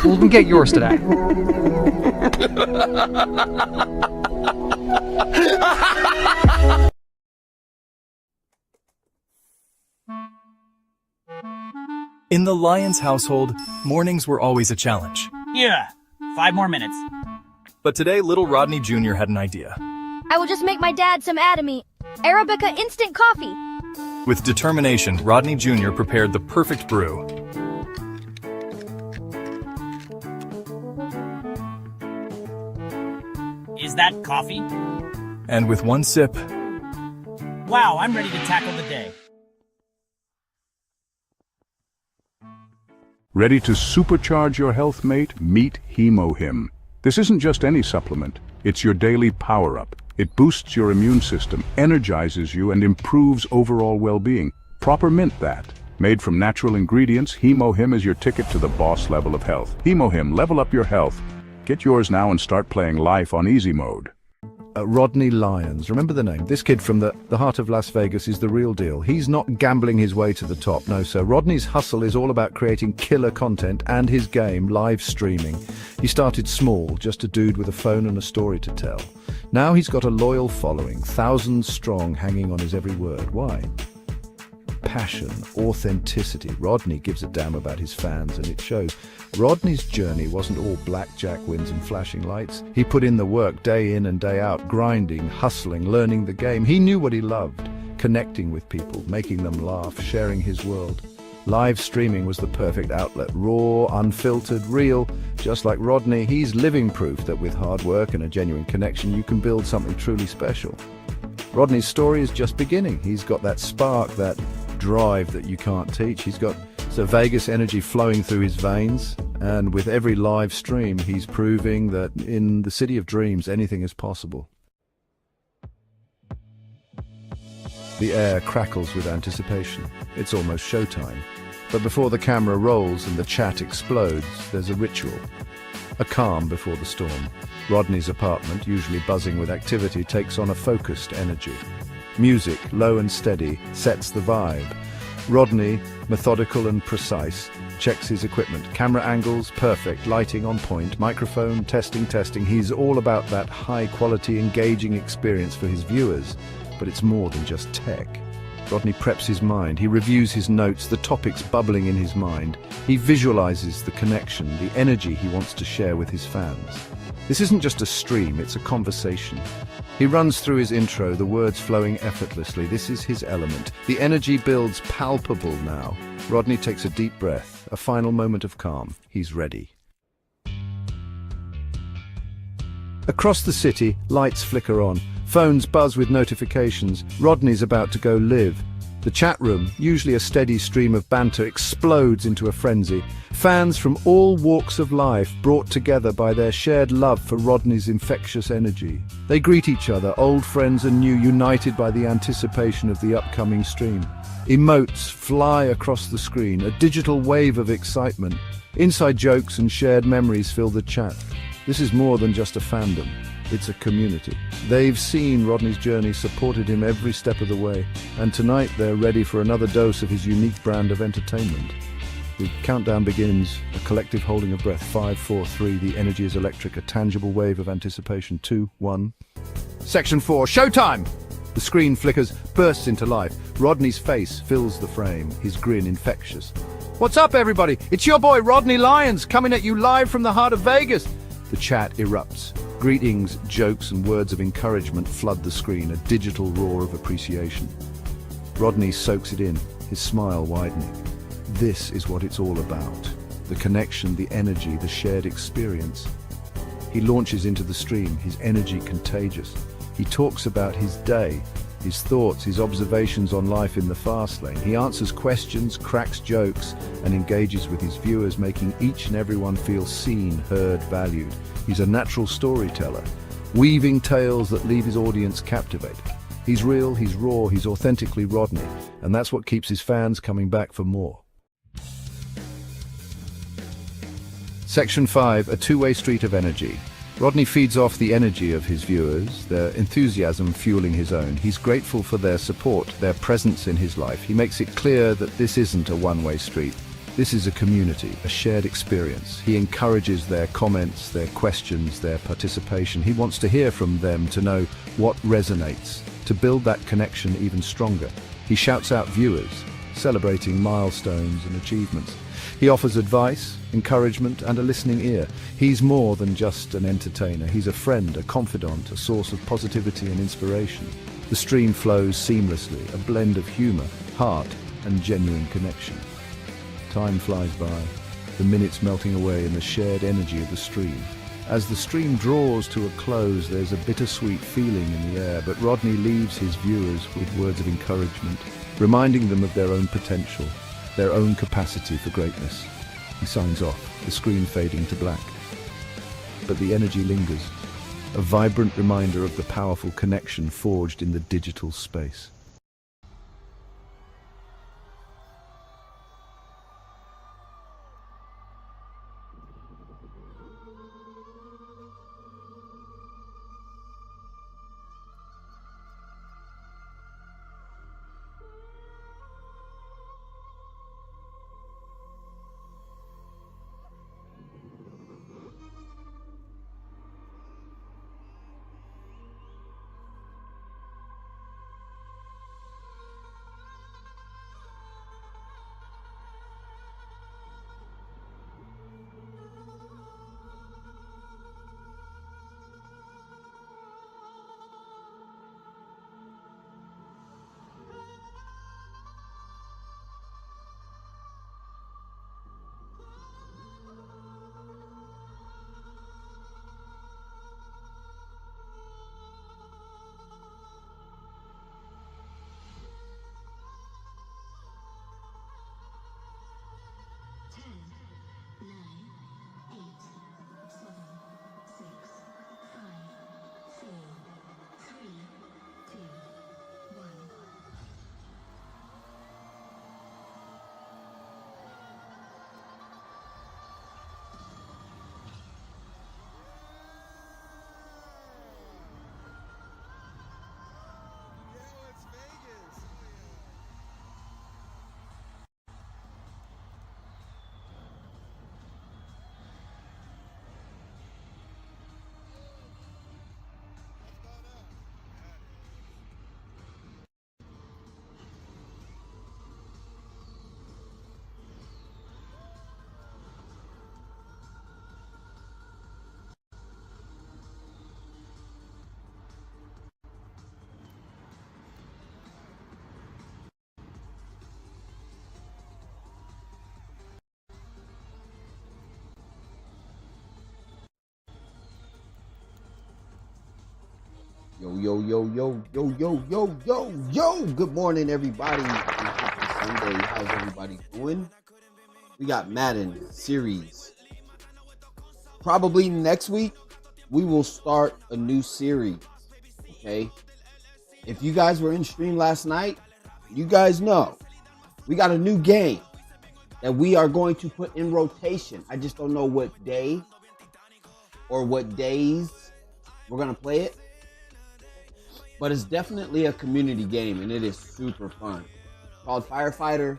Well, then get yours today. In the Lyons household, mornings were always a challenge. Yeah, 5 more minutes. But today, little Rodney Jr. had an idea. I will just make my dad some Atomy Arabica instant coffee. With determination, Rodney Jr. prepared the perfect brew. Is that coffee? And with one sip, Wow, I'm ready to tackle the day. Ready to supercharge your health, mate? Meet HemoHim. This isn't just any supplement. It's your daily power-up. It boosts your immune system, energizes you, and improves overall well-being. Proper mint that. Made from natural ingredients, HemoHim is your ticket to the boss level of health. HemoHim, level up your health. Get yours now and start playing life on easy mode. Rodney Lyons, remember the name? This kid from the heart of Las Vegas is the real deal. He's not gambling his way to the top, no sir. Rodney's hustle is all about creating killer content and his game, live streaming. He started small, just a dude with a phone and a story to tell. Now he's got a loyal following, thousands strong, hanging on his every word. Why? Passion, authenticity. Rodney gives a damn about his fans, and it shows. Rodney's journey wasn't all blackjack wins and flashing lights. He put in the work day in and day out, grinding, hustling, learning the game. He knew what he loved, connecting with people, making them laugh, sharing his world. Live streaming was the perfect outlet, raw, unfiltered, real. Just like Rodney, he's living proof that with hard work and a genuine connection, you can build something truly special. Rodney's story is just beginning. He's got that spark, that drive that you can't teach. He's got the Vegas energy flowing through his veins, and with every live stream he's proving that in the city of dreams anything is possible. The air crackles with anticipation. It's almost showtime. But before the camera rolls and the chat explodes, there's a ritual. A calm before the storm. Rodney's apartment, usually buzzing with activity, takes on a focused energy. Music, low and steady, sets the vibe. Rodney, methodical and precise, checks his equipment. Camera angles, perfect. Lighting on point. Microphone, testing. He's all about that high-quality, engaging experience for his viewers. But it's more than just tech. Rodney preps his mind. He reviews his notes, the topics bubbling in his mind. He visualizes the connection, the energy he wants to share with his fans. This isn't just a stream, it's a conversation. He runs through his intro, the words flowing effortlessly. This is his element. The energy builds palpable now. Rodney takes a deep breath, a final moment of calm. He's ready. Across the city, lights flicker on. Phones buzz with notifications. Rodney's about to go live. The chat room, usually a steady stream of banter, explodes into a frenzy. Fans from all walks of life brought together by their shared love for Rodney's infectious energy. They greet each other, old friends and new, united by the anticipation of the upcoming stream. Emotes fly across the screen, a digital wave of excitement. Inside jokes and shared memories fill the chat. This is more than just a fandom. It's a community. They've seen Rodney's journey, supported him every step of the way, and tonight they're ready for another dose of his unique brand of entertainment. The countdown begins, a collective holding of breath. 5, 4, 3, the energy is electric, a tangible wave of anticipation. 2, 1. Section 4, showtime! The screen flickers, bursts into life. Rodney's face fills the frame, his grin infectious. What's up, everybody? It's your boy Rodney Lyons, coming at you live from the heart of Vegas. The chat erupts. Greetings, jokes, and words of encouragement flood the screen, a digital roar of appreciation. Rodney soaks it in, his smile widening. This is what it's all about. The connection, the energy, the shared experience. He launches into the stream, his energy contagious. He talks about his day, his thoughts, his observations on life in the fast lane. He answers questions, cracks jokes, and engages with his viewers, making each and everyone feel seen, heard, valued. He's a natural storyteller, weaving tales that leave his audience captivated. He's real, he's raw, he's authentically Rodney, and that's what keeps his fans coming back for more. Section 5, a two-way street of energy. Rodney feeds off the energy of his viewers, their enthusiasm fueling his own. He's grateful for their support, their presence in his life. He makes it clear that this isn't a one-way street. This is a community, a shared experience. He encourages their comments, their questions, their participation. He wants to hear from them to know what resonates, to build that connection even stronger. He shouts out viewers, celebrating milestones and achievements. He offers advice, encouragement, and a listening ear. He's more than just an entertainer. He's a friend, a confidant, a source of positivity and inspiration. The stream flows seamlessly, a blend of humor, heart, and genuine connection. Time flies by, the minutes melting away in the shared energy of the stream. As the stream draws to a close, there's a bittersweet feeling in the air, but Rodney leaves his viewers with words of encouragement, reminding them of their own potential, their own capacity for greatness. He signs off, the screen fading to black. But the energy lingers, a vibrant reminder of the powerful connection forged in the digital space. Yo, yo, yo, yo, yo, yo, yo, yo, yo. Good morning, everybody. Happy Sunday. How's everybody doing? We got Madden series. Probably next week, we will start a new series. Okay? If you guys were in stream last night, you guys know we got a new game that we are going to put in rotation. I just don't know what day or what days we're going to play it. But it's definitely a community game, and it is super fun. It's called Firefighter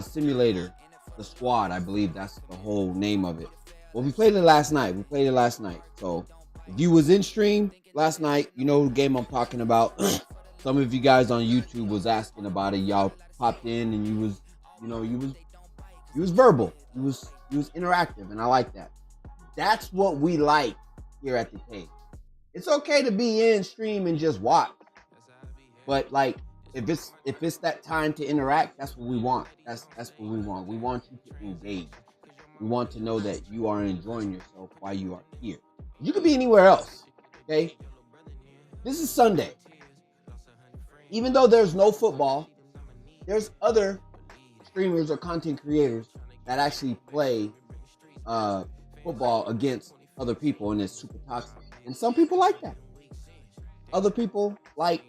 Simulator, the Squad, I believe that's the whole name of it. Well, we played it last night. So if you was in stream last night, you know the game I'm talking about. Some of you guys on YouTube was asking about it. Y'all popped in and you was verbal. You was interactive, and I like that. That's what we like here at the page. It's okay to be in stream and just watch, but like if it's that time to interact, that's what we want. That's what we want. We want you to engage. We want to know that you are enjoying yourself while you are here. You could be anywhere else. Okay, this is Sunday. Even though there's no football, there's other streamers or content creators that actually play football against other people, and it's super toxic. And some people like that. Other people like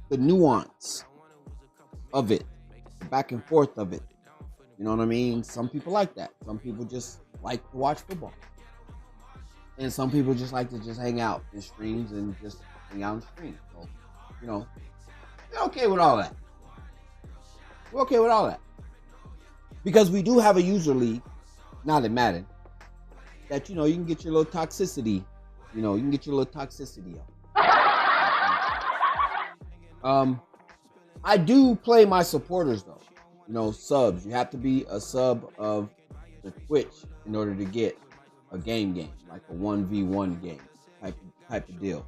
the nuance of it, the back and forth of it. You know what I mean? Some people like that. Some people just like to watch football. And some people just like to just hang out in streams and just hang out in streams. So, you know, we're okay with all that. We're okay with all that. Because we do have a user league, not in Madden, that, you can get your little toxicity. You can get your little toxicity up. I do play my supporters though. Subs. You have to be a sub of the Twitch in order to get a game, like a 1v1 game type of deal.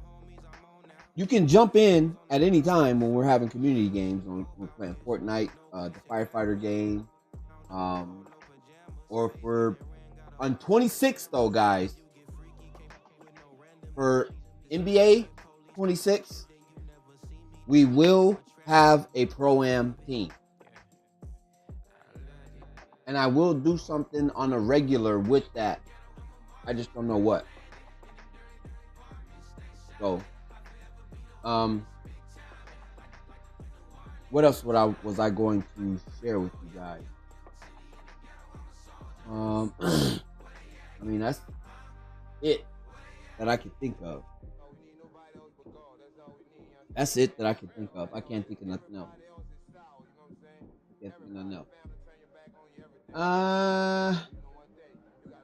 You can jump in at any time when we're having community games. When we're playing Fortnite, the firefighter game, or if we're on 26 though, guys. For NBA 26, we will have a Pro-Am team. And I will do something on a regular with that. I just don't know what. So, what else was I going to share with you guys? I mean, that's it that I can think of. That's it that I can think of. I can't think of nothing else.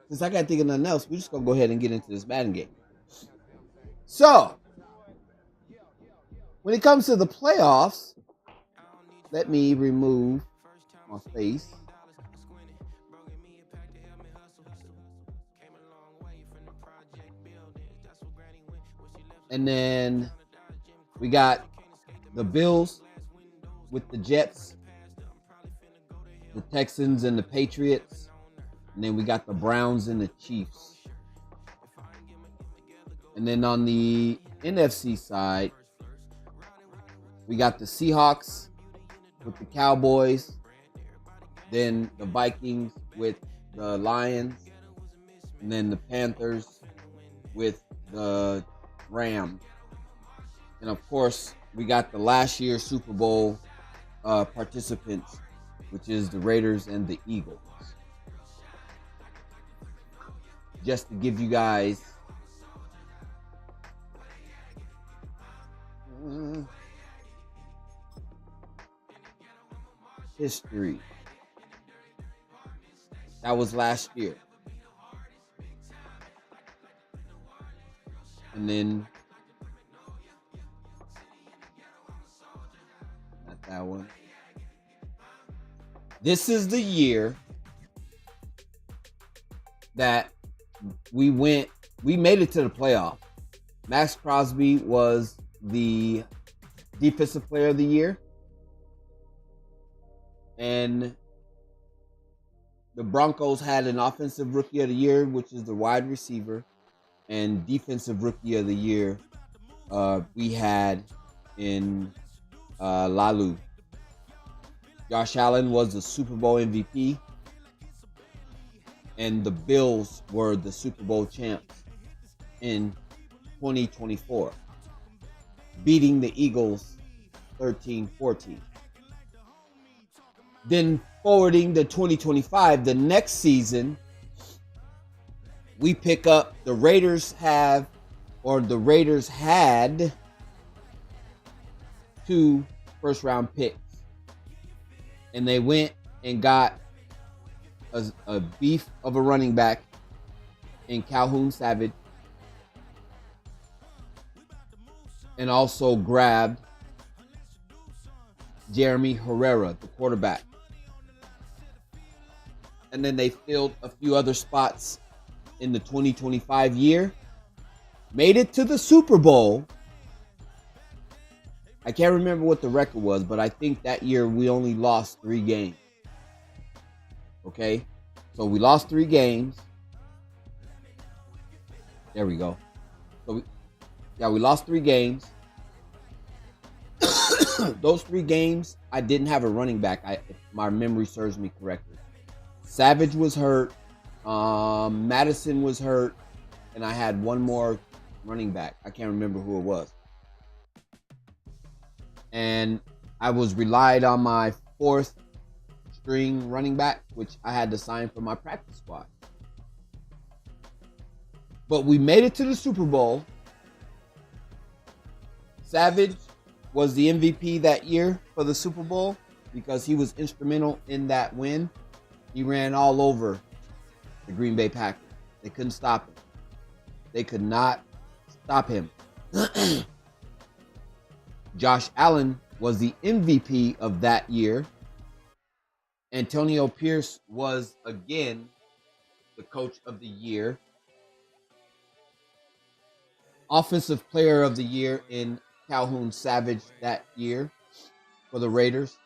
Since I can't think of nothing else, we're just gonna go ahead and get into this Madden game. So, when it comes to the playoffs, let me remove my face. And then we got the Bills with the Jets, the Texans and the Patriots, and then we got the Browns and the Chiefs. And then on the NFC side, we got the Seahawks with the Cowboys, then the Vikings with the Lions, and then the Panthers with the Rams. And of course, we got the last year's Super Bowl participants, which is the Raiders and the Eagles. Just to give you guys history. That was last year. And then not that one. This is the year that we made it to the playoff. Max Crosby was the defensive player of the year. And the Broncos had an offensive rookie of the year, which is the wide receiver. And defensive rookie of the year, we had in Lalu. Josh Allen was the Super Bowl MVP. And the Bills were the Super Bowl champs in 2024, beating the Eagles 13-14. Then forwarding to 2025, the next season, we pick up the Raiders had 2 first-round picks. And they went and got a beef of a running back in Calhoun Savage. And also grabbed Jeremy Herrera, the quarterback. And then they filled a few other spots in the 2025 year. Made it to the Super Bowl. I can't remember what the record was, but I think that year we only lost 3 games. Okay? So we lost 3 games. There we go. So we lost 3 games. Those 3 games, I didn't have a running back, if my memory serves me correctly. Savage was hurt. Madison was hurt. And I had one more running back. I can't remember who it was. And I was relied on my 4th string running back, which I had to sign for my practice squad. But we made it to the Super Bowl. Savage was the MVP that year for the Super Bowl because he was instrumental in that win. He ran all over the Green Bay Packers. They couldn't stop him. They could not stop him. Josh Allen was the MVP of that year. Antonio Pierce was again the coach of the year. Offensive player of the year in Calhoun Savage that year for the Raiders.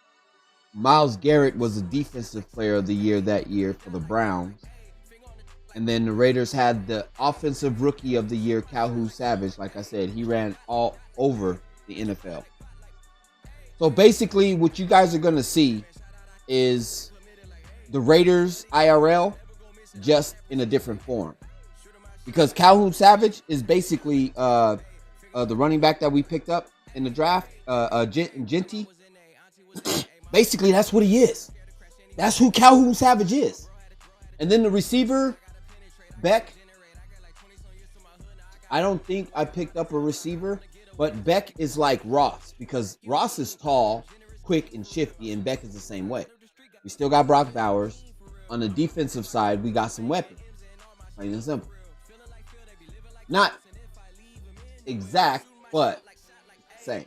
Myles Garrett was the defensive player of the year that year for the Browns. And then the Raiders had the offensive rookie of the year, Calhoun Savage. Like I said, he ran all over the NFL. So basically what you guys are going to see is the Raiders IRL just in a different form. Because Calhoun Savage is basically the running back that we picked up in the draft, Genty. Basically, that's what he is. That's who Calhoun Savage is. And then the receiver, Beck. I don't think I picked up a receiver, but Beck is like Ross because Ross is tall, quick, and shifty, and Beck is the same way. We still got Brock Bowers. On the defensive side, we got some weapons. Plain and simple. Not exact, but same.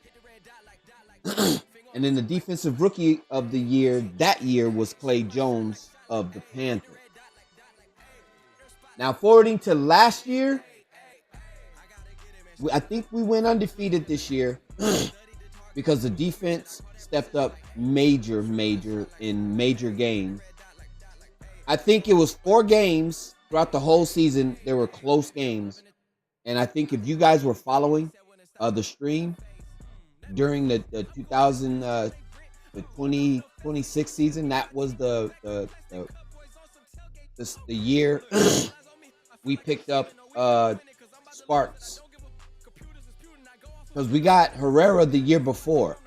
And then the defensive rookie of the year that year was Clay Jones of the Panthers. Now, forwarding to last year, I think we went undefeated this year because the defense stepped up major in major games. I think it was 4 games throughout the whole season. There were close games. And I think if you guys were following the stream during the 2026 season, that was the year we picked up Sparks. Because we got Herrera the year before.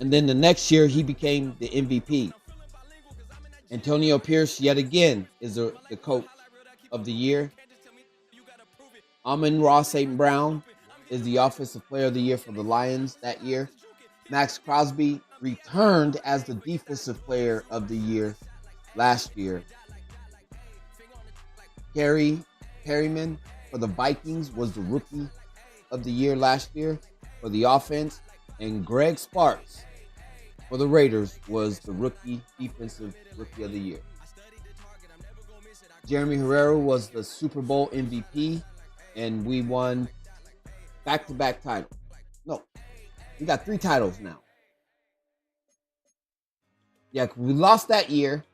And then the next year, he became the MVP. Antonio Pierce, yet again, is the coach of the year. Amon-Ra St. Brown is the offensive player of the year for the Lions that year. Max Crosby returned as the defensive player of the year last year. Perryman for the Vikings was the rookie of the year last year for the offense. And Greg Sparks for the Raiders was the defensive rookie of the year. Jeremy Herrera was the Super Bowl MVP, and we won back-to-back titles. No, we got 3 titles now. Yeah, we lost that year.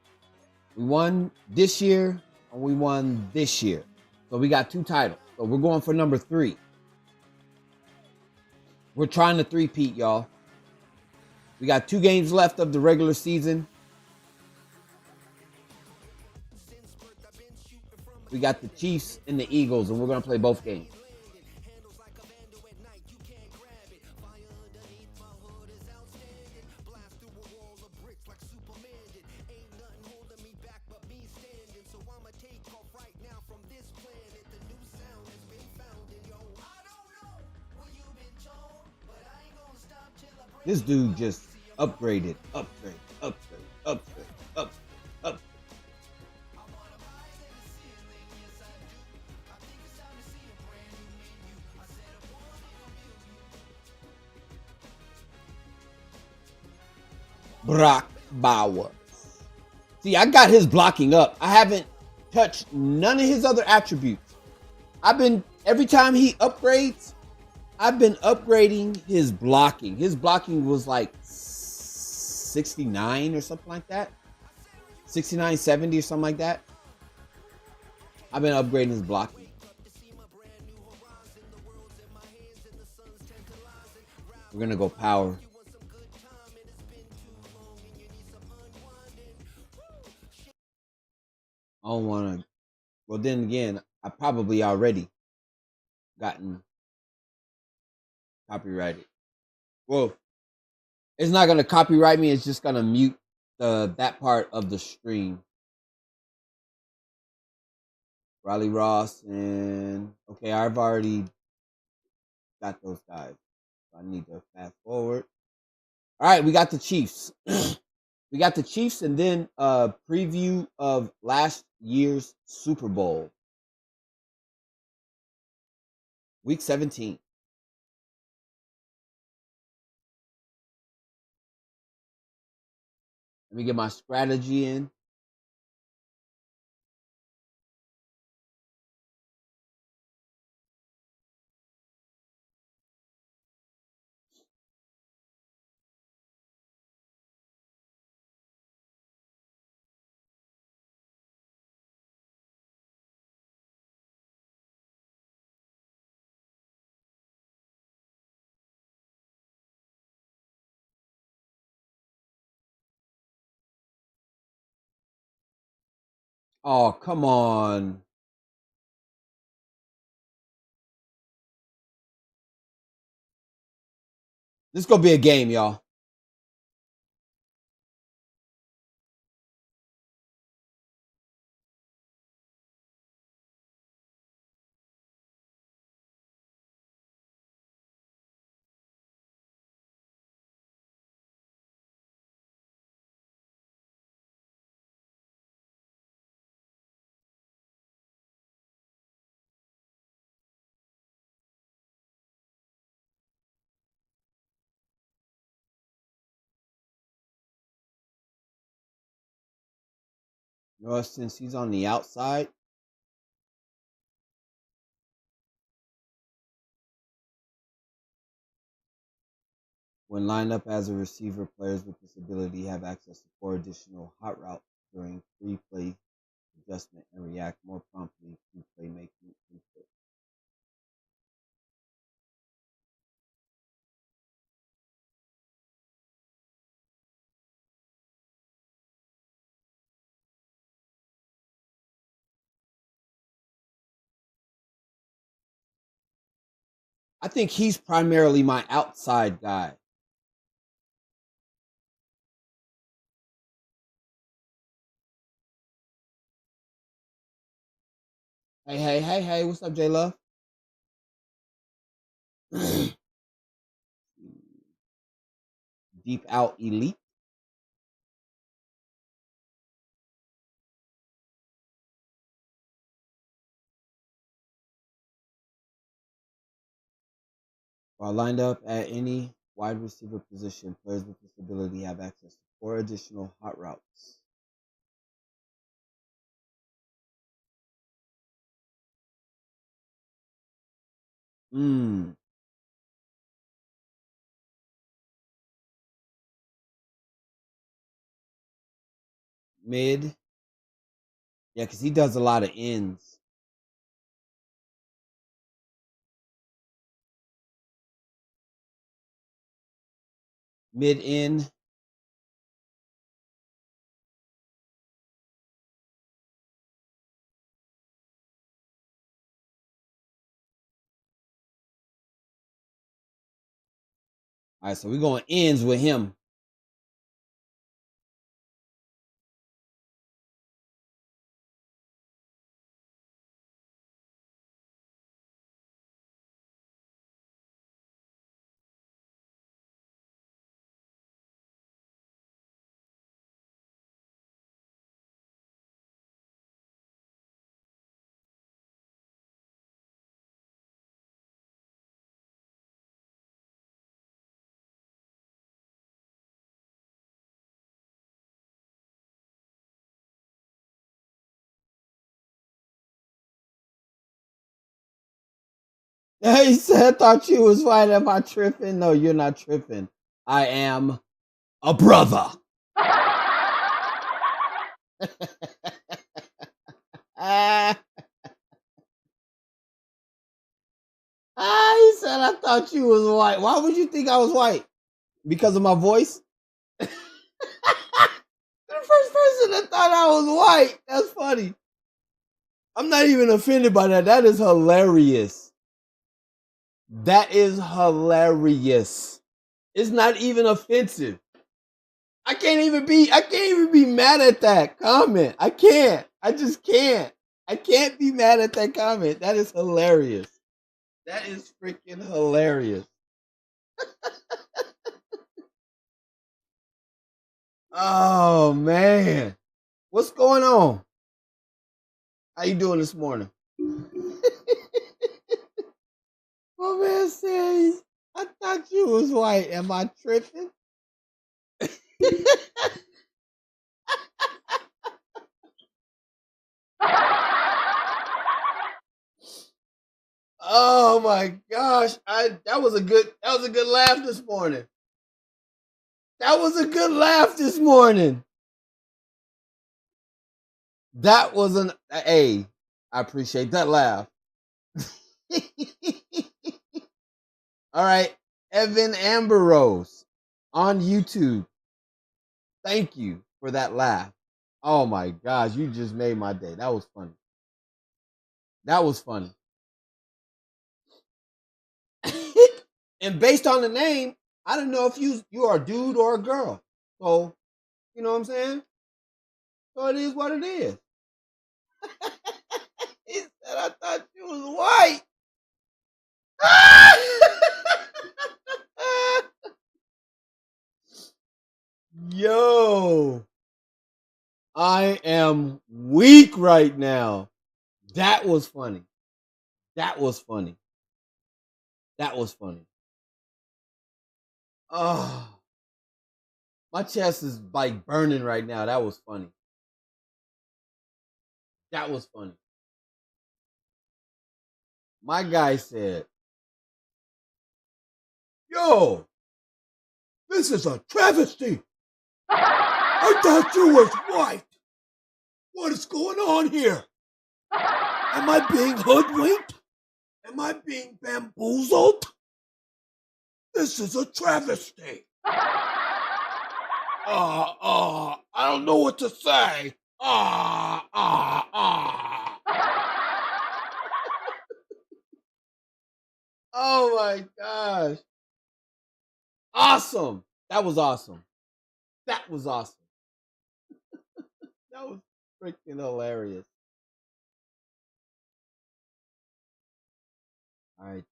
We won this year, and we won this year. So we got 2 titles. So we're going for number 3. We're trying to three-peat, y'all. We got 2 games left of the regular season. We got the Chiefs and the Eagles, and we're going to play both games. This dude just upgraded. Brock Bowers. See, I got his blocking up. I haven't touched none of his other attributes. Every time he upgrades, I've been upgrading his blocking. His blocking was like 69 or something like that. 69, 70 or something like that. I've been upgrading his blocking. We're going to go power. I don't want to. Well, then again, I probably already gotten copyrighted. Well, it's not going to copyright me. It's just going to mute that part of the stream. Riley Ross and okay, I've already got those guys. I need to fast forward. All right, we got the Chiefs. We got the Chiefs and then a preview of last year's Super Bowl. Week 17. Let me get my strategy in. Oh, come on. This is going to be a game, y'all. You know, since he's on the outside, when lined up as a receiver, players with this ability have access to 4 additional hot routes during free play adjustment and react more promptly to playmaking input. I think he's primarily my outside guy. Hey, what's up, J Love? Deep out elite. While lined up at any wide receiver position, players with this ability have access to 4 additional hot routes. Mid. Yeah, because he does a lot of ends. Mid end. All right, so we're going ends with him. He said, I thought you was right. Am I tripping? No, you're not tripping. I am a brother. He said, I thought you was white. Why would you think I was white? Because of my voice? The first person that thought I was white. That's funny. I'm not even offended by that. That is hilarious. That is hilarious. It's not even offensive. I can't even be mad at that comment. I can't. I just can't. I can't be mad at that comment. That is hilarious. That is freaking hilarious. Oh man, what's going on? How you doing this morning? My man says, I thought you was white. Am I tripping? Oh my gosh. That was a good laugh this morning. That was a good laugh this morning. That was I appreciate that laugh. All right, Evan Ambrose on YouTube. Thank you for that laugh. Oh my gosh, you just made my day. That was funny. That was funny. And based on the name, I don't know if you are a dude or a girl. So, you know what I'm saying? So it is what it is. He said, I thought you was white. Yo, I am weak right now. That was funny. That was funny. That was funny. Oh, my chest is like burning right now. That was funny. That was funny. My guy said, yo, this is a travesty. I thought you was white. What is going on here? Am I being hoodwinked? Am I being bamboozled? This is a travesty. I don't know what to say. Oh my gosh. Awesome. That was awesome. That was awesome. That was freaking hilarious. All right.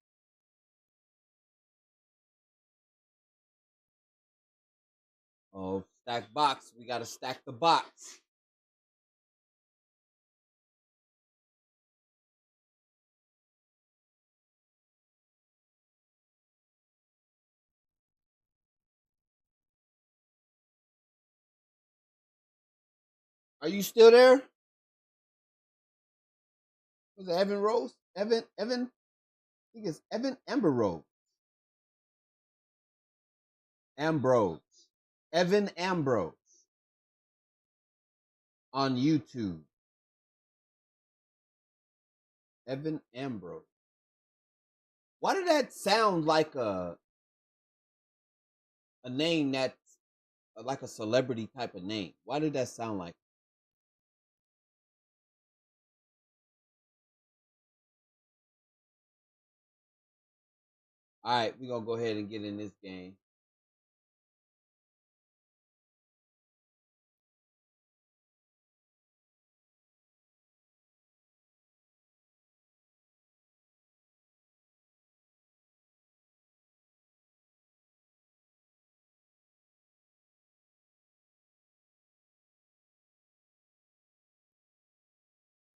Oh, stack box. We got to stack the box. Are you still there? Was it Evan Rose? Evan? I think it's Evan Ambrose. Evan Ambrose on YouTube. Evan Ambrose. Why did that sound like a name that's like a celebrity type of name? Why did that sound like? All right, we're going to go ahead and get in this game.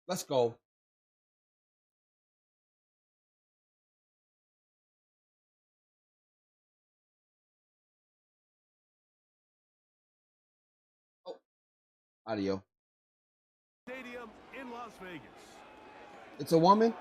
Let's go. Oh, audio. Stadium in Las Vegas. It's a woman?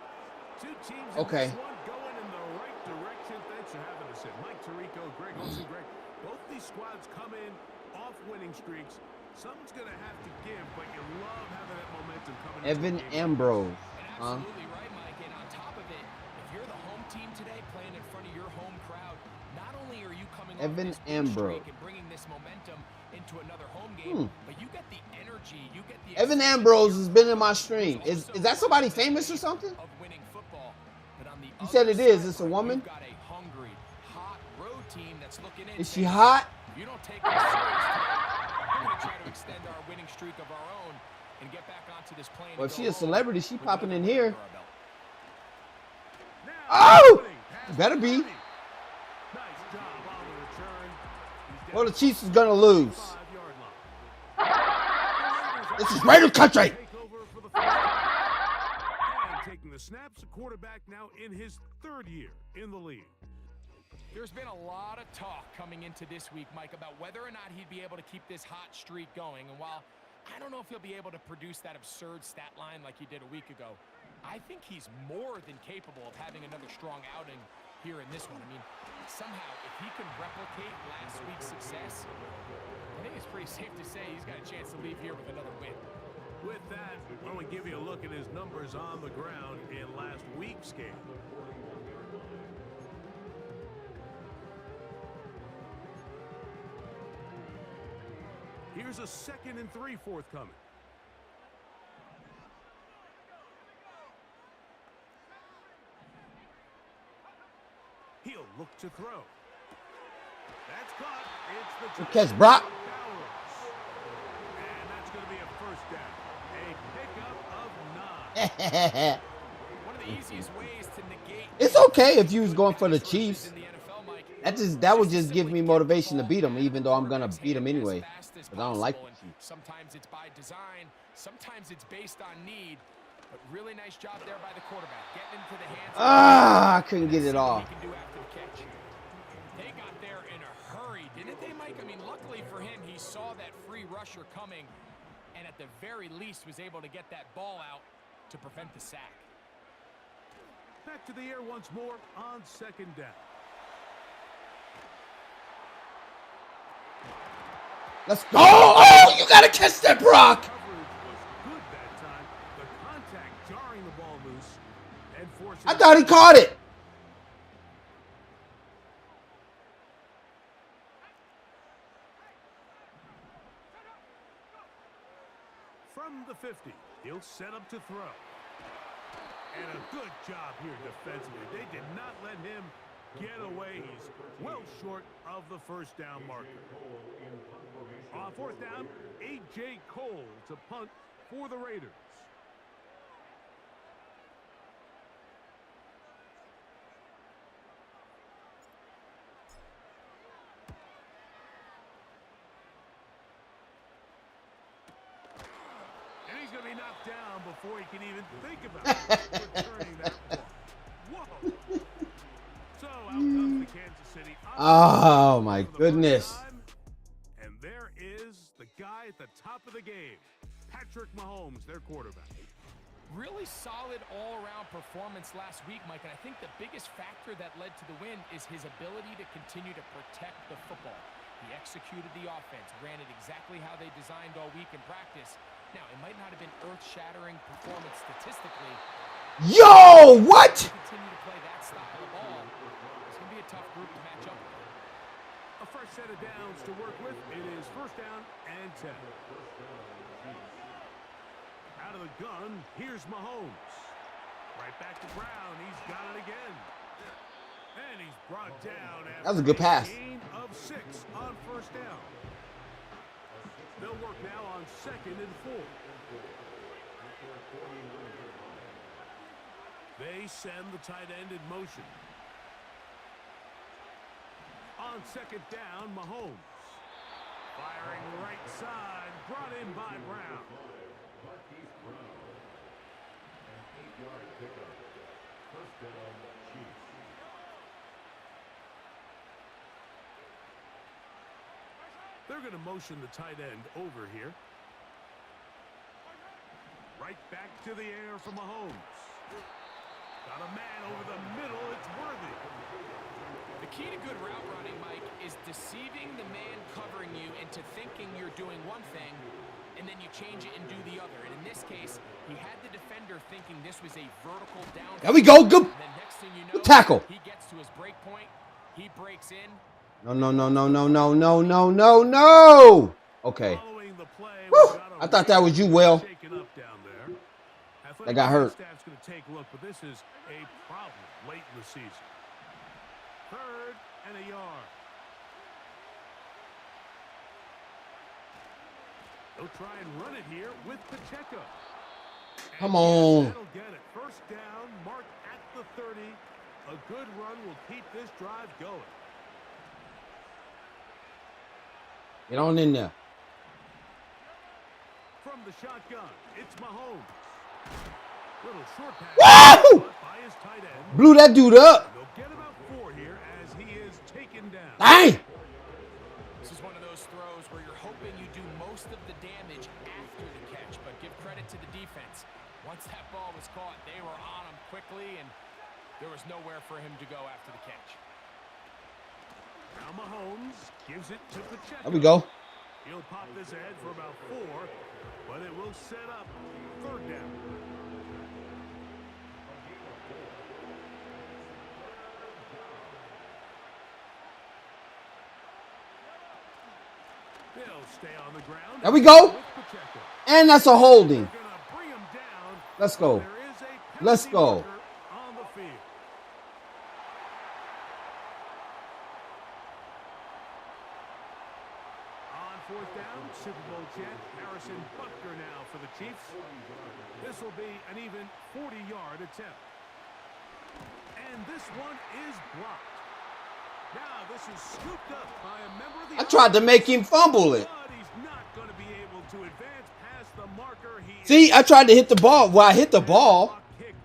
Two teams okay. in this one going in the right direction. Thanks for having us in. Mike Tirico, Greg Olsen, Greg. Both these squads come in off winning streaks. Someone's going to have to give, but you love having that momentum coming Evan Ambrose. Absolutely right, Mike. And on top of it, if you're the home team today playing in front of your home crowd, not only are you coming Evan off this Ambrose streak and bringing this momentum into another home game, but you get the energy, you get the Evan Ambrose has been in my stream. Is that somebody famous or something? of winning football. But on the You said it is. It's a side, woman? you've got a hungry, hot road team that's looking in. Is she hot? If you don't take this serious today, we're going to try to extend our winning streak of our own and get back onto this plane. Well, if and she go a celebrity, she home with popping in another here. win under our belt. Oh! Better be. Nice job on the return. Well, the Chiefs is going to lose. 5-yard line. This is Raiders country. Take over for the first time. And taking the snaps, a quarterback now in his 3rd year in the league. There's been a lot of talk coming into this week, Mike, about whether or not he'd be able to keep this hot streak going. And while I don't know if he'll be able to produce that absurd stat line like he did a week ago, I think he's more than capable of having another strong outing here in this one. I mean, somehow, if he can replicate last week's success, I think it's pretty safe to say he's got a chance to leave here with another win. With that, why don't we give you a look at his numbers on the ground in last week's game. Here's a 2nd and 3 forthcoming. He'll look to throw. That's caught. It's the Good catch, Brock. And that's going to be a first down. A pickup of 9. One of the easiest ways to negate It's okay if you was going for the Chiefs. in the NFL, Mike. That would just give me motivation to beat them, even though I'm gonna beat them anyway. Because I don't like the Chiefs. Sometimes it's by design, sometimes it's based on need. But really nice job there by the quarterback, getting into the hands. I couldn't get it off. He can do after the catch. They got there in a hurry, didn't they, Mike? I mean, luckily for him, he saw that free rusher coming, and at the very least was able to get that ball out to prevent the sack. Back to the air once more on 2nd down. Let's go! Oh, you gotta catch that, Brock! Coverage was good that time. The contact jarring the ball loose and forcing. I thought he caught it. From the 50, he'll set up to throw. And a good job here defensively. They did not let him get away. He's well short of the first down marker. On 4th down, A.J. Cole to punt for the Raiders. And he's going to be knocked down before he can even think about returning that ball. Whoa. So out comes the Kansas City. Oh, my goodness. And there is the guy at the top of the game, Patrick Mahomes, their quarterback. Really solid all-around performance last week, Mike, and I think the biggest factor that led to the win is his ability to continue to protect the football. He executed the offense, ran it exactly how they designed all week in practice. Now, it might not have been earth-shattering performance statistically. Yo, what? Continue to play that style of ball. It's going to be a tough group to match up with. A fresh set of downs to work with. It is 1st down and 10. Out of the gun, here's Mahomes. Right back to Brown. He's got it again. And he's brought down. That was a good pass. Gain of 6 on 1st down. They'll work now on 2nd and 4. They send the tight end in motion. On 2nd down, Mahomes. Firing right side, brought in by Brown. They're going to motion the tight end over here. Right back to the air for Mahomes. Got a man over the middle. It's Worthy. The key to good route running, Mike, is deceiving the man covering you into thinking you're doing one thing, and then you change it and do the other. And in this case, he had the defender thinking this was a vertical down. There we go. Good. And then next thing you know, Tackle. he gets to his break point. He breaks in. No, no, no, no, no, no, no, no, no, no. Okay. Following the play, Whew. I thought that was you, Will. shaken up down there. That got hurt. Staff's going to take a look, but this is a problem late in the season. 3rd and a yard. They'll try and run it here with Pacheco. Come on. That'll get it. 1st down, marked at the 30. A good run will keep this drive going. Get on in there. From from the shotgun. It's Mahomes. Little short pass Woo! by his tight end. Blew that dude up. They'll get about 4 here as he is taken down. Dang. This is one of those throws where you're hoping you do most of the damage after the catch, but give credit to the defense. Once that ball was caught, they were on him quickly, and there was nowhere for him to go after the catch. Now Mahomes gives it to Pacheco. There we go. He'll pop this ahead for about 4, but it will set up 3rd down. They'll stay on the ground. There we go. With Pacheco. And that's a holding. They're gonna bring him down. Let's go. There is a Let's penalty go. marker on the field. On 4th down, Super Bowl champ Harrison Butker now for the Chiefs. This will be an even 40-yard attempt. And this one is blocked. Now this is scooped up by a member of the I tried to make him fumble it. but he's not going to be able to advance past the marker. See, I tried to hit the ball. Well, I hit the ball. Kick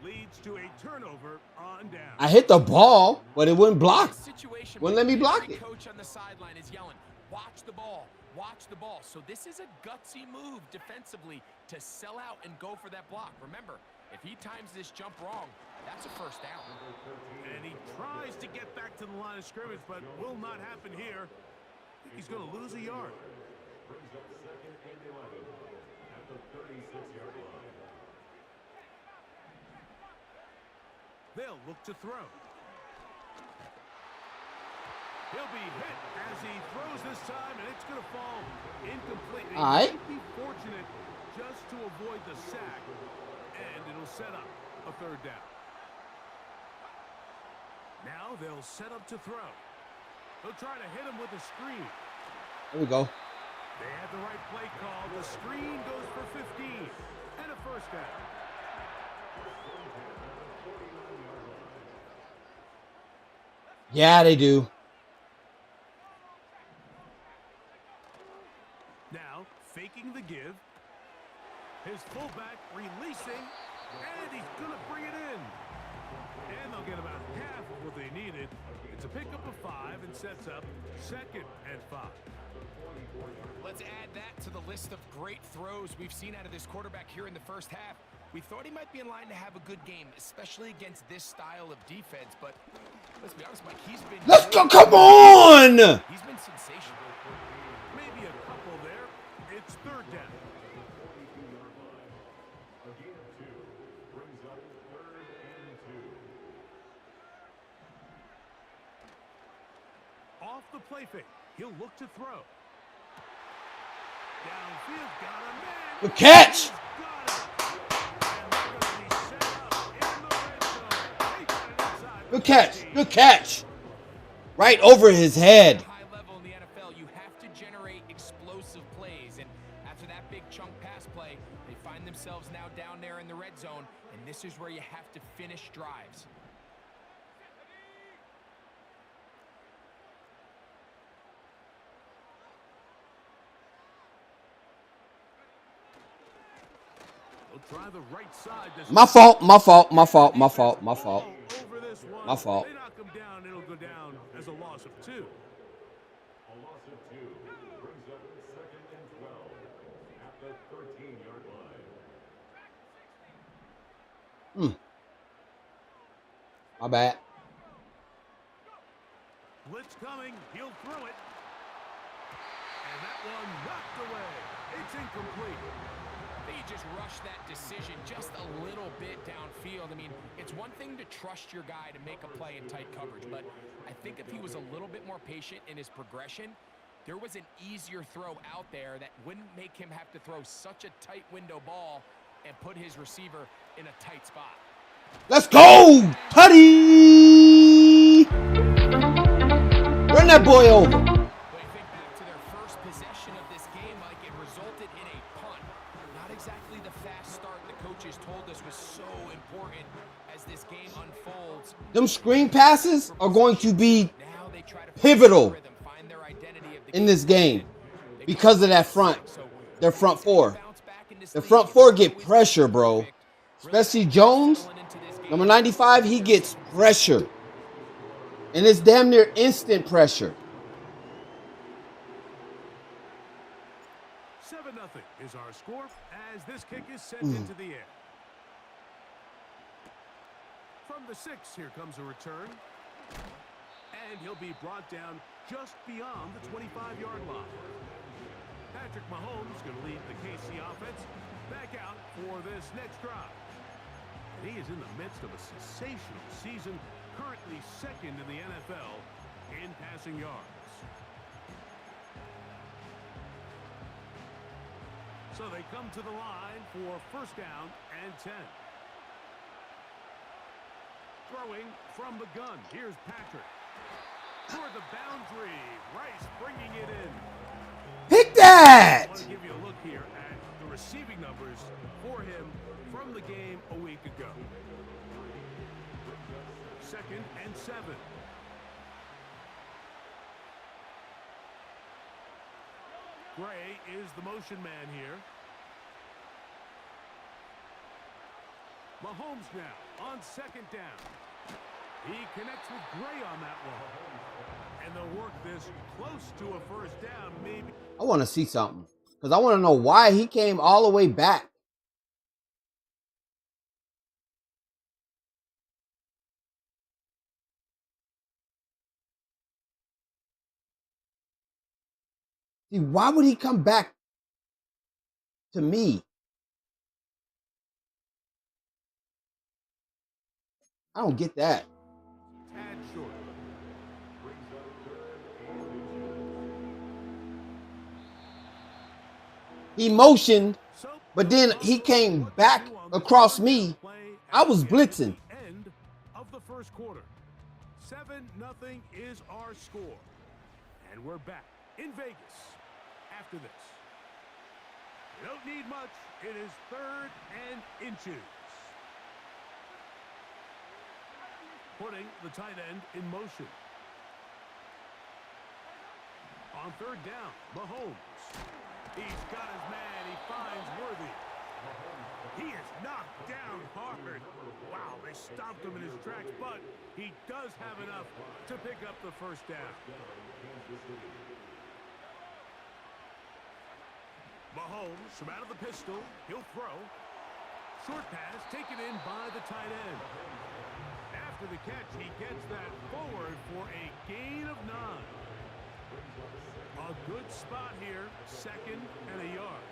leads to a turnover on down. I hit the ball, but it wouldn't block. Situation Wouldn't let me block every it. coach on the sideline is yelling, watch the ball, watch the ball. So this is a gutsy move defensively to sell out and go for that block. Remember, if he times this jump wrong, that's a 1st down. And he tries to get back to the line of scrimmage, but will not happen here. He's going to lose a yard. They'll look to throw. He'll be hit as he throws this time, and it's going to fall incomplete. All right. He might be fortunate just to avoid the sack, and it'll set up a 3rd down. Now they'll set up to throw. They'll try to hit him with a screen. There we go. They had the right play call. The screen goes for 15 and a 1st down. Yeah, they do. Now faking the give. His fullback releasing, and he's going to bring it in. And they'll get about half of what they needed. It's a pickup of 5 and sets up 2nd and 5. Let's add that to the list of great throws we've seen out of this quarterback here in the 1st half. We thought he might be in line to have a good game, especially against this style of defense. But let's be honest, Mike, he's been... Let's go. Come on. He's been sensational. Maybe a couple there. It's 3rd down. Off the play fake. He'll look to throw. Downfield, got a man. Good catch. Got it. And they're going to be set up in the red zone. They got it inside. Good catch. Good catch. Right over his head. High level in the NFL, you have to generate explosive plays. And after that big chunk pass play, they find themselves now down there in the red zone. And this is where you have to finish drives. They'll try the right side. My fault. My fault. My fault. My fault. My fault. Over this one. My fault. They knock him down. It'll go down as a loss of 2. A loss of 2 brings up 2nd and 12 at the 13-yard line. My bad. Blitz coming. He'll throw it. And that one knocked away. It's incomplete. They just rushed that decision just a little bit downfield. I mean, it's one thing to trust your guy to make a play in tight coverage, but I think if he was a little bit more patient in his progression, there was an easier throw out there that wouldn't make him have to throw such a tight window ball and put his receiver in a tight spot. Let's go. Tutty. Run that boy over. But you think back to their first possession of this game, like it resulted in a punt. Not exactly the fast start the coaches told us was so important as this game unfolds. Them screen passes are going to be Now they try to pivotal find their identity of the in this game because of that front. Their front four. Bounce back this The league, front it's four not get always pressure, bro. perfect. Especially Jones, Going into this game, number 95, he gets pressure. And it's damn near instant pressure. 7-0 is our score as this kick is sent into the air. From the 6, here comes a return. And he'll be brought down just beyond the 25-yard line. Patrick Mahomes going to lead the KC offense back out for this next drive. And he is in the midst of a sensational season, currently second in the NFL in passing yards. So they come to the line for first down and 10. Throwing from the gun. Here's Patrick. Toward the boundary. Rice bringing it in. Pick that! I want to give you a look here at the receiving numbers for him from the game a week ago. 2nd and 7. Gray is the motion man here. Mahomes now on 2nd down. He connects with Gray on that one. And they'll work this close to a first down, maybe. I want to see something. Because I want to know why he came all the way back. See, why would he come back to me? I don't get that. Tad short. He motioned, but then he came back across me. I was blitzing. End of the first quarter. 7-0 is our score. And we're back in Vegas after this. You don't need much. It is 3rd and inches. Putting the tight end in motion. On 3rd down, Mahomes. He's got his man. He finds Worthy. He is knocked down hard. Wow, they stopped him in his tracks, but he does have enough to pick up the first down. Mahomes from out of the pistol. He'll throw. Short pass taken in by the tight end. After the catch, he gets that forward for a gain of 9. A good spot here, 2nd and a yard.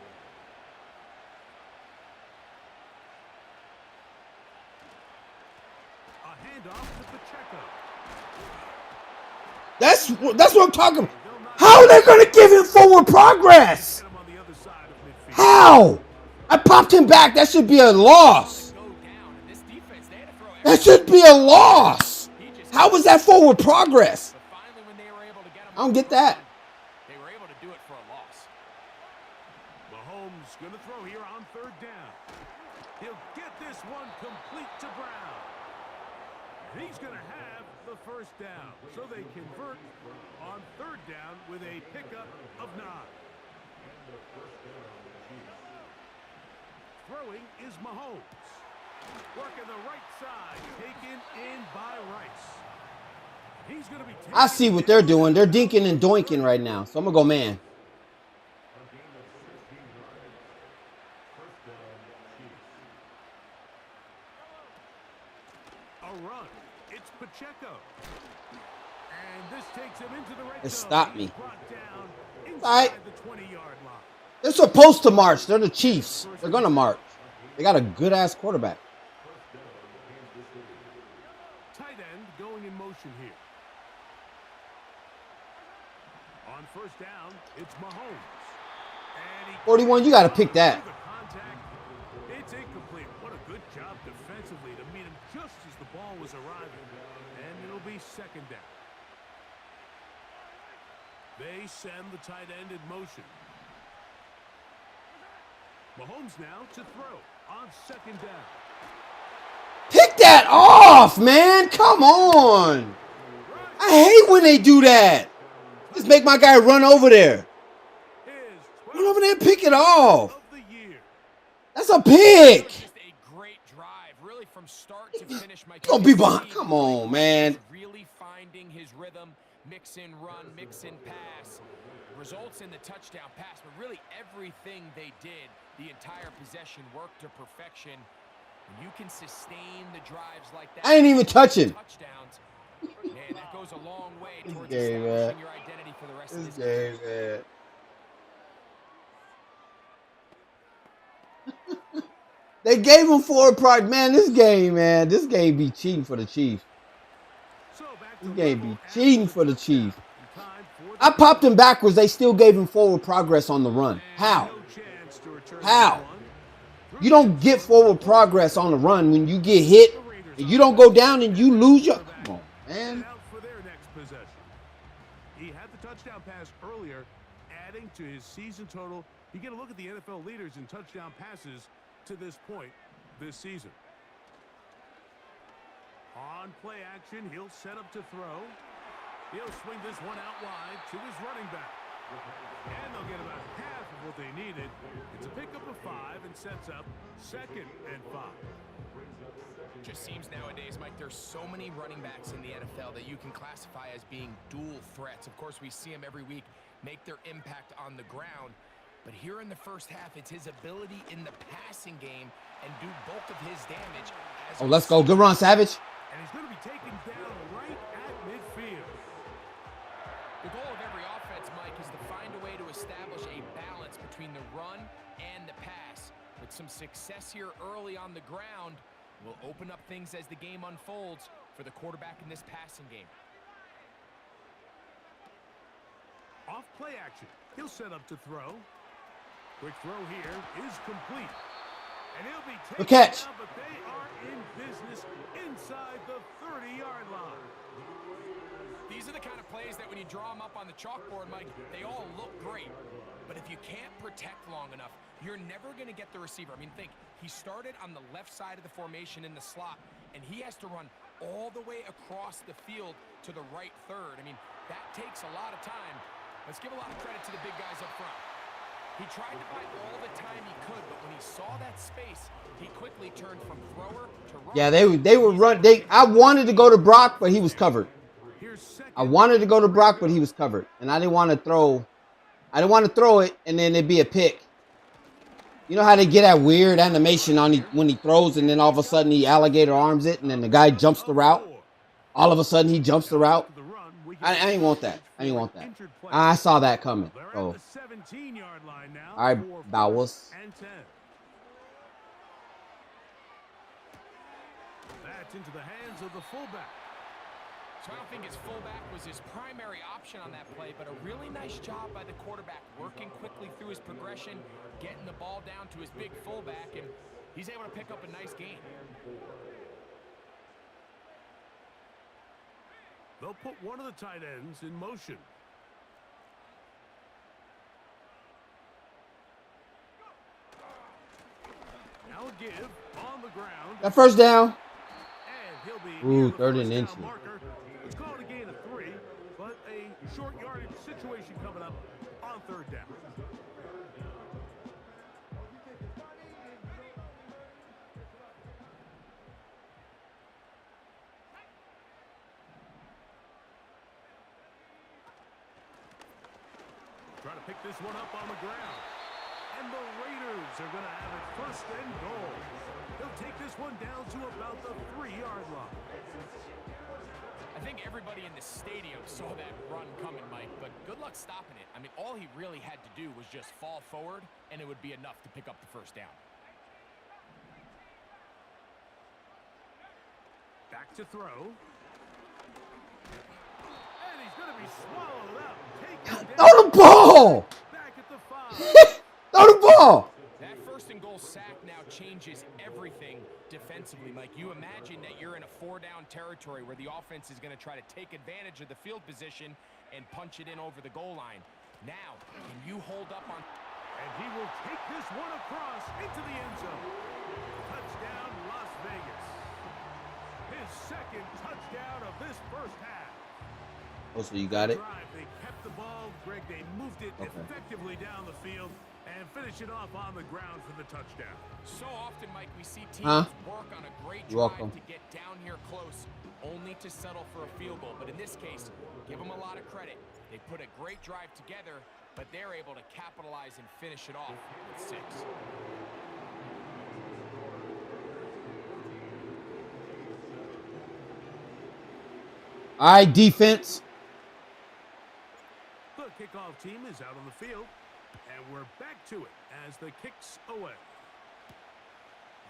A handoff to Pacheco. That's what I'm talking about. How are they going to give him forward progress? Get him on the other side of midfield. How? I popped him back. That should be a loss. That should be a loss. How was that forward progress? I don't get that. They were able to do it for a loss. Mahomes going to throw here on 3rd down. He'll get this one complete to Brown. And he's going to have the first down. So they convert on 3rd down with a pickup of 9. Throwing is Mahomes. Working the right side. Taken in by Rice. He's going to be I see what they're doing. They're dinking and doinking right now. So I'm going to go man. a run. It's Pacheco. And this takes him into the red It zone. stopped me. He's brought down inside All right. the 20-yard line. They're supposed to march. They're the Chiefs. They're going to march. They got a good-ass quarterback. Tight end going in motion here. On first down, it's Mahomes. And he 41, you got to pick that. through the contact. It's incomplete. What a good job defensively to meet him just as the ball was arriving. And it'll be second down. They send the tight end in motion. Mahomes now to throw on second down. Pick that off, man. Come on. I hate when they do that. Just make my guy run over there. His Run over there and pick it off. of the year. That's a pick. Just a great drive, really from start to finish. Mike, Don't be behind. Come on, man. Really finding his rhythm, mix in run, mix in pass, results in the touchdown pass. But really, everything they did, the entire possession worked to perfection. And you can sustain the drives like that. I ain't even touching. Touchdowns. Man, that goes a long way towards game, establishing your identity for the rest of this game. Man. They gave him forward pride. Man, this game be cheating for the Chiefs. This game be cheating for the Chiefs. I popped him backwards. They still gave him forward progress on the run. How? How? You don't get forward progress on the run when you get hit and you don't go down and you lose your. Come on, man. He had the touchdown pass earlier, adding to his season total. You get a look at the NFL leaders in touchdown passes to this point this season. On play action, he'll set up to throw. He'll swing this one out wide to his running back. And they'll get about half of what they needed. It's a pickup of 5 and sets up 2nd and 5. Just seems nowadays, Mike, there's so many running backs in the NFL that you can classify as being dual threats. Of course, we see them every week make their impact on the ground. But here in the first half, it's his ability in the passing game and do bulk of his damage. Oh, let's go. Good run, Savage. And he's going to be taken down right at midfield. The goal of every offense, Mike, is to find a way to establish a balance between the run and the pass. With some success here early on the ground, will open up things as the game unfolds for the quarterback in this passing game. Off play action. He'll set up to throw. Quick throw here is complete. And he'll be taken catch. down, but they are in business inside the 30-yard line. These are the kind of plays that when you draw them up on the chalkboard, Mike, they all look great. But if you can't protect long enough, you're never going to get the receiver. I mean, think, he started on the left side of the formation in the slot, and he has to run all the way across the field to the right third. I mean, that takes a lot of time. Let's give a lot of credit to the big guys up front. He tried to buy all the time he could, but when he saw that space, he quickly turned from thrower to runner. Yeah, they were run. I wanted to go to Brock, but he was covered. I wanted to go to Brock, but he was covered, and I didn't want to throw. I didn't want to throw it, and then it'd be a pick. You know how they get that weird animation on when he throws, and then all of a sudden he alligator arms it, and then the guy jumps the route. All of a sudden he jumps the route. I didn't want that. I didn't want that. I saw that coming. So, all right, Bowers. That's into the hands of the fullback. So I don't think his fullback was his primary option on that play, but a really nice job by the quarterback, working quickly through his progression, getting the ball down to his big fullback, and he's able to pick up a nice gain. They'll put one of the tight ends in motion. Now a give on the ground. That first down. And he'll be Ooh, 3rd and inches. It's called a gain of 3, but a short yardage situation coming up on 3rd down. Trying to pick this one up on the ground. And the Raiders are going to have it 1st and goal. They'll take this one down to about the 3-yard line. I think everybody in the stadium saw that run coming, Mike, but good luck stopping it. I mean, all he really had to do was just fall forward, and it would be enough to pick up the 1st down. Back to throw. And he's going to be swallowed up. Throw the ball! Back at the 5. Throw the ball! That 1st and goal sack now changes everything defensively, Mike. You imagine that you're in a 4-down territory where the offense is going to try to take advantage of the field position and punch it in over the goal line. Now, can you hold up on... And he will take this one across into the end zone. Touchdown, Las Vegas. His 2nd touchdown of this 1st half. Oh, so you got it? They kept the ball, Greg. They moved it effectively down the field. And finish it off on the ground for the touchdown. So often, Mike, we see teams work on a great drive to get down here close, only to settle for a field goal. But in this case, give them a lot of credit. They put a great drive together, but they're able to capitalize and finish it off with 6. All right, defense. The kickoff team is out on the field, and we're back to it as the kick's away.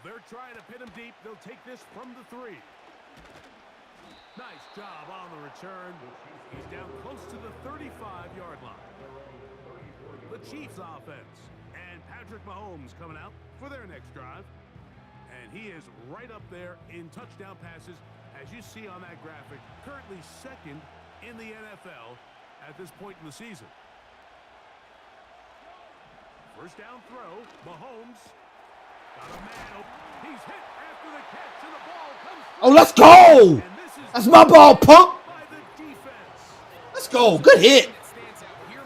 They're trying to pin him deep. They'll take this from the 3. Nice job on the return. He's down close to the 35-yard line. The Chiefs offense, and Patrick Mahomes coming out for their next drive. And he is right up there in touchdown passes, as you see on that graphic, currently 2nd in the NFL at this point in the season. First down throw, Mahomes got a man open. He's hit after the catch, and the ball comes through. Oh, let's go! That's my ball, punk. Let's go. Good hit.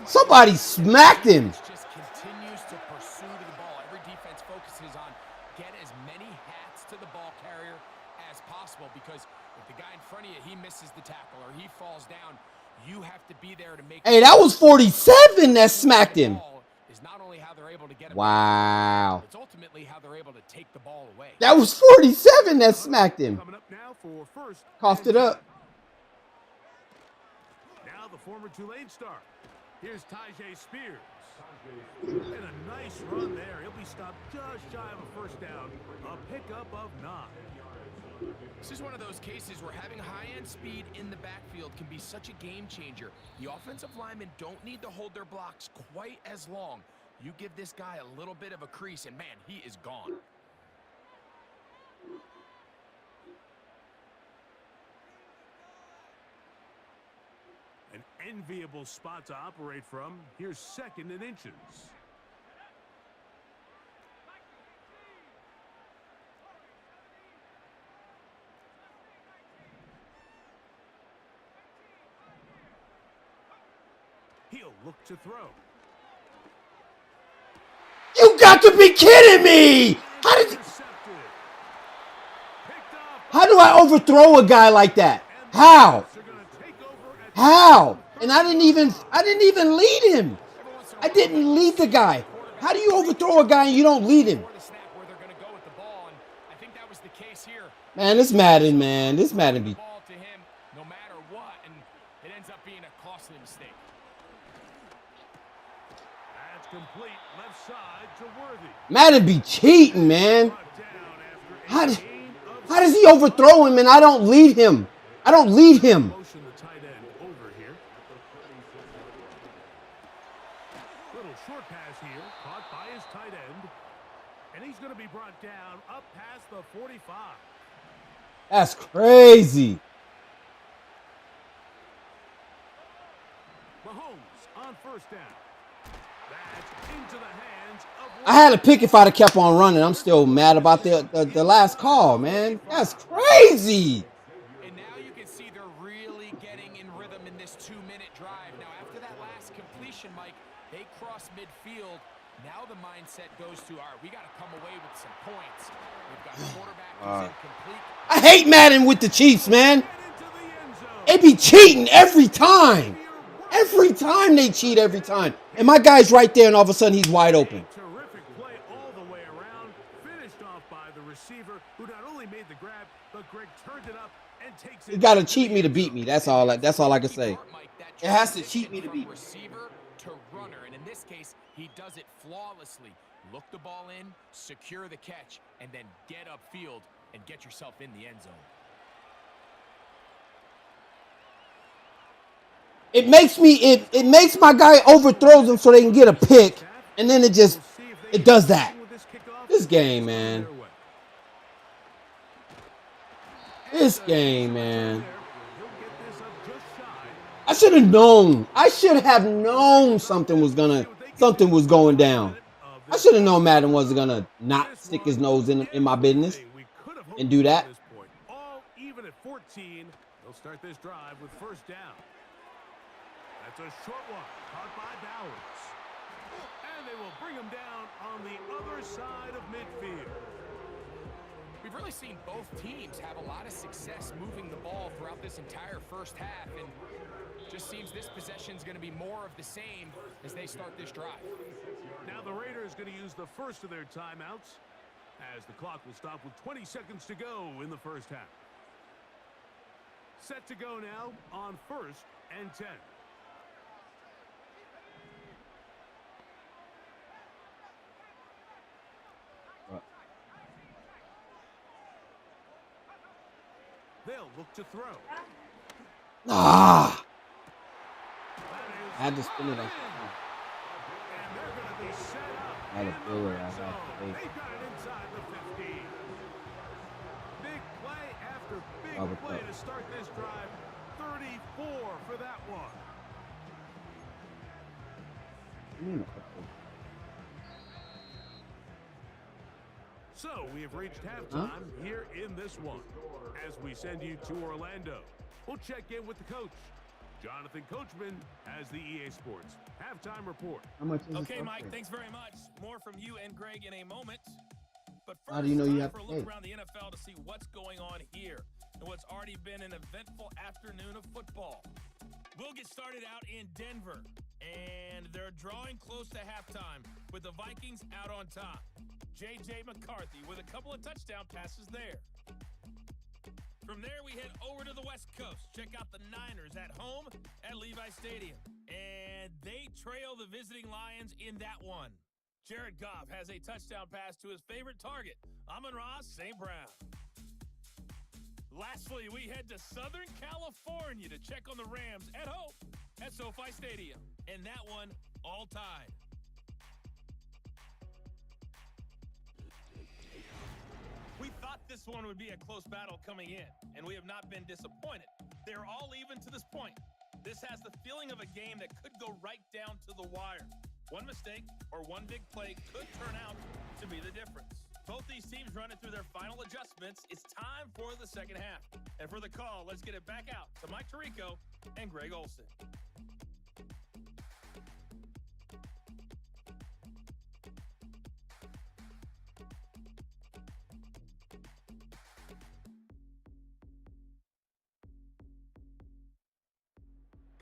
Somebody smacked him. Just continues to pursue the ball. Every defense focuses on get as many hats to the ball carrier as possible, because if the guy in front of you, he misses the tackle or he falls down, you have to be there to make. Hey, that was 47 that smacked him. Is not only how they're able to get him, wow. it's ultimately how they're able to take the ball away. That was 47 that smacked him. Coming up now for first. Coughed it up. Now the former Tulane star. Here's Tyjae Spears. And a nice run there. He'll be stopped just shy of a first down. A pickup of 9. This is one of those cases where having high-end speed in the backfield can be such a game changer. The offensive linemen don't need to hold their blocks quite as long. You give this guy a little bit of a crease, and man, he is gone. An enviable spot to operate from. Here's 2nd and inches. He'll look to throw. You got to be kidding me! How do I overthrow a guy like that? How? How? And I didn't even lead him. I didn't lead the guy. How do you overthrow a guy and you don't lead him? Man, this Madden, man. This Madden be. No matter what, and it ends up being a costly mistake. That's complete. Left side to Worthy. Madden be cheating, man. How does he overthrow him and I don't lead him? I don't lead him. Motion the tight end over here. Little short pass here, caught by his tight end. And he's going to be brought down up past the 45. That's crazy. Mahomes on first down. That's into the hands of. I had a pick if I'd have kept on running. I'm still mad about the last call, man. That's crazy. And now you can see they're really getting in rhythm in this 2-minute drive. Now, after that last completion, Mike, they cross midfield. Now the mindset goes to, all right, we got to come away with some points. We've got a quarterback who's incomplete. I hate Madden with the Chiefs, man. They be cheating every time. Every time they cheat, every time. And my guy's right there, and all of a sudden he's wide open. Terrific play all the way around. Finished off by the receiver, who not only made the grab, but Greg turned it up and takes it. You gotta cheat me to beat me. That's all I can say. It has to cheat me to beat me. Receiver to runner, and in this case, he does it flawlessly. Look the ball in, secure the catch, and then get upfield and get yourself in the end zone. It makes my guy overthrows them so they can get a pick, and then it does that. This game, man. This game, man. I should have known. I should have known something was going down. I should have known Madden wasn't gonna not stick his nose in my business and do that. All even at 14. They'll start this drive with first down. That's a short one, caught by Bowers. And And they will bring him down on the other side of midfield. We've really seen both teams have a lot of success moving the ball throughout this entire first half, and just seems this possession is going to be more of the same as they start this drive. Now the Raiders going to use the first of their timeouts as the clock will stop with 20 seconds to go in the first half. Set to go now on 1st and 10. They'll look to throw. Ah! I had to spin it. And they're going to be set up. I had a feel it. I had to They've got it inside the 15. Big play after big play to start this drive. 34 for that one. So we have reached halftime here in this one. As we send you to Orlando, we'll check in with the coach. Jonathan Coachman has the EA Sports halftime report. How much is Okay, Mike, thanks very much. More from you and Greg in a moment. But first, how do you know you time have for a to look pay? around the NFL to see what's going on here and what's already been an eventful afternoon of football. We'll get started out in Denver, and they're drawing close to halftime with the Vikings out on top. J.J. McCarthy with a couple of touchdown passes there. From there, we head over to the West Coast. Check out the Niners at home at Levi Stadium. And they trail the visiting Lions in that one. Jared Goff has a touchdown pass to his favorite target, Amon-Ra St. Brown. Lastly, we head to Southern California to check on the Rams at home at SoFi Stadium. And that one all tied. We thought this one would be a close battle coming in, and we have not been disappointed. They're all even to this point. This has the feeling of a game that could go right down to the wire. One mistake or one big play could turn out to be the difference. Both these teams running through their final adjustments. It's time for the second half. And for the call, let's get it back out to Mike Tirico and Greg Olsen.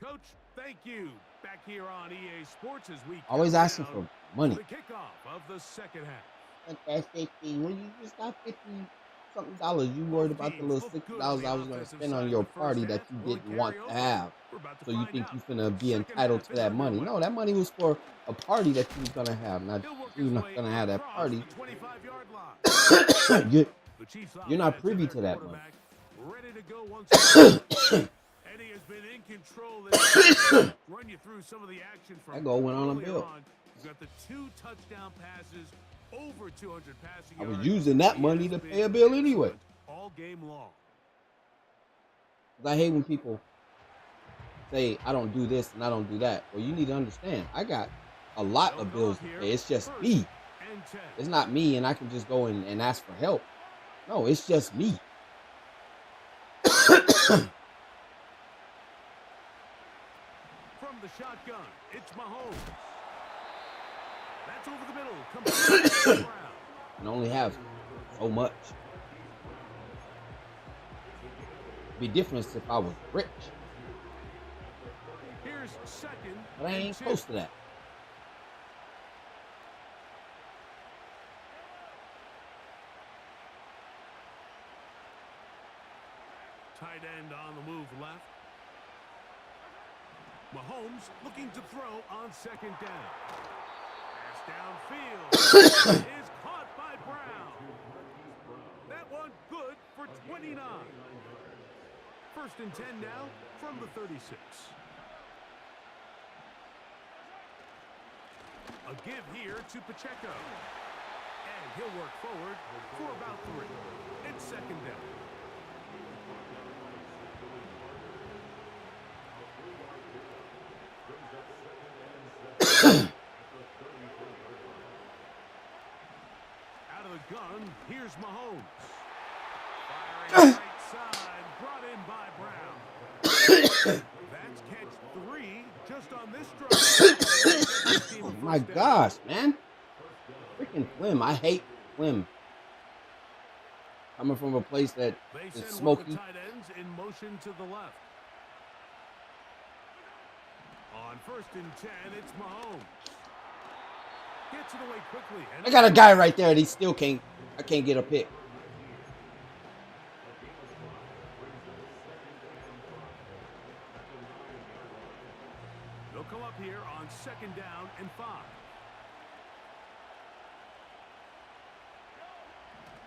Coach, thank you. Back here on EA Sports as we Always count asking down for money. the kickoff of the second half. That's 50. When you just got $50-something dollars, you worried about the little $60 I was going to spend on your party that you didn't want to have. So you think you're going to be entitled to that money. No, that money was for a party that you was going to have. Not you're not going to have that party. You're not privy to that money. Ready to go once again. And he has been in control this run you through some of the action from That goal went on a early bill. He's got the 2 touchdown passes, over 200 passing I was yards. using that He money has to been pay a bill anyway. excellent all game long. I hate when people say, I don't do this and I don't do that. Well, you need to understand, I got a lot of bills to pay. It's just me. And 10. It's not me and I can just go and ask for help. No, it's just me. From the shotgun, it's Mahomes. That's over the middle. Completely around. And only have so much. Be different if I was rich. Here's second. But I and ain't 2. close to that. Tight end on the move left. Mahomes looking to throw on second down. Pass downfield is caught by Brown. That one good for 29. First and 10 now from the 36. A give here to Pacheco. And he'll work forward for about 3. It's second down. Out of the gun, here's Mahomes. Firing right side, brought in by Brown. That's catch 3 just on this drive. Oh my gosh, man. Freaking Flim. I hate Flim. Coming from a place that is smoky. Tight ends in motion to the left. On 1st and 10, it's Mahomes. Gets it away quickly. I got a guy right there and he still can't. I can't get a pick. They'll come up here on 2nd down and 5.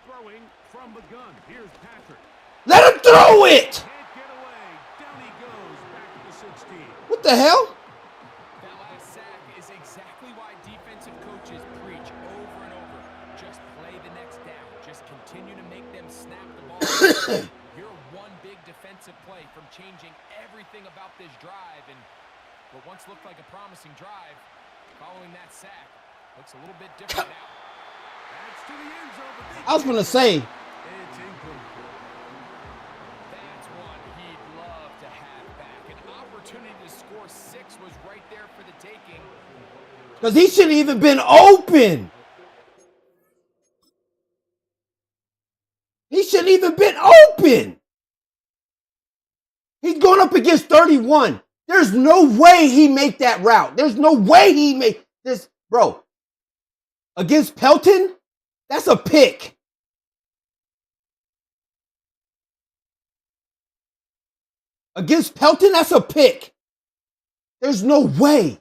Throwing from the gun. Here's Patrick. Let him throw it! Can't get away. Down he goes. Back to the 16. What the hell? That last sack is exactly why defensive coaches preach over and over. Just play the next down. Just continue to make them snap the ball. You're one big defensive play from changing everything about this drive. And what once looked like a promising drive, following that sack, looks a little bit different now. That's to the end zone, but I was gonna say. it's incomplete. That's one he'd love to have back. An opportunity to score 6 was right there for the taking. Because he shouldn't even been open. He shouldn't even been open. He's going up against 31. There's no way he make that route. There's no way he make this. Bro, against Pelton, that's a pick. Against Pelton, that's a pick. There's no way.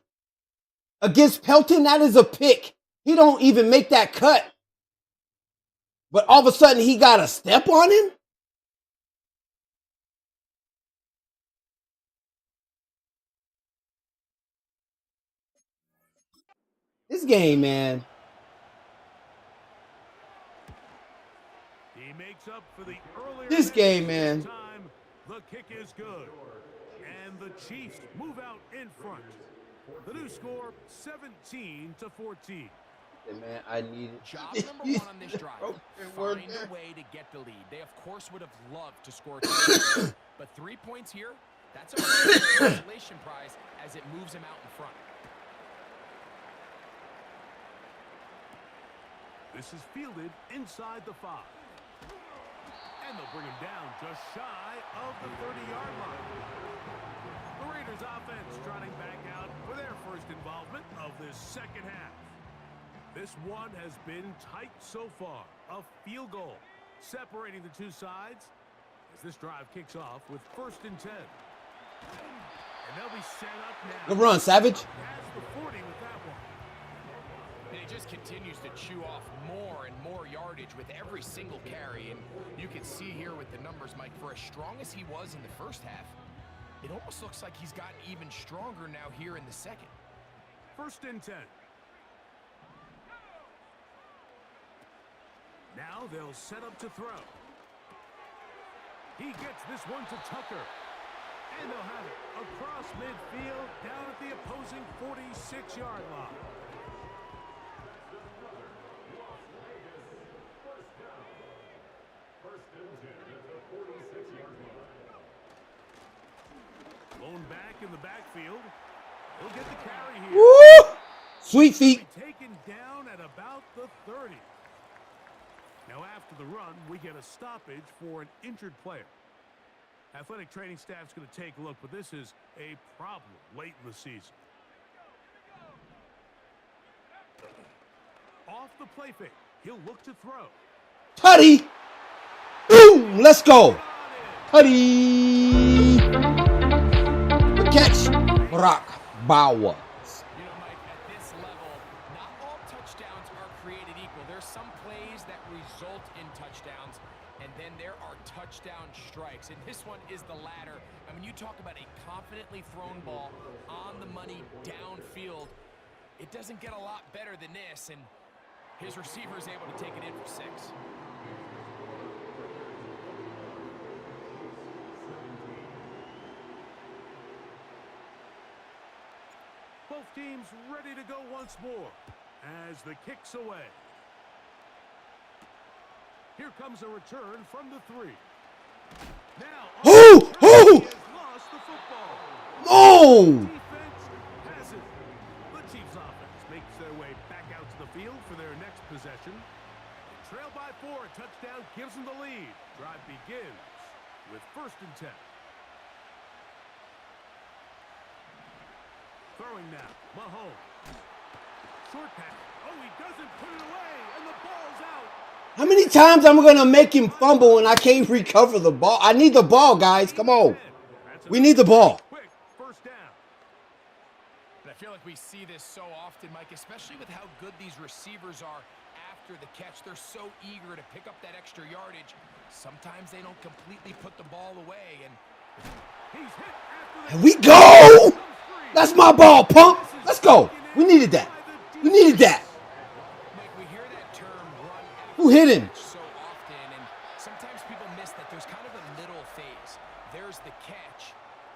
Against Pelton, that is a pick. He don't even make that cut. But all of a sudden, he got a step on him? This game, man. He makes up for the earlier This game, man. time. The kick is good. And the Chiefs move out in front. The new score, 17-14. Man, I need it. Job number 1 on this drive. Find a way to get the lead. They, of course, would have loved to score a touchdown. But 3 points here, that's a consolation prize as it moves him out in front. This is fielded inside the 5. And they'll bring him down just shy of the 30-yard line. The Raiders offense trotting back out for their first involvement of this second half. This one has been tight so far. A field goal separating the two sides as this drive kicks off with 1st and 10. And they'll be set up now. Good run, Savage. Has the 40 with that one. And he just continues to chew off more and more yardage with every single carry. And you can see here with the numbers, Mike, for as strong as he was in the first half, it almost looks like he's gotten even stronger now here in the second. 1st and 10. Now they'll set up to throw. He gets this one to Tucker. And they'll have it across midfield down at the opposing 46-yard line. Blown back in the backfield. He'll get the carry here. Woo! Sweet feet. Taken down at about the 30. Now after the run, we get a stoppage for an injured player. Athletic training staff's going to take a look, but this is a problem late in the season. Off the play fake, he'll look to throw. Tutty. Boom. Let's go. Tutty. The catch. Brock Bowers. You know, Mike, at this level, not all touchdowns are created equal. There's some plays that result in touchdowns, and then there are touchdown strikes. And this one is the latter. I mean, you talk about a confidently thrown ball on the money downfield. It doesn't get a lot better than this, and his receiver is able to take it in for 6. Both teams ready to go once more as the kick's away. Here comes a return from the 3. Now, Oh! Oh! lost the football. Oh! Defense has it. The Chiefs offense makes their way back out to the field for their next possession. Trail by 4, a touchdown gives them the lead. Drive begins with 1st and 10. Throwing now, Mahomes. Short pass. Oh, he doesn't put it away, and the ball's out. How many times am I going to make him fumble and I can't recover the ball? I need the ball, guys. Come on. We need the ball. Quick, 1st down. And I feel like we see this so often, Mike, especially with how good these receivers are after the catch. They're so eager to pick up that extra yardage. Sometimes they don't completely put the ball away. And He's hit after Here we go. That's my ball, pump. Let's go. We needed that. We needed that. Mike, we hear that term run after Who hit him? so often, and sometimes people miss that there's kind of a middle phase. There's the catch,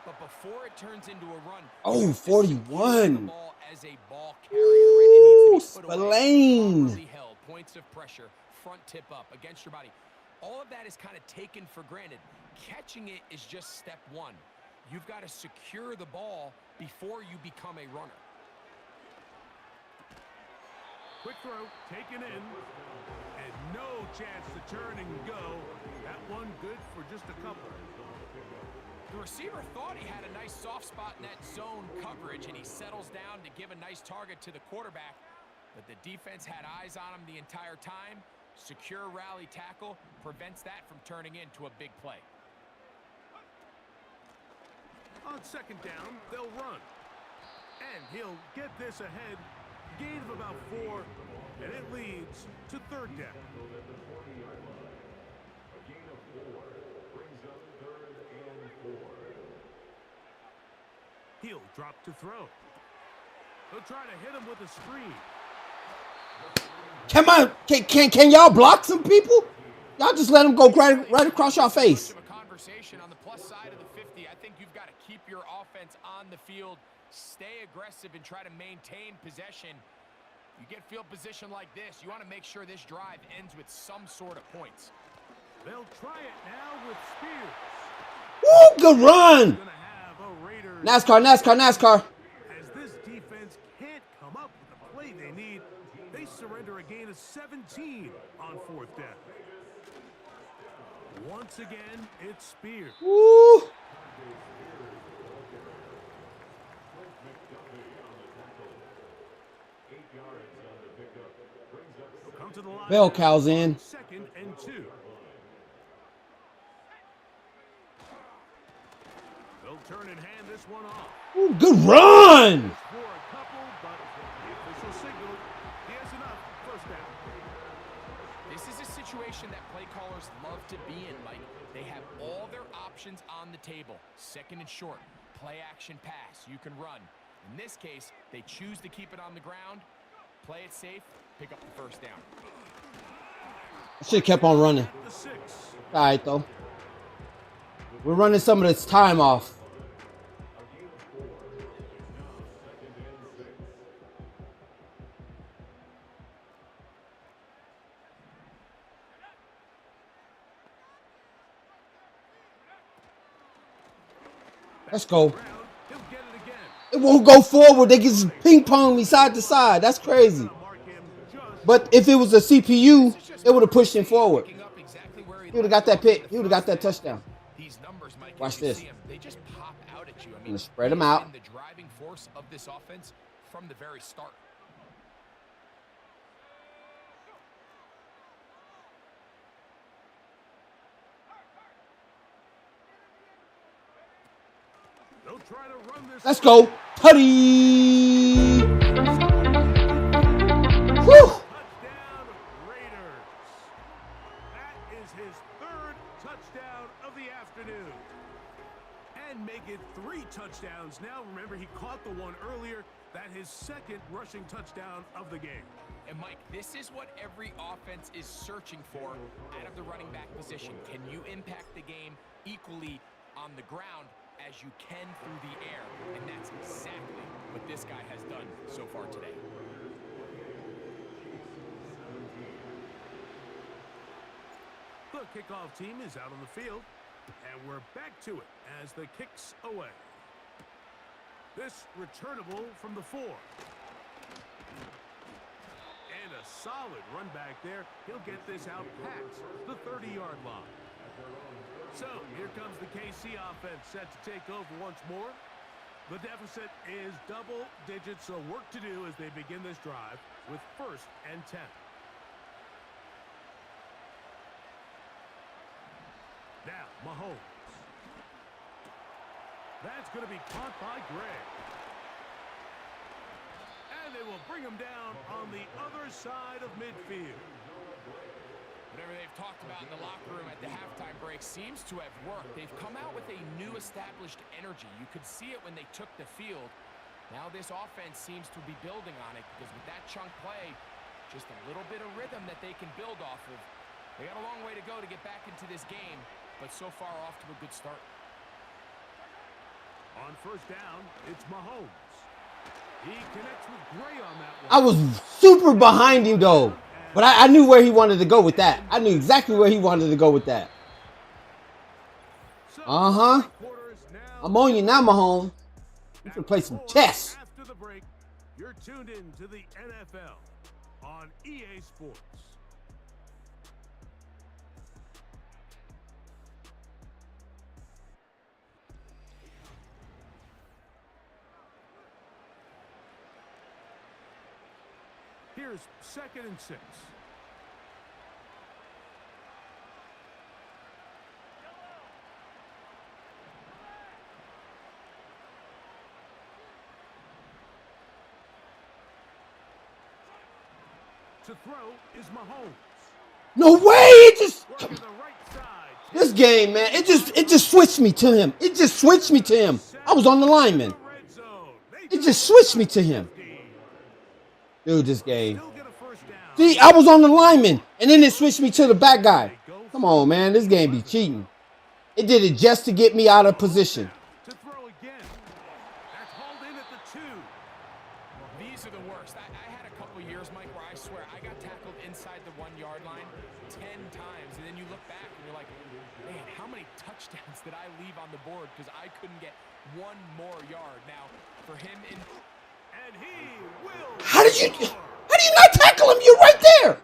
but before it turns into a run, Oh, you have to secure the 41. ball as a ball carrier, right? It needs to be put away, Spillane. properly held, points of pressure, front tip up against your body. All of that is kind of taken for granted. Catching it is just step 1. You've got to secure the ball before you become a runner. Quick throw, taken in, and no chance to turn and go. That one good for just a couple. The receiver thought he had a nice soft spot in that zone coverage, and he settles down to give a nice target to the quarterback. But the defense had eyes on him the entire time. Secure rally tackle prevents that from turning into a big play. On 2nd down, they'll run. And he'll get this ahead. Gain of about 4, and it leads to 3rd down. A gain of 4 brings up 3rd and 4. He'll drop to throw. He'll try to hit him with a screen. Come on. Can y'all block some people? Y'all just let him go right across your face. Much of a conversation on the plus side of the 50. I think you've got to keep your offense on the field, stay aggressive, and try to maintain possession. You get field position like this, you want to make sure this drive ends with some sort of points. They'll try it now with Spears. Woo, good run. Gonna have a Raiders. NASCAR. As this defense can't come up with the play they need, they surrender a gain of 17 on 4th down. Once again, it's Spears. Woo. Come to the line. Bell cows in. 2nd and 2. They'll turn and hand this one off. Ooh, good run. For a couple, but the official signal, he has enough. 1st down. This is a situation that play callers love to be in, Mike. They have all their options on the table. 2nd and short, play action pass, you can run. In this case, they choose to keep it on the ground, play it safe, pick up the 1st down. I should have kept on running. The 6. All right, though. We're running some of this time off. Let's go. He'll get it again. It won't go forward. They can just ping pong me side to side. That's crazy. Mark him just But if it was a CPU, it would have pushed him forward. Picking up exactly where He would have got that pick. He would have got that touchdown. These numbers, Mike, Watch as you this. see 'em, they just pop out at you. I Gonna spread 'em he's out. been the driving force of this offense from the very start. they'll try to run this. Let's go. Tutty. Whew. Touchdown, Raiders. That is his 3rd touchdown of the afternoon. And make it 3 touchdowns now. Remember, he caught the one earlier. That his 2nd rushing touchdown of the game. And Mike, this is what every offense is searching for out of the running back position. Can you impact the game equally on the ground as you can through the air? And that's exactly what this guy has done so far today. The kickoff team is out on the field. And we're back to it as the kick's away. This returnable from the 4. And a solid run back there. He'll get this out past the 30-yard line. So here comes the KC offense set to take over once more. The deficit is double digits, so work to do as they begin this drive with 1st and 10. Now, Mahomes. That's going to be caught by Gregg. And they will bring him down on the other side of midfield. Whatever they've talked about in the locker room at the halftime break seems to have worked. They've come out with a new established energy. You could see it when they took the field. Now this offense seems to be building on it because with that chunk play, just a little bit of rhythm that they can build off of. They got a long way to go to get back into this game, but so far off to a good start. On 1st down, it's Mahomes. He connects with Gray on that one. I was super behind him, though. But I knew where he wanted to go with that. I knew exactly where he wanted to go with that. Uh-huh. I'm on you now, Mahomes. You can play some chess. After the break, you're tuned in to the NFL on EA Sports. Here's 2nd and 6. To throw is Mahomes. No way! It just this game, man. It just switched me to him. It just switched me to him. I was on the lineman. It just switched me to him. Dude, this game. See, I was on the lineman, and then it switched me to the back guy. Come on, man. This game be cheating. It did it just to get me out of position. To throw again. That's hauled in at the 2. These are the worst. I had a couple years, Mike, where I swear I got tackled inside the 1-yard line 10 times, and then you look back and you're like, man, how many touchdowns did I leave on the board because I couldn't get one more yard? Now, for him in... And he will... How do you not tackle him? You're right there.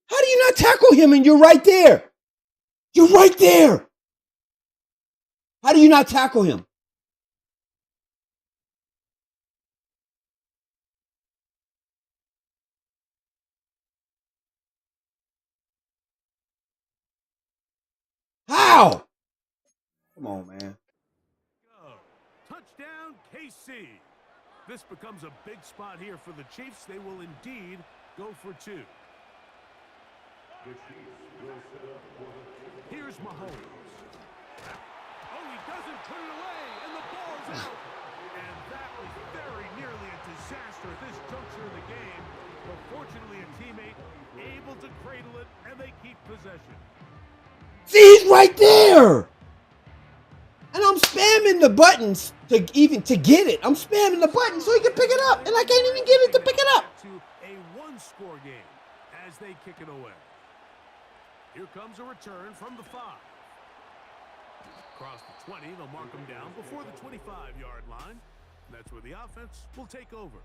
How do you not tackle him and you're right there? You're right there. How do you not tackle him? How? Come on, man. Touchdown, KC. This becomes a big spot here for the Chiefs. They will indeed go for 2. Here's Mahomes. Oh, he doesn't put it away, and the ball's out. And that was very nearly a disaster at this juncture of the game. But fortunately, a teammate able to cradle it, and they keep possession. See, he's right there. And I'm spamming the buttons to get it. I'm spamming the button so he can pick it up, and I can't even get it to pick it up. To a 1-score game as they kick it away. Here comes a return from the 5. Across the 20, they'll mark him down before the 25-yard line. That's where the offense will take over.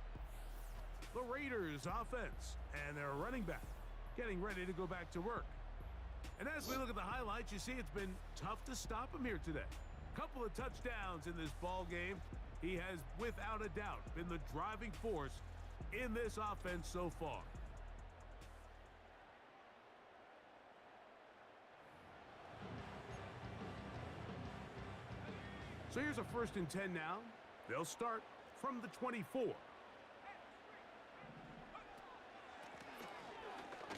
The Raiders offense and their running back getting ready to go back to work. And as we look at the highlights, you see it's been tough to stop him here today. Couple of touchdowns in this ball game. He has, without a doubt, been the driving force in this offense so far. So here's a 1st and 10 now. They'll start from the 24. The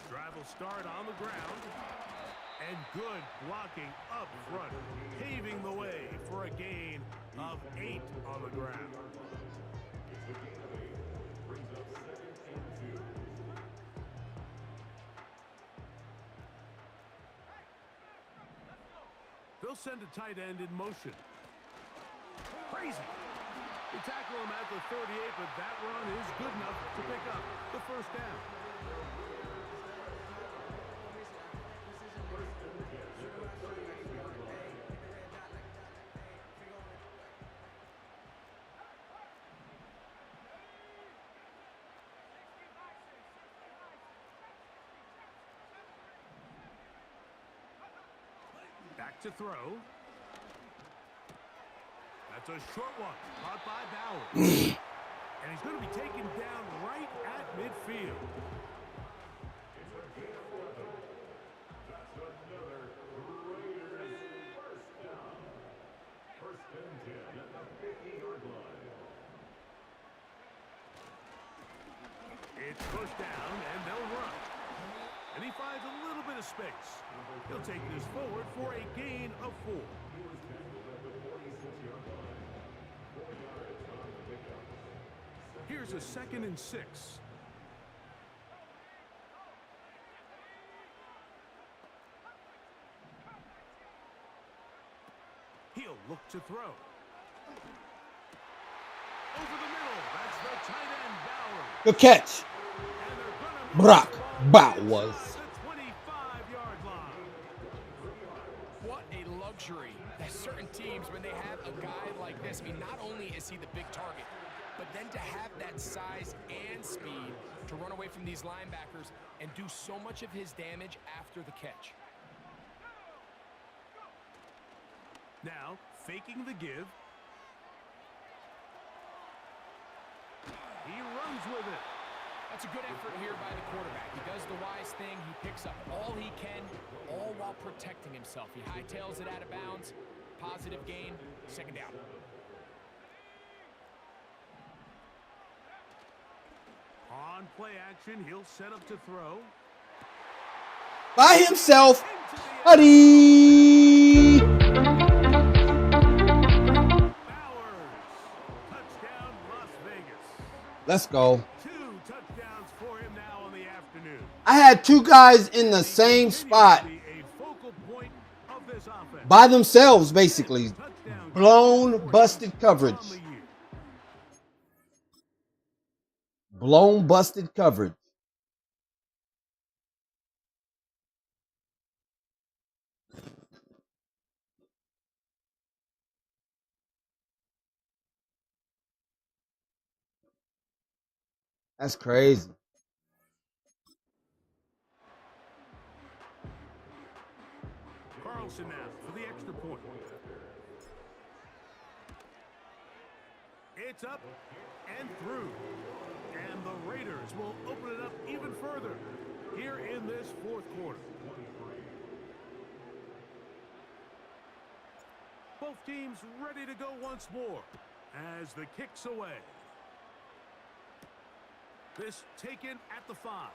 drive will start on the ground. And good blocking up front, paving the way for a gain of 8 on the ground. They'll send a tight end in motion. Crazy. They tackle him at the 38, but that run is good enough to pick up the 1st down. to throw. That's a short one, caught by Bauer. And he's going to be taken down right at midfield. It's a gain of 11. That's another Raiders first down. First and 10 at the 50-yard line. It's pushed down, and they'll run. And he finds a little bit of space. He'll take this forward for a gain of 4. He was tackled at the 46-yard line. 4 yards on the pickup. Here's a 2nd and 6. He'll look to throw. Over the middle. That's the tight end, Bauer. Good catch. Brock Bowers. 25-yard line. What a luxury that certain teams, when they have a guy like this, I mean, not only is he the big target, but then to have that size and speed to run away from these linebackers and do so much of his damage after the catch. Now, faking the give. He runs with it. That's a good effort here by the quarterback. He does the wise thing. He picks up all he can, all while protecting himself. He hightails it out of bounds. Positive gain, 2nd down. On play action, he'll set up to throw. By himself. Huddy. Bowers. Touchdown, Las Vegas. Let's go. 2 touchdowns for him now on the afternoon. I had 2 guys in the same spot A focal point of this offense. by themselves, basically. Blown, busted coverage. On the year. Blown, busted coverage. That's crazy. Carlson now for the extra point. It's up and through. And the Raiders will open it up even further here in this 4th quarter. Both teams ready to go once more as the kick's away. This taken at the 5.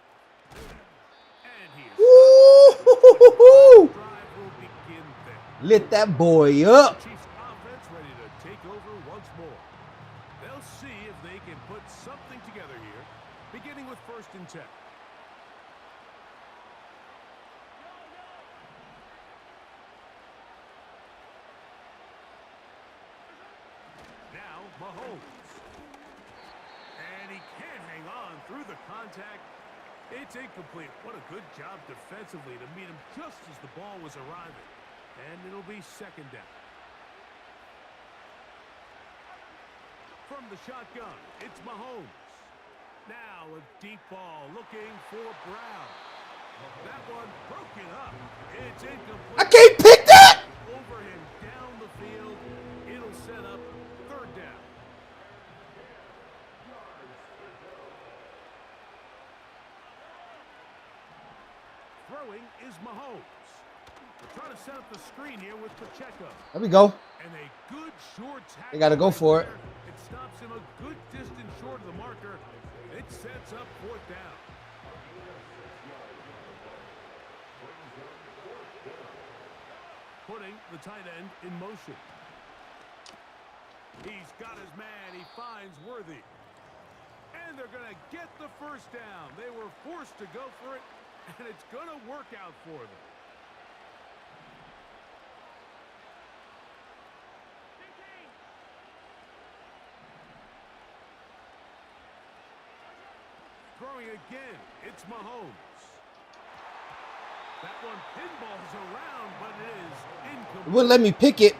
And he is Woo-hoo-hoo-hoo-hoo. drive will begin there. Lit that boy up. Chiefs offense ready to take over once more. They'll see if they can put something together here, beginning with 1st and 10. Now Mahomes. And he can't hang on through the contact. It's incomplete. What a good job defensively to meet him just as the ball was arriving. And it'll be 2nd down. From the shotgun, it's Mahomes. Now a deep ball looking for Brown. That one broken up. It's incomplete. I can't pick that. Over him down the field. It'll set up 3rd down. Throwing is Mahomes. They're trying to set up the screen here with Pacheco. There we go. And a good short tackle. They got to go for it. It stops him a good distance short of the marker. It sets up 4th down. Putting the tight end in motion. He's got his man. He finds Worthy. And they're going to get the 1st down. They were forced to go for it, and it's going to work out for them. Throwing again, it's Mahomes. That one pinballs around, but it is incomplete. It wouldn't let me pick it,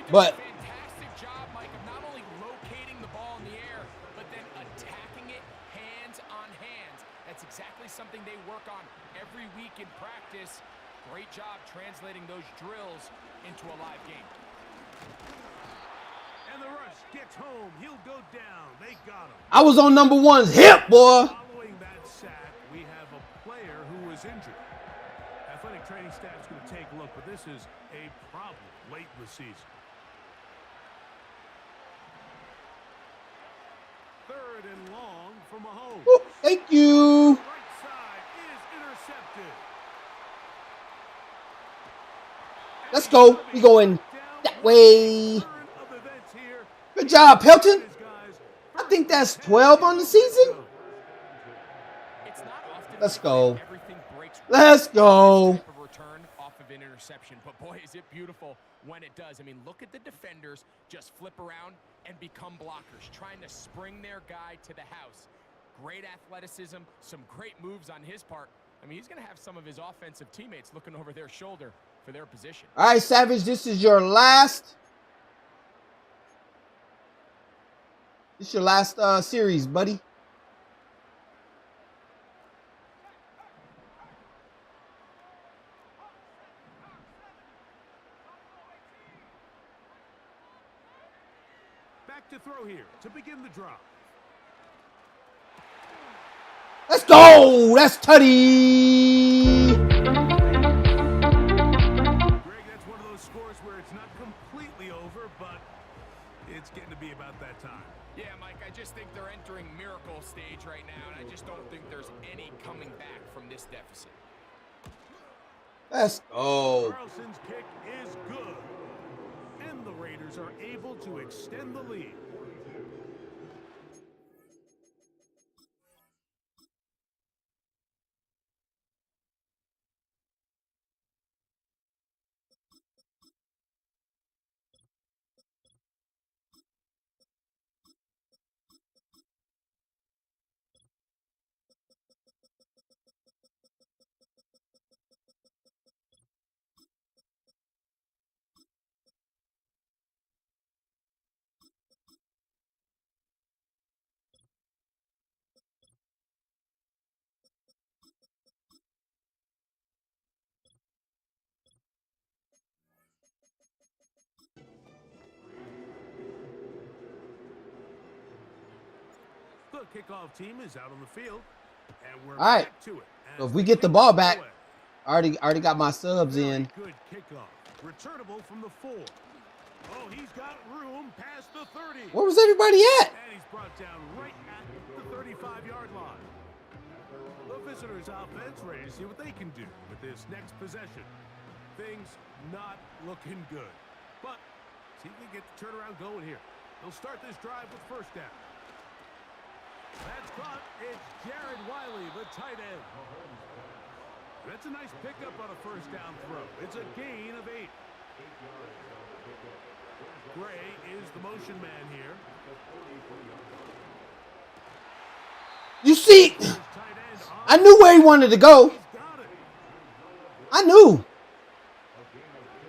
but He did a fantastic job, Mike, of not only locating the ball in the air, but then attacking it hands on hands. That's exactly something they work on every week in practice. Great job translating those drills into a live game. And the rush gets home. He'll go down. They got him. I was on number one's hip, boy. Following that sack, we have a player who was injured. Athletic training staff's going to take a look, but this is a problem late in the season. Third and long for Mahomes. Ooh, thank you. Right side is intercepted. Let's go. We going that way. Good job, Pelton. I think that's 12 on the season. Let's go. Let's go. Return off of an interception, but boy, is it beautiful when it does. I mean, look at the defenders just flip around and become blockers, trying to spring their guy to the house. Great athleticism, some great moves on his part. I mean, he's going to have some of his offensive teammates looking over their shoulder for their position. All right, Savage, this is your last. This is your last series, buddy. Back to throw here to begin the drive. Let's go. That's Tutty. Greg, that's one of those scores where it's not completely over, but it's getting to be about that time. Yeah, Mike, I just think they're entering miracle stage right now, and I just don't think there's any coming back from this deficit. Let's go. Carlson's kick is good, and the Raiders are able to extend the lead. The kickoff team is out on the field, and we're all right. back to it. So if we get the ball back, I already got my subs in. Good kickoff. Returnable from the 4. Oh, he's got room past the 30. Where was everybody at? And he's brought down right at the 35-yard line. The visitors' offense ready to see what they can do with this next possession. Things not looking good, but see if we can get the turnaround going here. They'll start this drive with first down. That's caught. It's Jared Wiley, the tight end. That's a nice pickup on a first down throw. It's a gain of 8. Gray is the motion man here. You see, I knew where he wanted to go. I knew.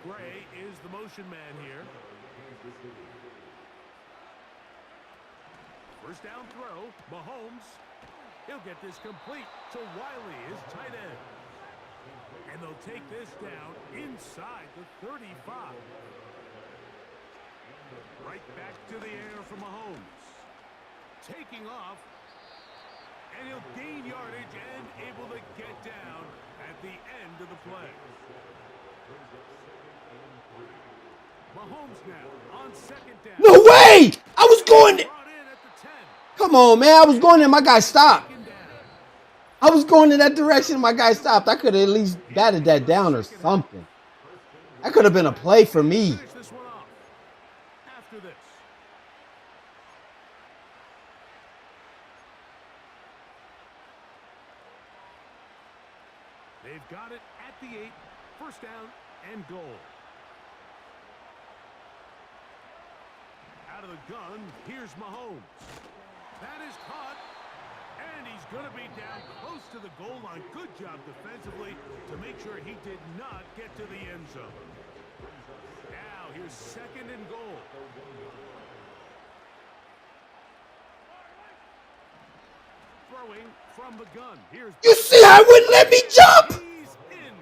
Gray is the motion man here. First down throw, Mahomes. He'll get this complete to Wiley, his tight end. And they'll take this down inside the 35. Right back to the air for Mahomes. Taking off. And he'll gain yardage and able to get down at the end of the play. Mahomes now on second down. No way! I was going. Come on, man. I was going and my guy stopped. I was going in that direction and my guy stopped. I could have at least batted that down or something. That could have been a play for me. After this. They've got it at the 8. First down and goal. Out of the gun, here's Mahomes. That is caught, and he's going to be down close to the goal line. Good job defensively to make sure he did not get to the end zone. Now, here's second and goal. Throwing from the gun. Here's you see, I wouldn't let me jump. He's in.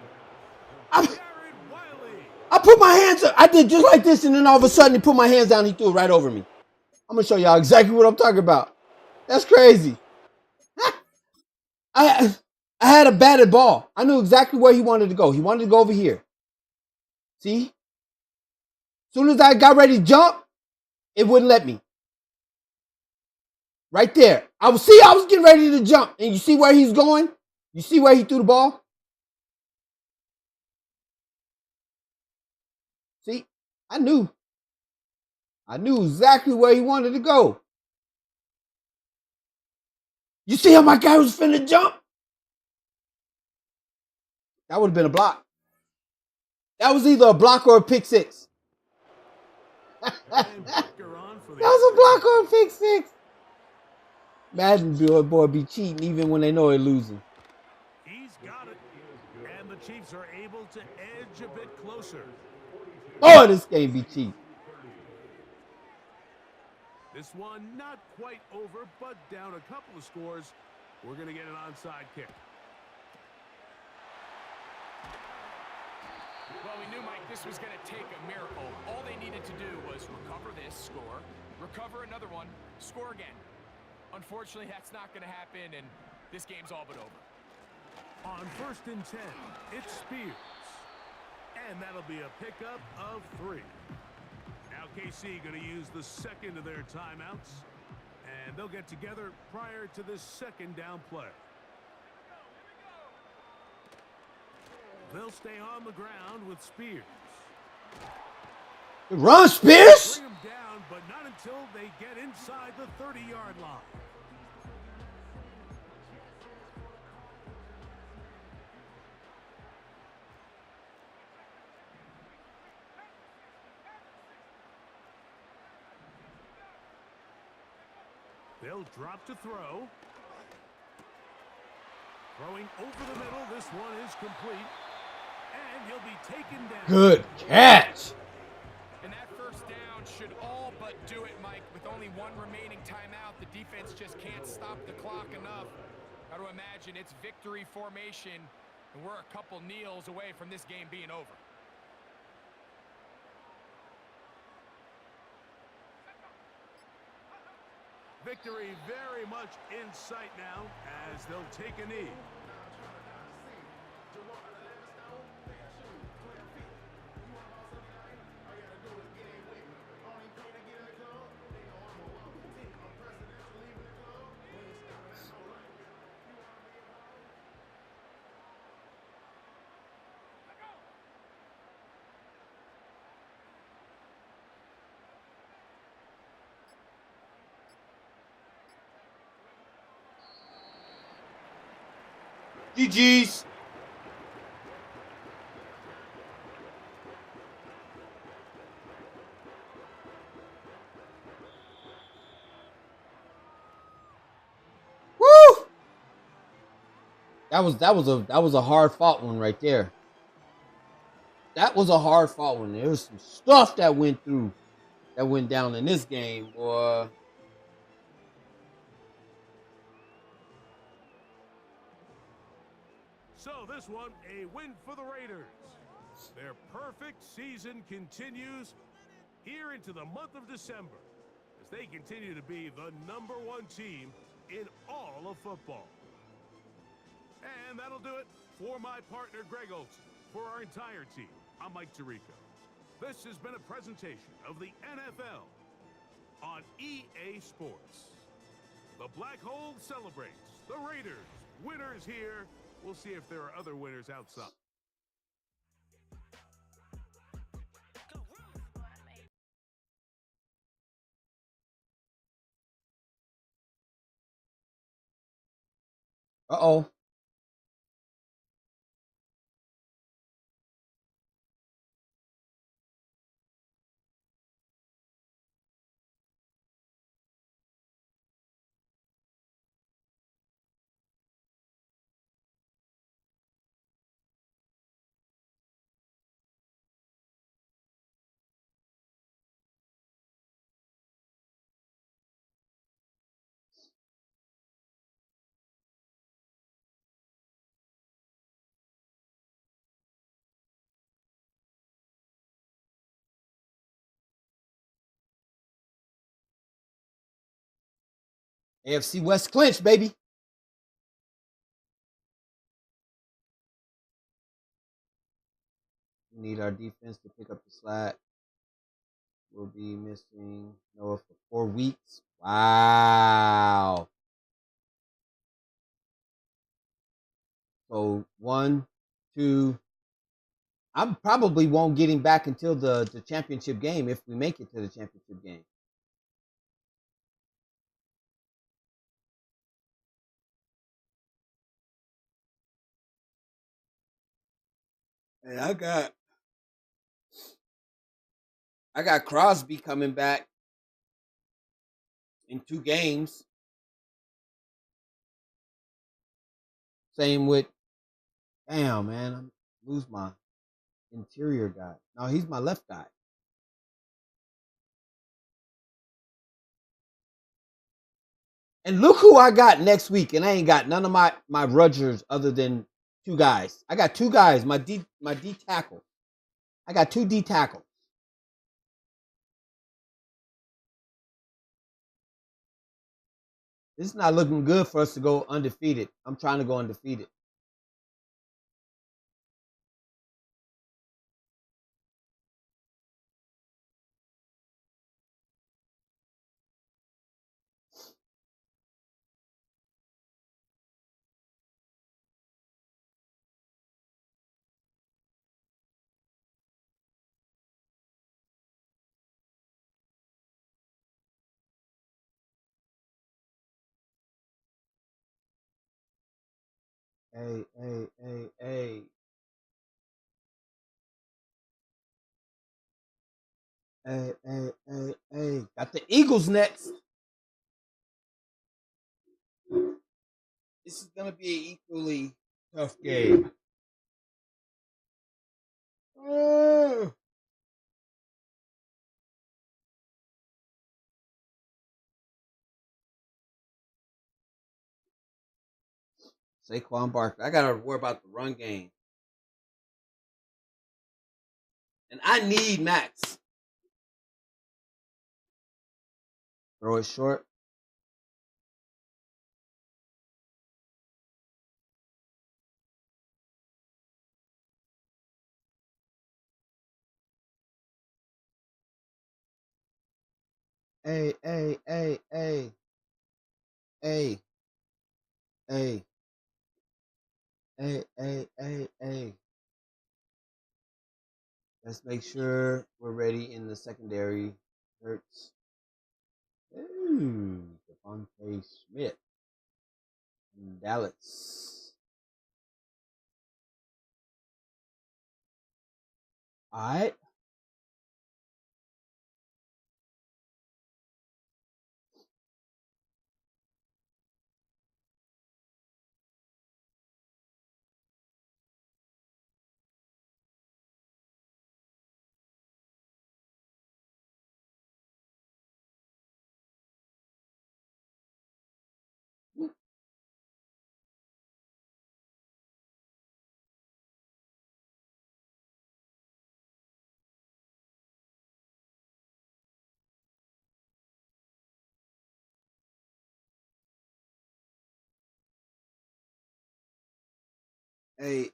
my hands up. I did just like this, and then all of a sudden he put my hands down. He threw it right over me. I'm gonna show y'all exactly what I'm talking about. That's crazy. I had a batted ball. I knew exactly where he wanted to go. He wanted to go over here. See? As soon as I got ready to jump, it wouldn't let me. Right there. I was getting ready to jump. And you see where he's going? You see where he threw the ball? See? I knew exactly where he wanted to go. You see how my guy was finna jump? That would have been a block. That was either a block or a pick six. That was a block or a pick six. Madden boy be cheating even when they know they're losing. He's got it. And the Chiefs are able to edge a bit closer. Oh, this game be cheap. This one not quite over, but down a couple of scores. We're going to get an onside kick. Well, we knew, Mike, this was going to take a miracle. All they needed to do was recover this, score, recover another one, score again. Unfortunately, that's not going to happen, and this game's all but over. On 1st and 10, it's Spears. And that'll be a pickup of 3. Now KC going to use the second of their timeouts. And they'll get together prior to this second down play. They'll stay on the ground with Spears. Run, Spears! Bring them down, but not until they get inside the 30-yard line. They'll drop to throw. Throwing over the middle. This one is complete. And he'll be taken down. Good catch. And that first down should all but do it, Mike. With only one remaining timeout, the defense just can't stop the clock enough. Got to imagine it's victory formation, and we're a couple kneels away from this game being over. Victory very much in sight now as they'll take a knee. GG's. Woo! That was a hard fought one right there. That was a hard fought one. There was some stuff that went down in this game, boy. So this one, a win for the Raiders. Their perfect season continues here into the month of December as they continue to be the #1 team in all of football. And that'll do it for my partner, Greg Olson. For our entire team, I'm Mike Tirico. This has been a presentation of the NFL on EA Sports. The Black Hole celebrates. The Raiders, winners here. We'll see if there are other winners outside. Uh-oh. AFC West clinch, baby. We need our defense to pick up the slack. We'll be missing Noah for 4 weeks. Wow. So 1, 2. I probably won't get him back until the championship game if we make it to the championship game. And I got Crosby coming back in 2 games. Same with, damn, man, I lose my interior guy. No, he's my left guy. And look who I got next week, and I ain't got none of my Rudgers other than 2 guys. I got 2 guys, my D tackle. I got 2 D tackles. This is not looking good for us to go undefeated. I'm trying to go undefeated. Hey. Hey. Got the Eagles next. This is going to be an equally tough game. Saquon Barkley. I got to worry about the run game. And I need Max. Throw it short. Hey. Let's make sure we're ready in the secondary. Hurts. Ooh, Devontae Smith in Dallas. All right. Hey.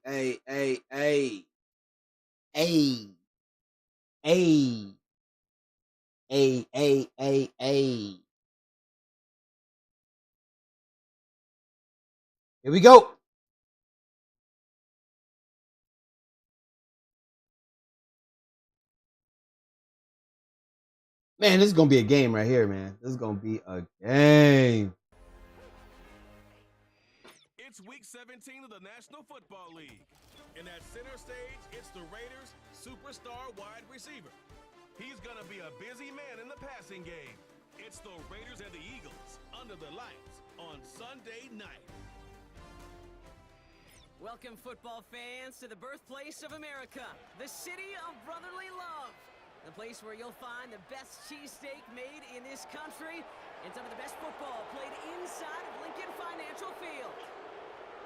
Here we go. Man, this is going to be a game right here, man. This is going to be a game. It's week 17 of the National Football League. And at center stage, it's the Raiders' superstar wide receiver. He's going to be a busy man in the passing game. It's the Raiders and the Eagles under the lights on Sunday night. Welcome, football fans, to the birthplace of America, the city of brotherly love. The place where you'll find the best cheesesteak made in this country and some of the best football played inside of Lincoln Financial Field.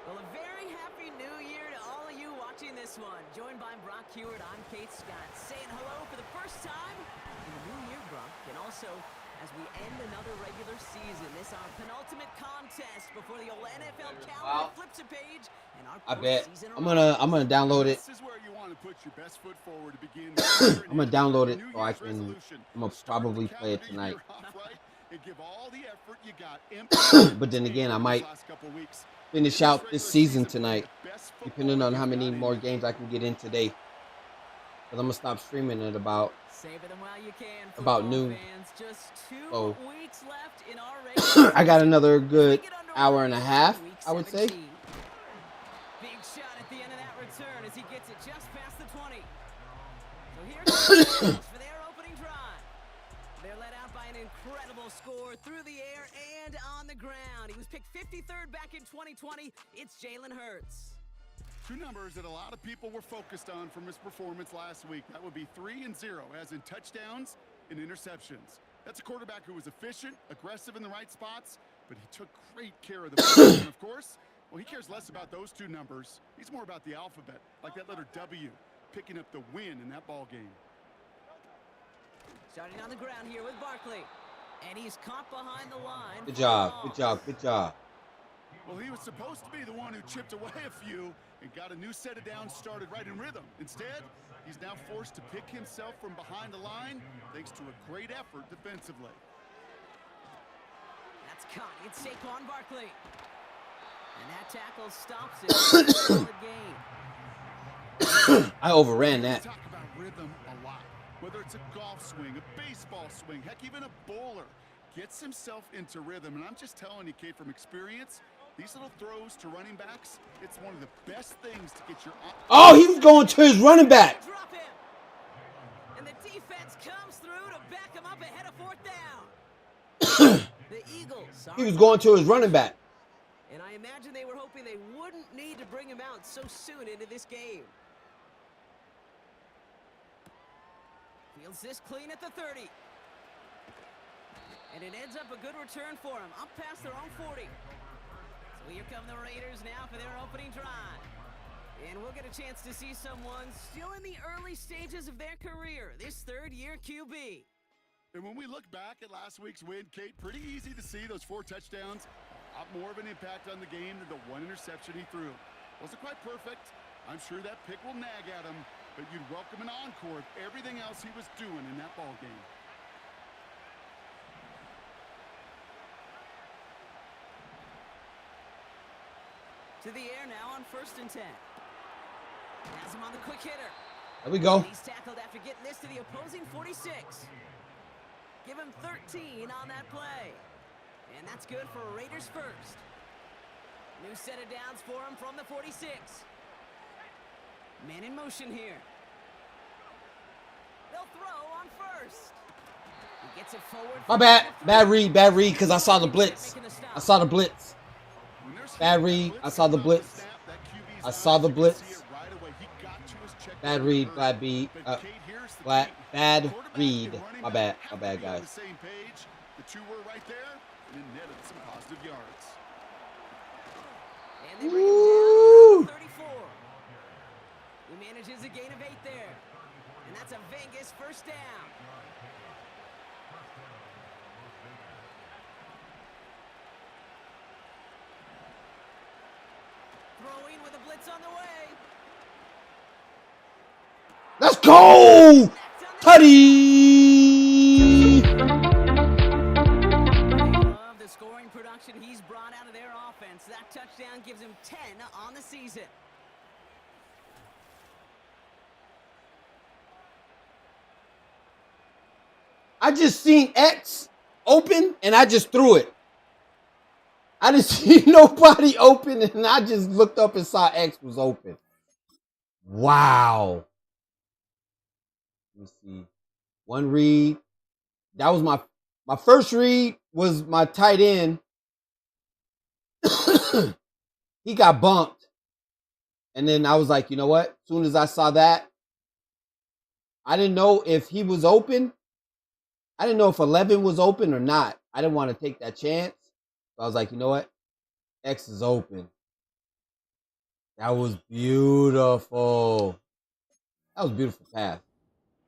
Well, a very happy new year to all of you watching this one. Joined by Brock Hewitt, I'm Kate Scott, saying hello for the first time in the new year, Brock. And also, As we end another regular season, this our penultimate contest before the old NFL calendar flips a page and our I bet postseason I'm gonna download it. This is where you want to put your best foot forward to begin. I'm gonna download it so I can. I'm gonna probably play it tonight. And give all the effort you got. But then again, I might finish out this season tonight, depending on how many more games I can get in today. Because I'm gonna stop streaming at about noon. So I got another good hour and a half, I would say. Big shot at the end of that return as he gets it just past the 20. So here's the Raiders for their opening drive. They're led out by an incredible score through the air and on the ground. He was picked 53rd back in 2020. It's Jalen Hurts. Two numbers that a lot of people were focused on from his performance last week. That would be 3 and 0, as in touchdowns and interceptions. That's a quarterback who was efficient, aggressive in the right spots, but he took great care of the ball. And of course, well, he cares less about those two numbers. He's more about the alphabet, like that letter W, picking up the win in that ball game. Starting on the ground here with Barkley. And he's caught behind the line. Good job, good job, good job. Well, he was supposed to be the one who chipped away a few and got a new set of downs started right in rhythm. Instead, he's now forced to pick himself from behind the line thanks to a great effort defensively. That's caught. It's Saquon Barkley. And that tackle stops it. Solid game. I overran that. We talk about rhythm a lot. Whether it's a golf swing, a baseball swing, heck, even a bowler gets himself into rhythm. And I'm just telling you, Kate, from experience, these little throws to running backs, it's one of the best things to get your... Oh, he was going to his running back. Drop him. And the defense comes through to back him up ahead of 4th down. The Eagles. He was going to his running back. And I imagine they were hoping they wouldn't need to bring him out so soon into this game. Fields this clean at the 30. And it ends up a good return for him, up past their own 40. So here come the Raiders now for their opening drive. And we'll get a chance to see someone still in the early stages of their career, this third-year QB. And when we look back at last week's win, Kate, pretty easy to see those 4 touchdowns. A lot more of an impact on the game than the 1 interception he threw. Wasn't quite perfect. I'm sure that pick will nag at him, but you'd welcome an encore of everything else he was doing in that ball game. To the air now on 1st and 10. Has him on the quick hitter. There we go. He's tackled after getting this to the opposing 46. Give him 13 on that play. And that's good for Raiders first. New set of downs for him from the 46. Man in motion here. They'll throw on 1st. He gets it forward. My bad. Bad read, because I saw the blitz. I saw the blitz. Bad read. I saw the blitz. I saw the blitz. Bad read, bad beat. Bad read. My bad, guys. The two were right there and netted some positive yards. And they bring him down to 34. He manages a gain of 8 there. And that's a Vegas first down. Throwing with a blitz on the way. Let's go! Tutty! Love the scoring production he's brought out of their offense. That touchdown gives him 10 on the season. I just seen X open and I just threw it. I didn't see nobody open and I just looked up and saw X was open. Wow. Let me see. One read. That was my first read was my tight end. He got bumped. And then I was like, you know what? As soon as I saw that, I didn't know if he was open. I didn't know if 11 was open or not. I didn't want to take that chance. So I was like, you know what? X is open. That was beautiful. That was a beautiful pass.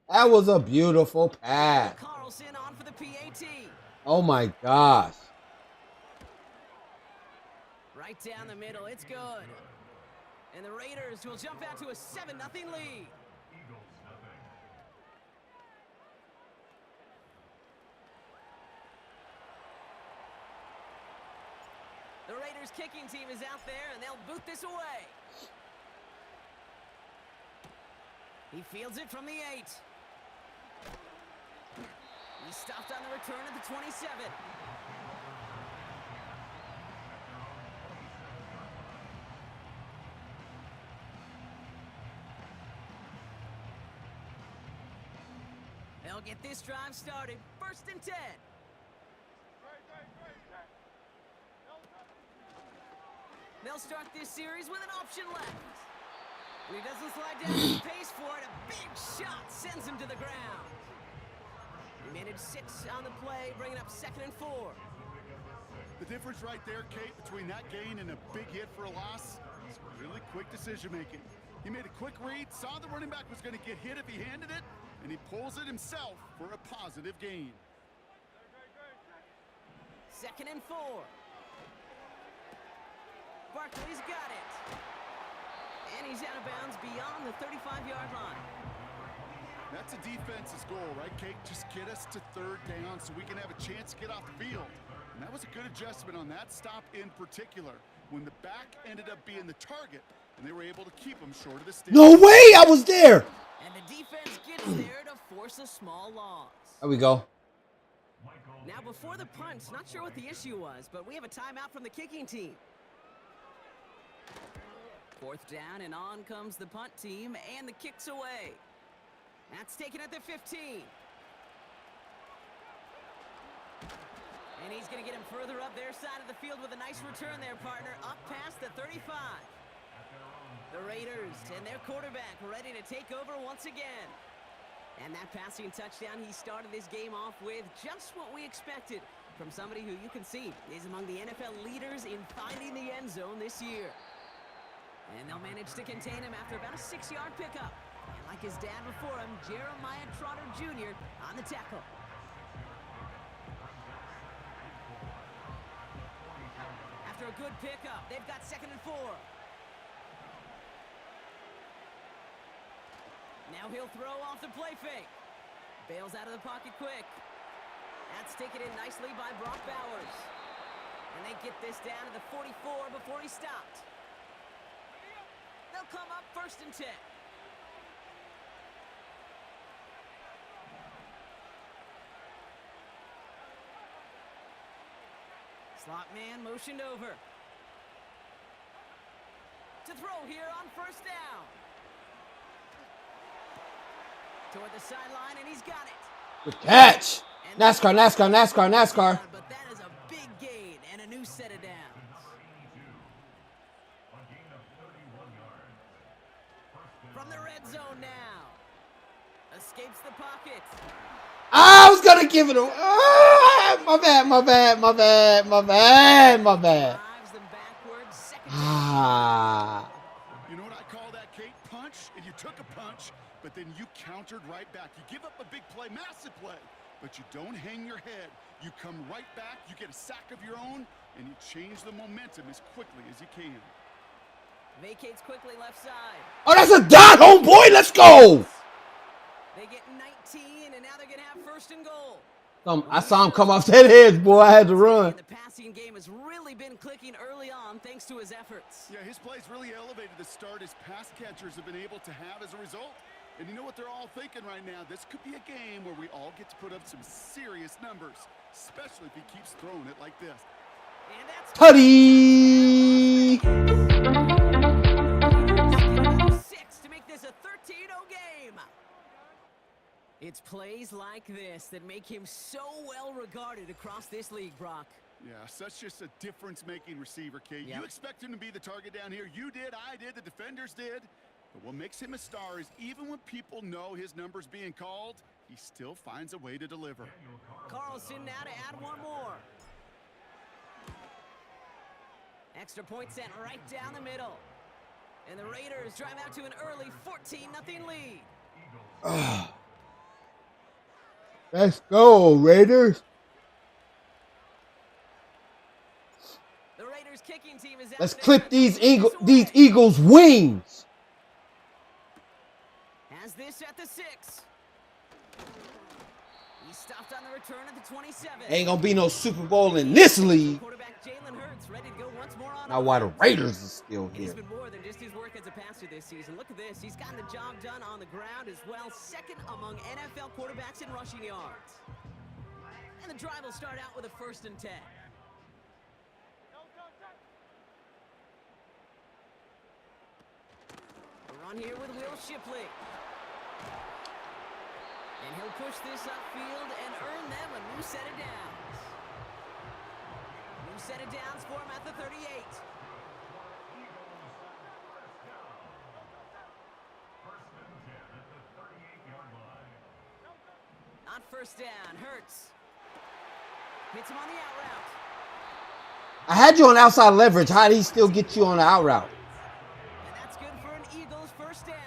That was a beautiful pass. Carlson on for the PAT. Oh my gosh. Right down the middle, it's good. And the Raiders will jump out to a 7-0 lead. The Raiders kicking team is out there, and they'll boot this away. He fields it from the 8. He stopped on the return at the 27. They'll get this drive started. 1st and 10. They'll start this series with an option left. And he doesn't slide down, he pays for it. A big shot sends him to the ground. He managed 6 on the play, bringing up 2nd and 4. The difference right there, Kate, between that gain and a big hit for a loss is really quick decision making. He made a quick read, saw the running back was going to get hit if he handed it, and he pulls it himself for a positive gain. 2nd and 4. Barkley's got it. And he's out of bounds beyond the 35-yard line. That's a defense's goal, right, Kate? Just get us to 3rd down so we can have a chance to get off the field. And that was a good adjustment on that stop in particular, when the back ended up being the target, and they were able to keep him short of the stick. No way! I was there! And the defense gets there to force a small loss. There we go. Now, before the punt, not sure what the issue was, but we have a timeout from the kicking team. 4th down, and on comes the punt team, and the kick's away. That's taken at the 15. And he's going to get him further up their side of the field with a nice return there, partner, up past the 35. The Raiders and their quarterback ready to take over once again. And that passing touchdown he started this game off with, just what we expected from somebody who you can see is among the NFL leaders in finding the end zone this year. And they'll manage to contain him after about a 6-yard pickup. And like his dad before him, Jeremiah Trotter Jr. on the tackle. After a good pickup, they've got 2nd and 4. Now he'll throw off the play fake. Bails out of the pocket quick. That's taken in nicely by Brock Bowers. And they get this down to the 44 before he stopped. They'll come up 1st and 10. Slot man motioned over. To throw here on 1st down. Toward the sideline, and he's got it. Good catch. NASCAR, NASCAR, NASCAR, NASCAR. But that is a big gain and a new set of downs. From the red zone now. Escapes the pocket. I was going to give it a... my bad, my bad, my bad, my bad, my bad. You know what I call that, Kate? Punch, and you took a punch, but then you countered right back. You give up a big play, massive play, but you don't hang your head. You come right back, you get a sack of your own, and you change the momentum as quickly as you can. Vacates quickly left side. Oh, that's a dot, homeboy. Let's go. They get 19, and now they're going to have 1st and goal. I saw him come off that edge, boy. I had to run. The passing game has really been clicking early on thanks to his efforts. Yeah, his plays really elevated the start his pass catchers have been able to have as a result. And you know what they're all thinking right now? This could be a game where we all get to put up some serious numbers, especially if he keeps throwing it like this. And that's Tutty! 6 to make this a 13-0 game. It's plays like this that make him so well regarded across this league, Brock. Yeah, such just a difference-making receiver, Kate. Yep. You expect him to be the target down here. You did, I did, the defenders did. But what makes him a star is even when people know his number's being called, he still finds a way to deliver. Carlson now to add one more. Extra point sent right down the middle. And the Raiders drive out to an early 14-0 lead. Let's go, Raiders. kicking team is out Let's there. clip these Eagles' wings. Has this at the 6. He stopped on the return at the 27. Ain't gonna be no Super Bowl in this league. Quarterback Jalen Hurts ready to go once more on Now why the offense. Raiders are still And he's here. been more than just his work as a passer this season. Look at this. He's gotten the job done on the ground as well. Second among NFL quarterbacks in rushing yards. And the drive will start out with a 1st and 10. A run here with Will Shipley. And he'll push this upfield and earn them a new set of downs. New set of downs for him at the 38. On 1st down, Hurts. Hits him on the out route. I had you on outside leverage. How did he still get you on the out route? And that's good for an Eagles 1st down.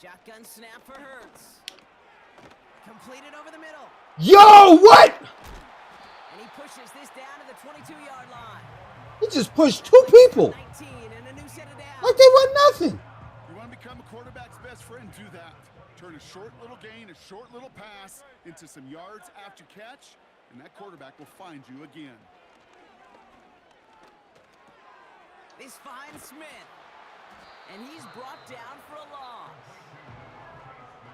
Shotgun snap for Hurts. Completed over the middle. Yo, what? And he pushes this down to the 22-yard line. He just pushed 2 people. 19 and a new set of downs. Like they were nothing. You want to become a quarterback's best friend? Do that. Turn a short little gain, a short little pass into some yards after catch, and that quarterback will find you again. This finds Smith. And he's brought down for a loss.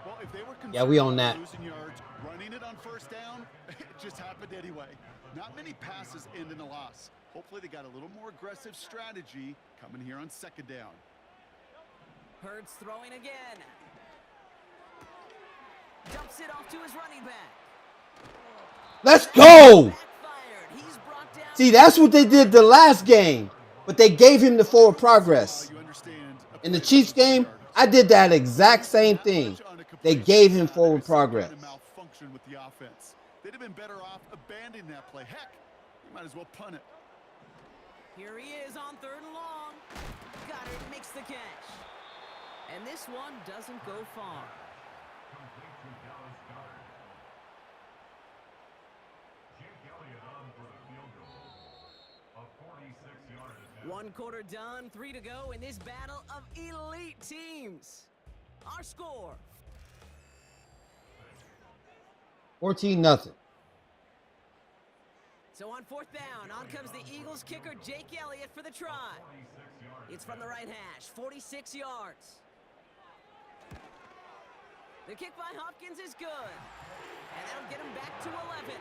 Well, if they were Yeah, we on that. losing yards, running it on 1st down, it just happened anyway. Not many passes end in a loss. Hopefully they got a little more aggressive strategy coming here on 2nd down. Hurts throwing again. Dumps it off to his running back. Let's go. Backfired. He's brought down. See, that's what they did the last game. But they gave him the forward progress. You understand, In the Chiefs game, I did that exact same thing. They gave him forward progress. Malfunction with the offense. They'd have been better off abandoning that play. Heck, you might as well punt it. Here he is on 3rd and long. Goddard makes the catch. And this one doesn't go far. One quarter done, 3 to go in this battle of elite teams. Our score. 14-0. So on 4th down, on comes the Eagles kicker, Jake Elliott, for the try. It's from the right hash, 46 yards. The kick by Hopkins is good. And that'll get him back to 11.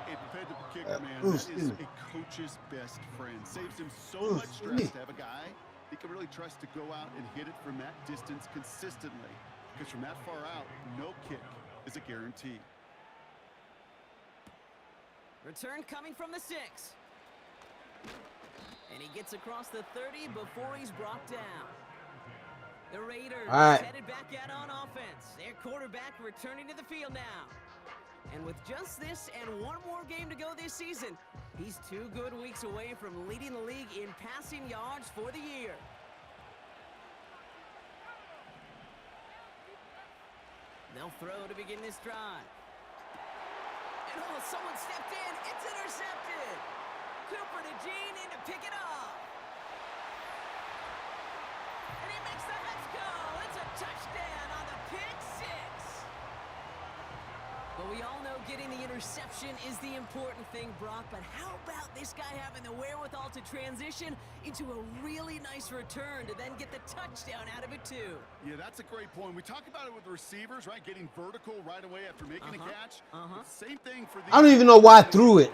A dependable kicker, man, that is a coach's best friend. Saves him so much stress to have a guy he can really trust to go out and hit it from that distance consistently. Because from that far out, no kick is a guarantee. Return coming from the 6. And he gets across the 30 before he's brought down. The Raiders headed back out on offense. Their quarterback returning to the field now. And with just this and one more game to go this season, he's 2 good weeks away from leading the league in passing yards for the year. They'll throw to begin this drive. And someone stepped in. It's intercepted. Cooper to Gene in to pick it up. And he makes the Mets go. It's a touchdown on the pick 6. But we all know getting the interception is the important thing, Brock. But how about this guy having the wherewithal to transition into a really nice return to then get the touchdown out of it, too? Yeah, that's a great point. We talk about it with the receivers, right? Getting vertical right away after making a catch. Same thing for the... I don't even know why I threw it.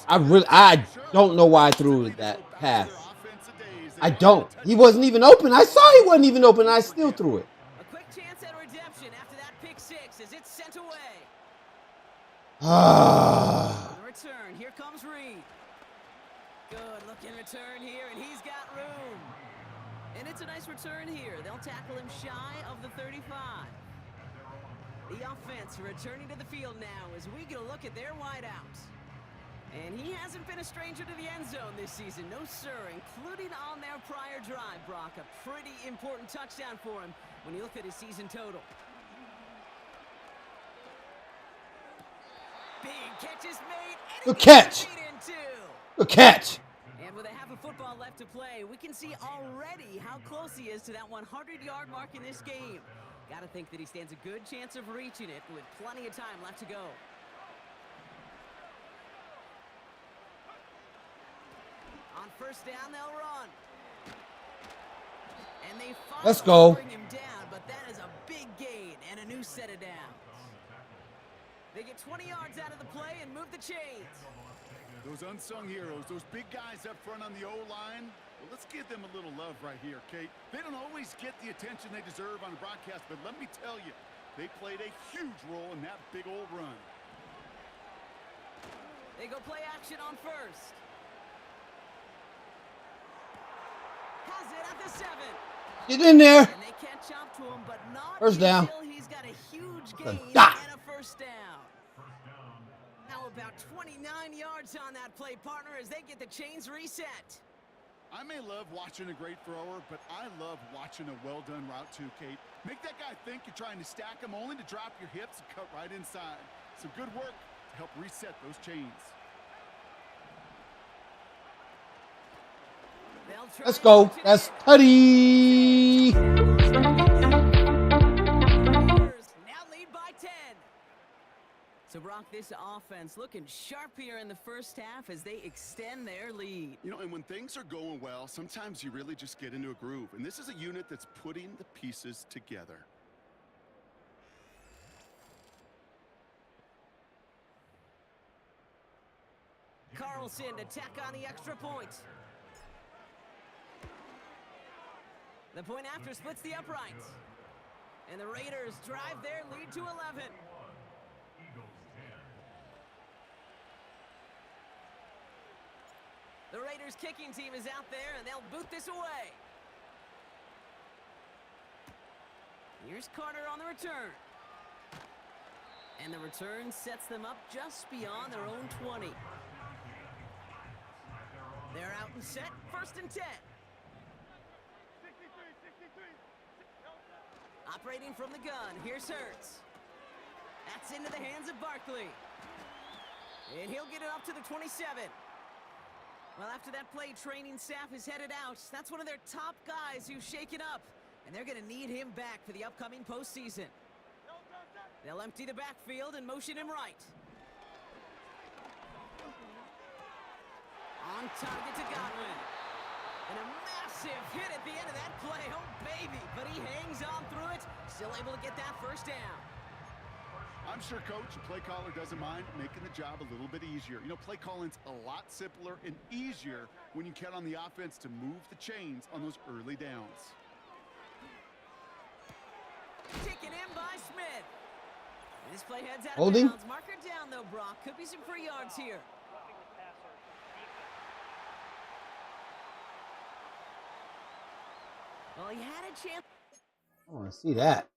I don't know why I threw that pass. I don't. He wasn't even open. I saw he wasn't even open. I still threw it. A quick chance at redemption after that pick 6 as it's sent away. The return. Here comes Reed. Good looking return here, and he's got room. And it's a nice return here. They'll tackle him shy of the 35. The offense returning to the field now as we get a look at their wideouts. And he hasn't been a stranger to the end zone this season. No, sir, including on their prior drive, Brock. A pretty important touchdown for him when you look at his season total. Big catch is made. Good catch. Good catch. And with a half a football left to play, we can see already how close he is to that 100-yard mark in this game. Got to think that he stands a good chance of reaching it with plenty of time left to go. On first down, they'll run. And they Let's go. bring him down, but that is a big gain and a new set of downs. They get 20 yards out of the play and move the chains. Those unsung heroes, those big guys up front on the O-line, well, let's give them a little love right here, Kate. They don't always get the attention they deserve on the broadcast, but let me tell you, they played a huge role in that big old run. They go play action on first. Has it at the 7. Get in there. And they catch up to him, but not First down. until he's got a huge gain and a first down. How about 29 yards on that play, partner, as they get the chains reset. I may love watching a great thrower, but I love watching a well-done route too, Kate. Make that guy think you're trying to stack him only to drop your hips and cut right inside. Some good work to help reset those chains. Let's go. That's Putty. Now lead by 10. So, Brock, this offense looking sharp here in the first half as they extend their lead. You know, and when things are going well, sometimes you really just get into a groove. And this is a unit that's putting the pieces together. Carlson to tack on the extra point. The point after splits the uprights. And the Raiders drive their lead to 11. The Raiders kicking team is out there, and they'll boot this away. Here's Carter on the return. And the return sets them up just beyond their own 20. They're out and set, 1st and 10. Operating from the gun, here's Hurts. That's into the hands of Barkley. And he'll get it up to the 27. Well, after that play, training staff is headed out. That's one of their top guys who's shaken up. And they're going to need him back for the upcoming postseason. They'll empty the backfield and motion him right. On target to Godwin. And a massive hit at the end of that play. Oh, baby. But he hangs on through it. Still able to get that first down. I'm sure Coach, the play caller, doesn't mind making the job a little bit easier. You know, play calling's a lot simpler and easier when you count on the offense to move the chains on those early downs. Taken in by Smith. This play heads out Holding. of bounds. Marker down, though, Brock. Could be some free yards here. Well, he had a chance. I want to see that.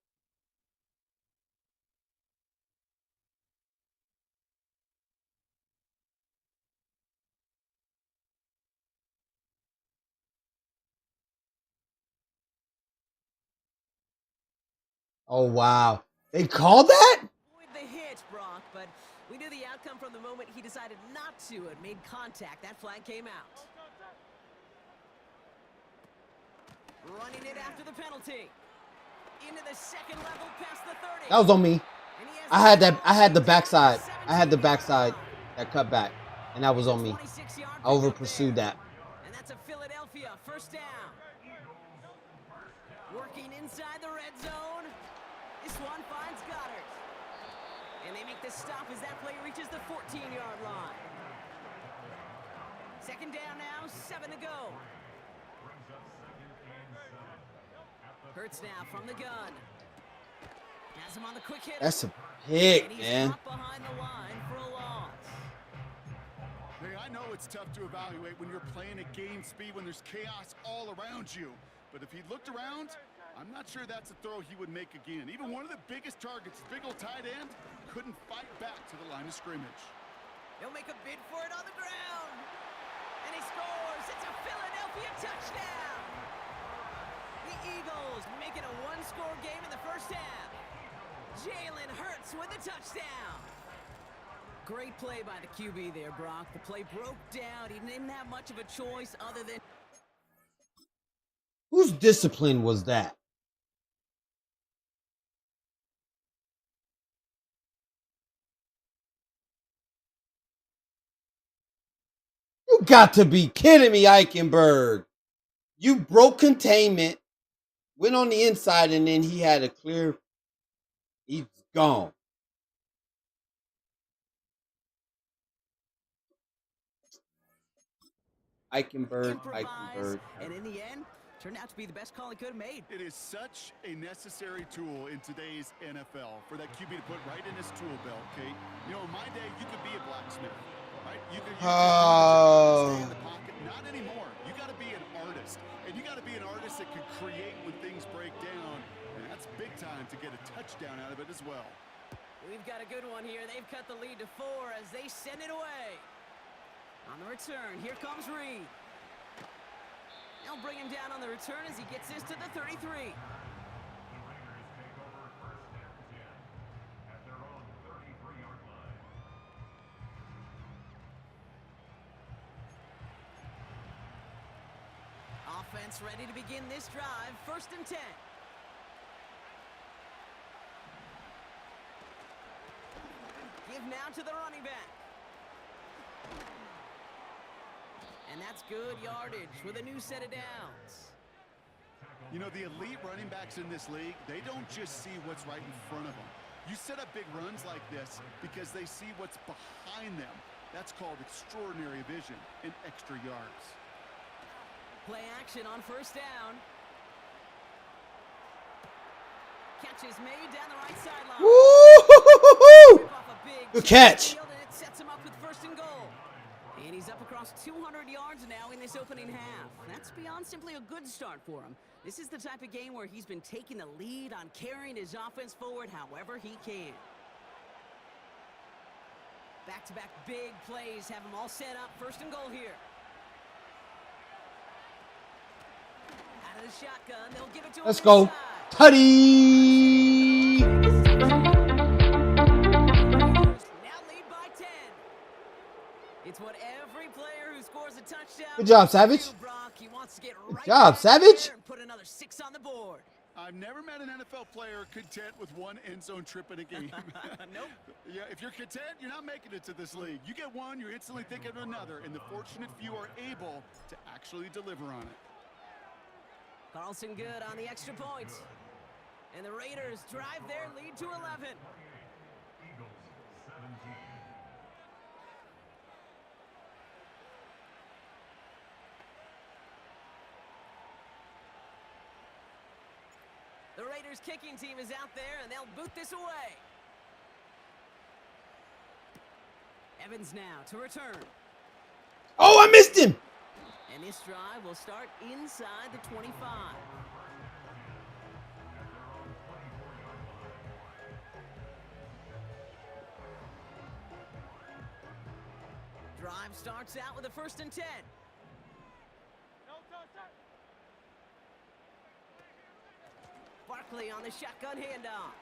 Oh, wow. They called that? Avoid the hit, Brock, but we knew the outcome from the moment he decided not to and made contact. That flag came out. Running it after the penalty. Into the second level past the 30. That was on me. I had the backside. I had the backside that cut back. And that was on me. I over pursued that. And that's a Philadelphia first down. Working inside the red zone. This one finds Goddard. And they make the stop as that play reaches the 14-yard line. Second down now, 7 to go. Hurts now from the gun. Has him on the quick hit. That's a pick, man. Behind the line for a loss. Hey, I know it's tough to evaluate when you're playing at game speed when there's chaos all around you. But if he looked around, I'm not sure that's a throw he would make again. Even one of the biggest targets, big old tight end, couldn't fight back to the line of scrimmage. He'll make a bid for it on the ground. And he scores. It's a Philadelphia touchdown. The Eagles make it a one-score game in the first half. Jalen Hurts with a touchdown. Great play by the QB there, Brock. The play broke down. He didn't have much of a choice other than... Whose discipline was that? You got to be kidding me, Eichenberg. You broke containment, went on the inside, and then he had a clear. He's gone. Eichenberg. And in the end, turned out to be the best call he could have made. It is such a necessary tool in today's NFL for that QB to put right in his tool belt, Kate. You know, in my day, you could be a blacksmith, right? You could stay in the pocket. Not anymore. You got to be an artist. And you got to be an artist that can create when things break down. And that's big time to get a touchdown out of it as well. We've got a good one here. They've cut the lead to 4 as they send it away. On the return, here comes Reed. They'll bring him down on the return as he gets this to the 33. Offense ready to begin this drive. 1st and 10. Give now to the running back. And that's good yardage with a new set of downs. You know, the elite running backs in this league, they don't just see what's right in front of them. You set up big runs like this because they see what's behind them. That's called extraordinary vision and extra yards. Play action on 1st down. Catch is made down the right sideline. Woo! Good catch. And it sets him up with 1st and goal. And he's up across 200 yards now in this opening half. That's beyond simply a good start for him. This is the type of game where he's been taking the lead on carrying his offense forward however he can. Back-to-back big plays have him all set up. 1st and goal here. Out of the shotgun, they'll give it to him. Let's go. Tutty! Now lead by 10. It's what every player who scores a touchdown. Good job, Savage. He wants to get Good right job, Savage. and put another 6 on the board. I've never met an NFL player content with one end zone trip in a game. Nope. Yeah, if you're content, you're not making it to this league. You get one, you're instantly thinking of another, and the fortunate few are able to actually deliver on it. Carlson good on the extra point. And the Raiders drive their lead to 11. Eagles 17. The Raiders kicking team is out there, and they'll boot this away. Evans now to return. Oh, I missed him. And this drive will start inside the 25. Drive starts out with a 1st and 10. Barkley on the shotgun handoff.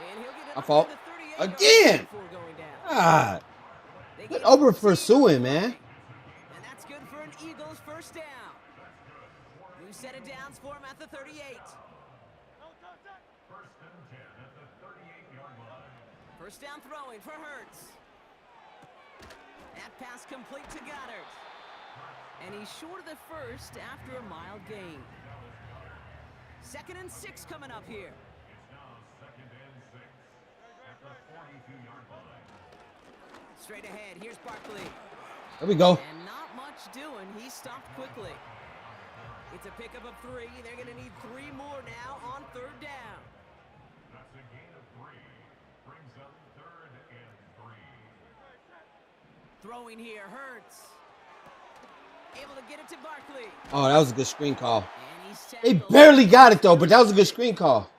And he'll get it My fault. up to the 38 Again. before going down. God. Good over pursuing, man. And that's good for an Eagles 1st down. New set of downs for him at the 38. 1st and 10 at the 38-yard line. 1st down throwing for Hurts. That pass complete to Goddard. And he's short of the 1st after a mild gain. 2nd and 6 coming up here. It's now 2nd and 6 at the 42-yard line. Straight ahead, here's Barkley. There we go. And not much doing. He stopped quickly. It's a pickup of 3. They're going to need 3 more now on 3rd down. That's a gain of 3. Brings up 3rd and 3. Throwing here, Hurts. Able to get it to Barkley. Oh, that was a good screen call. And he's They tackled. barely got it, though, but that was a good screen call.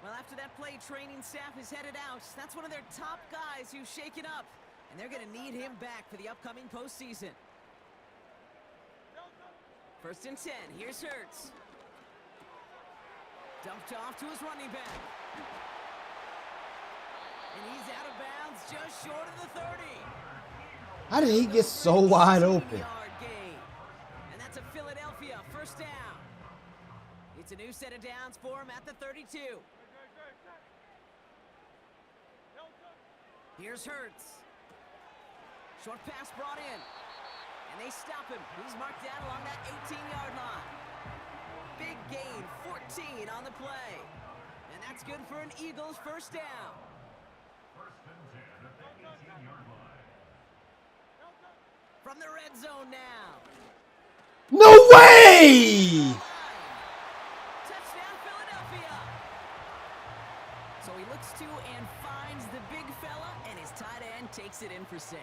Well, after that play, training staff is headed out. That's one of their top guys who's shaken up. And they're going to need him back for the upcoming postseason. First and 10. Here's Hurts. Dumped off to his running back. And he's out of bounds just short of the 30. How did he get so wide open? And that's a Philadelphia first down. It's a new set of downs for him at the 32. Here's Hurts. Short pass brought in. And they stop him. He's marked down along that 18-yard line. Big gain, 14 on the play. And that's good for an Eagles first down. First and 10 at the 18-yard line. From the red zone now. No way! Touchdown, Philadelphia. So he looks to and finds the big fella, and his tight end takes it in for 6.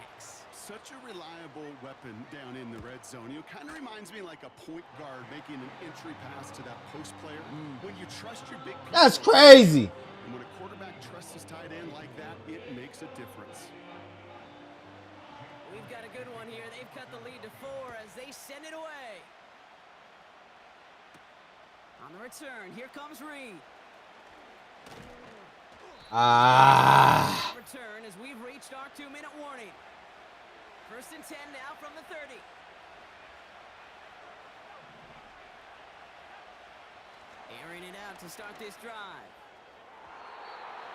Such a reliable weapon down in the red zone. You know, kind of reminds me like a point guard making an entry pass to that post player. When you trust your big people, That's crazy. And when a quarterback trusts his tight end like that, it makes a difference. We've got a good one here. They've cut the lead to 4 as they send it away. On the return, here comes Reed. Return as we've reached our 2-minute warning. First and 10 now from the 30. Airing it out to start this drive.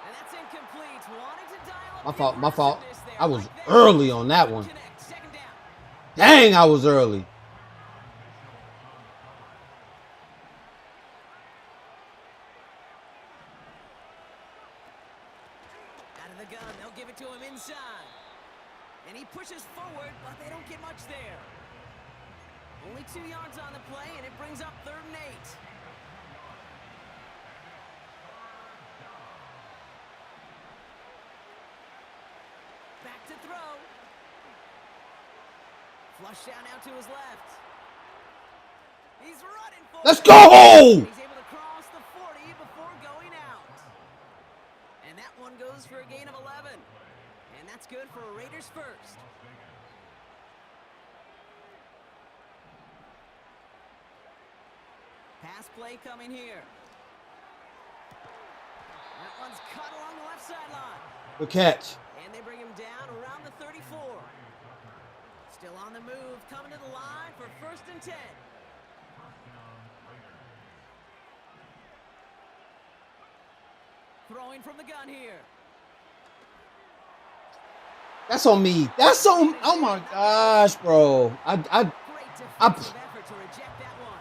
And that's incomplete. Wanted to dial up. My fault. I was early on that one. Dang, I was early. Out of the gun, they'll give it to him inside. And he pushes forward, but they don't get much there. Only 2 yards on the play, and it brings up 3rd and 8. Back to throw. Flush down out to his left. He's running for Let's it. go! He's able to cross the 40 before going out. And that one goes for a gain of 11. And that's good for a Raiders first. Pass play coming here. That one's cut along the left sideline. Good catch. And they bring him down around the 34. Still on the move, coming to the line for first and 10. Throwing from the gun here. That's on me. That's on. Oh my gosh, bro. Great defensive effort to reject that one.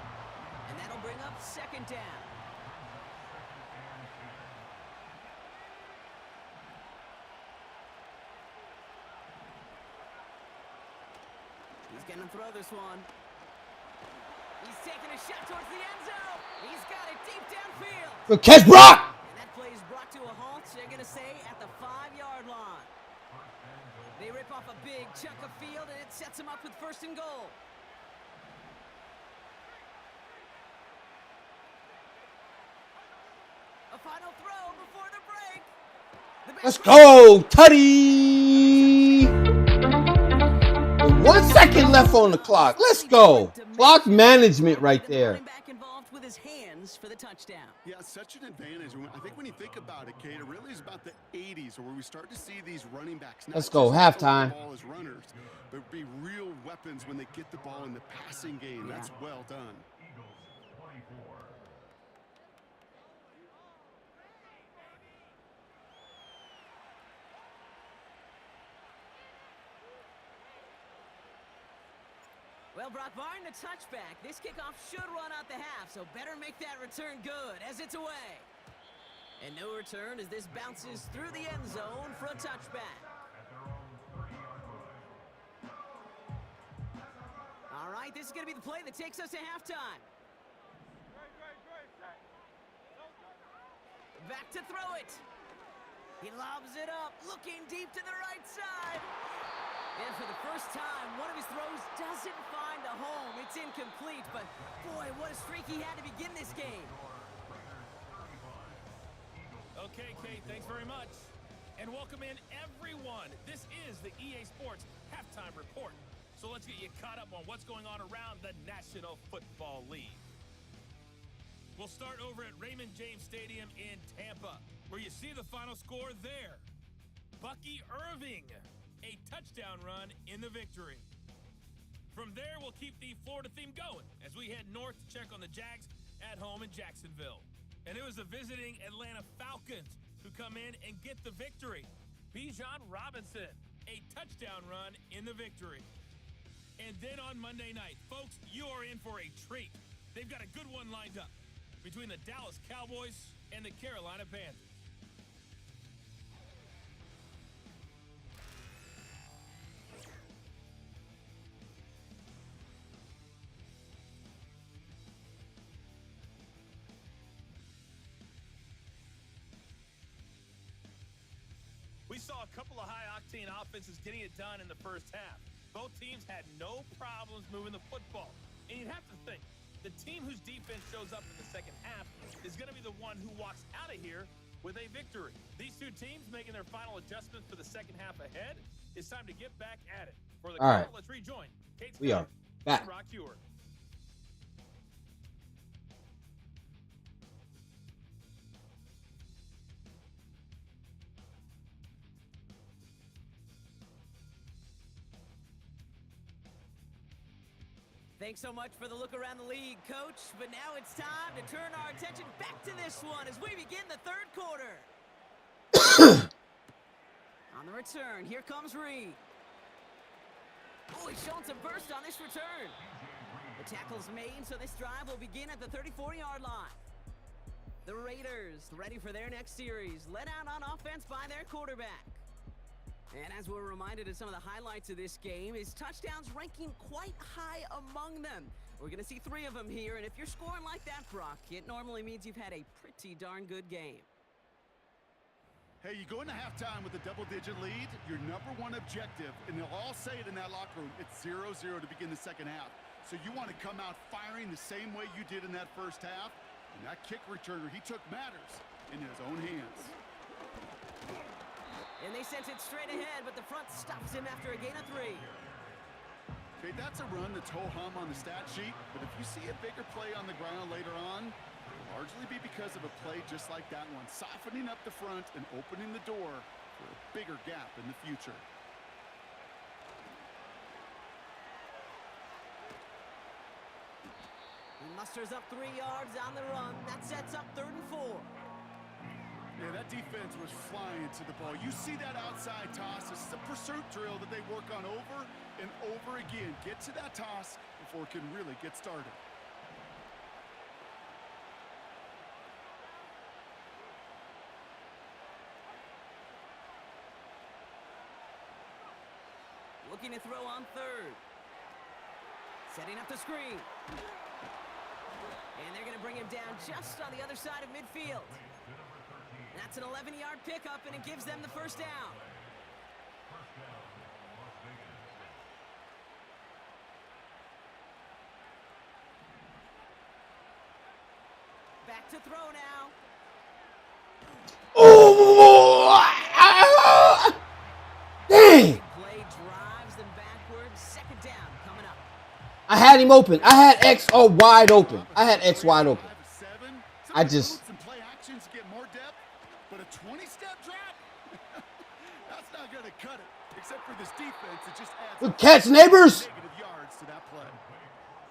And that'll bring up 2nd down. He's going to throw this one. He's taking a shot towards the end zone. He's got it deep downfield. Good catch, Brock. And that play is brought to a halt, they're going to say, at the 5-yard line. They rip off a big chunk of field, and it sets them up with 1st and goal. A final throw before the break. Let's go, Tutty. 1 second left on the clock. Let's go. Clock management right there. Involved with his hands for the touchdown. Yeah, such an advantage. I think when you think about it, Kate, it really is about the 80s where we start to see these running backs. Let's go, halftime. The ball as runners, but be real weapons when they get the ball in the passing game. That's well done. Well, Brock, barring the touchback, this kickoff should run out the half, so better make that return good as it's away. And no return as this bounces through the end zone for a touchback. All right, this is going to be the play that takes us to halftime. Back to throw it. He lobs it up, looking deep to the right side. And for the first time, one of his throws doesn't find a home. It's incomplete, but boy, what a streak he had to begin this game. Okay, Kate, thanks very much. And welcome in everyone. This is the EA Sports Halftime Report. So So let's get you caught up on what's going on around the National Football League. We'll start over at Raymond James Stadium in Tampa, where you see the final score there. Bucky Irving, a touchdown run in the victory. From there, we'll keep the Florida theme going as we head north to check on the Jags at home in Jacksonville. And it was the visiting Atlanta Falcons who come in and get the victory. Bijan Robinson, a touchdown run in the victory. And then on Monday night, folks, you are in for a treat. They've got a good one lined up between the Dallas Cowboys and the Carolina Panthers. We saw a couple of high-octane offenses getting it done in the first half. Both teams had no problems moving the football. And you'd have to think, the team whose defense shows up in the second half is going to be the one who walks out of here with a victory. These two teams making their final adjustments for the second half ahead. It's time to get back at it. For the All right. let's rejoin Kate We are back. and Rock Ewer. Thanks so much for the look around the league, Coach. But now it's time to turn our attention back to this one as we begin the third quarter. On the return, here comes Reed. Oh, he's showing some burst on this return. The tackle's made, so this drive will begin at the 34-yard line. The Raiders, ready for their next series, led out on offense by their quarterback. And as we're reminded of some of the highlights of this game, his touchdowns ranking quite high among them. We're going to see 3 of them here, and if you're scoring like that, Brock, it normally means you've had a pretty darn good game. Hey, you go into halftime with a double-digit lead, your number one objective, and they'll all say it in that locker room, it's 0-0 to begin the second half. So you want to come out firing the same way you did in that first half, and that kick returner, he took matters into his own hands. And they sent it straight ahead, but the front stops him after a gain of 3. Okay, that's a run that's ho-hum on the stat sheet, but if you see a bigger play on the ground later on, it'll largely be because of a play just like that one, softening up the front and opening the door for a bigger gap in the future. He musters up 3 yards on the run. That sets up 3rd and 4. Yeah, that defense was flying to the ball. You see that outside toss. This is a pursuit drill that they work on over and over again. Get to that toss before it can really get started. Looking to throw on 3rd. Setting up the screen. And they're going to bring him down just on the other side of midfield. That's an 11-yard pickup, and it gives them the first down. Back to throw now. Oh! Dang! Play drives them backwards. Second down coming up. I had him open. I had X wide open. I had X wide open. I just... play actions to get more depth, but a 20-step drop? That's not going to cut it. Except for this defense, it just adds Good catch, neighbors! negative yards to that play.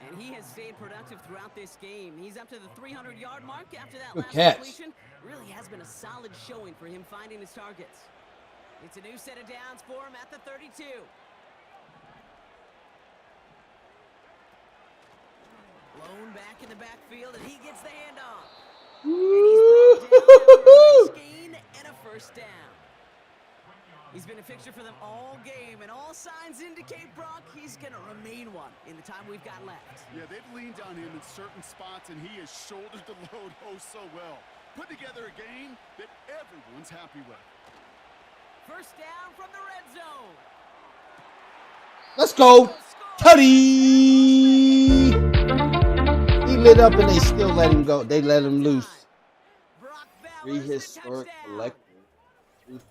And he has stayed productive throughout this game. He's up to the 300-yard mark after that Good last catch. completion. Really has been a solid showing for him finding his targets. It's a new set of downs for him at the 32. Blown back in the backfield, and he gets the handoff. And he's brought down after a nice gain and a first down. He's been a fixture for them all game, and all signs indicate, Brock, he's going to remain one in the time we've got left. Yeah, they've leaned on him in certain spots, and he has shouldered the load oh so well. Put together a game that everyone's happy with. First down from the red zone. Let's go. Cuddy! He lit up and they still let him go. They let him loose. Prehistoric collector.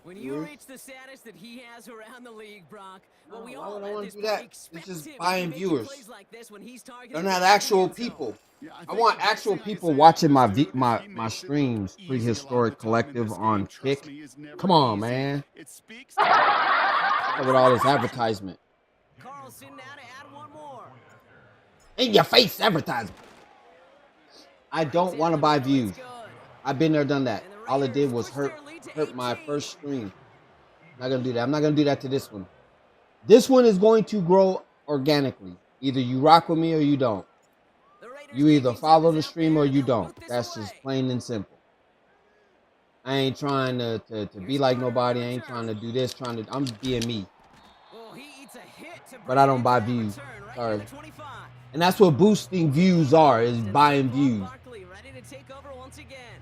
When you reach the status that he has around the league, Brock, well, we Why all would I at want this to do point that? expect It's just him to buying be making viewers. plays like this when he's targeting They're not the actual end zone. people. Yeah, I think want the best actual thing I can people say watching about my this dude is my he my makes it look streams. easy a lot of Prehistoric the time in Collective this on game. Trust Kick. me, is never Come on, easy. man. It speaks to What's with all this advertisement? Carlson now to add one more. In your face advertisement. I don't want to buy views. I've been there, done that. All it did was hurt my first stream. Not gonna do that. I'm not gonna do that to this one. This one is going to grow organically. Either you rock with me or you don't. You either follow the stream or you don't. That's just plain and simple. I ain't trying to be like nobody. I ain't trying to do this. I'm being me. But I don't buy views. Sorry. And that's what boosting views are, is buying views. Ready to take over once again.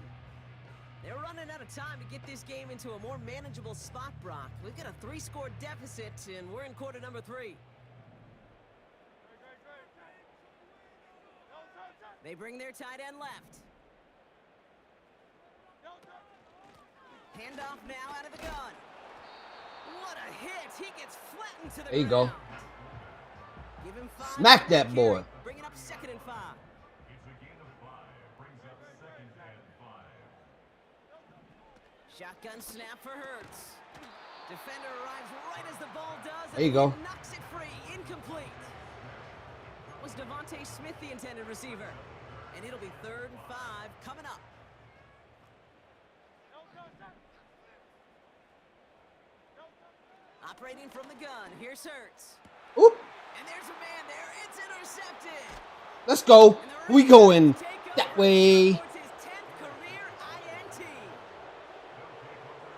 They're running out of time to get this game into a more manageable spot, Brock. We've got a 3-score deficit, and we're in quarter number 3. They bring their tight end left. Handoff now out of the gun. What a hit! He gets flattened to the There you go. ground. Give him 5. Smack that boy. Bringing up 2nd and 5. Shotgun snap for Hurts. Defender arrives right as the ball does. There you go. Knocks it free. Incomplete. Was Devontae Smith the intended receiver? And it'll be 3rd and 5 coming up. Operating from the gun. Here's Hurts. Oop. And there's a man there. It's intercepted. Let's go. We going that way.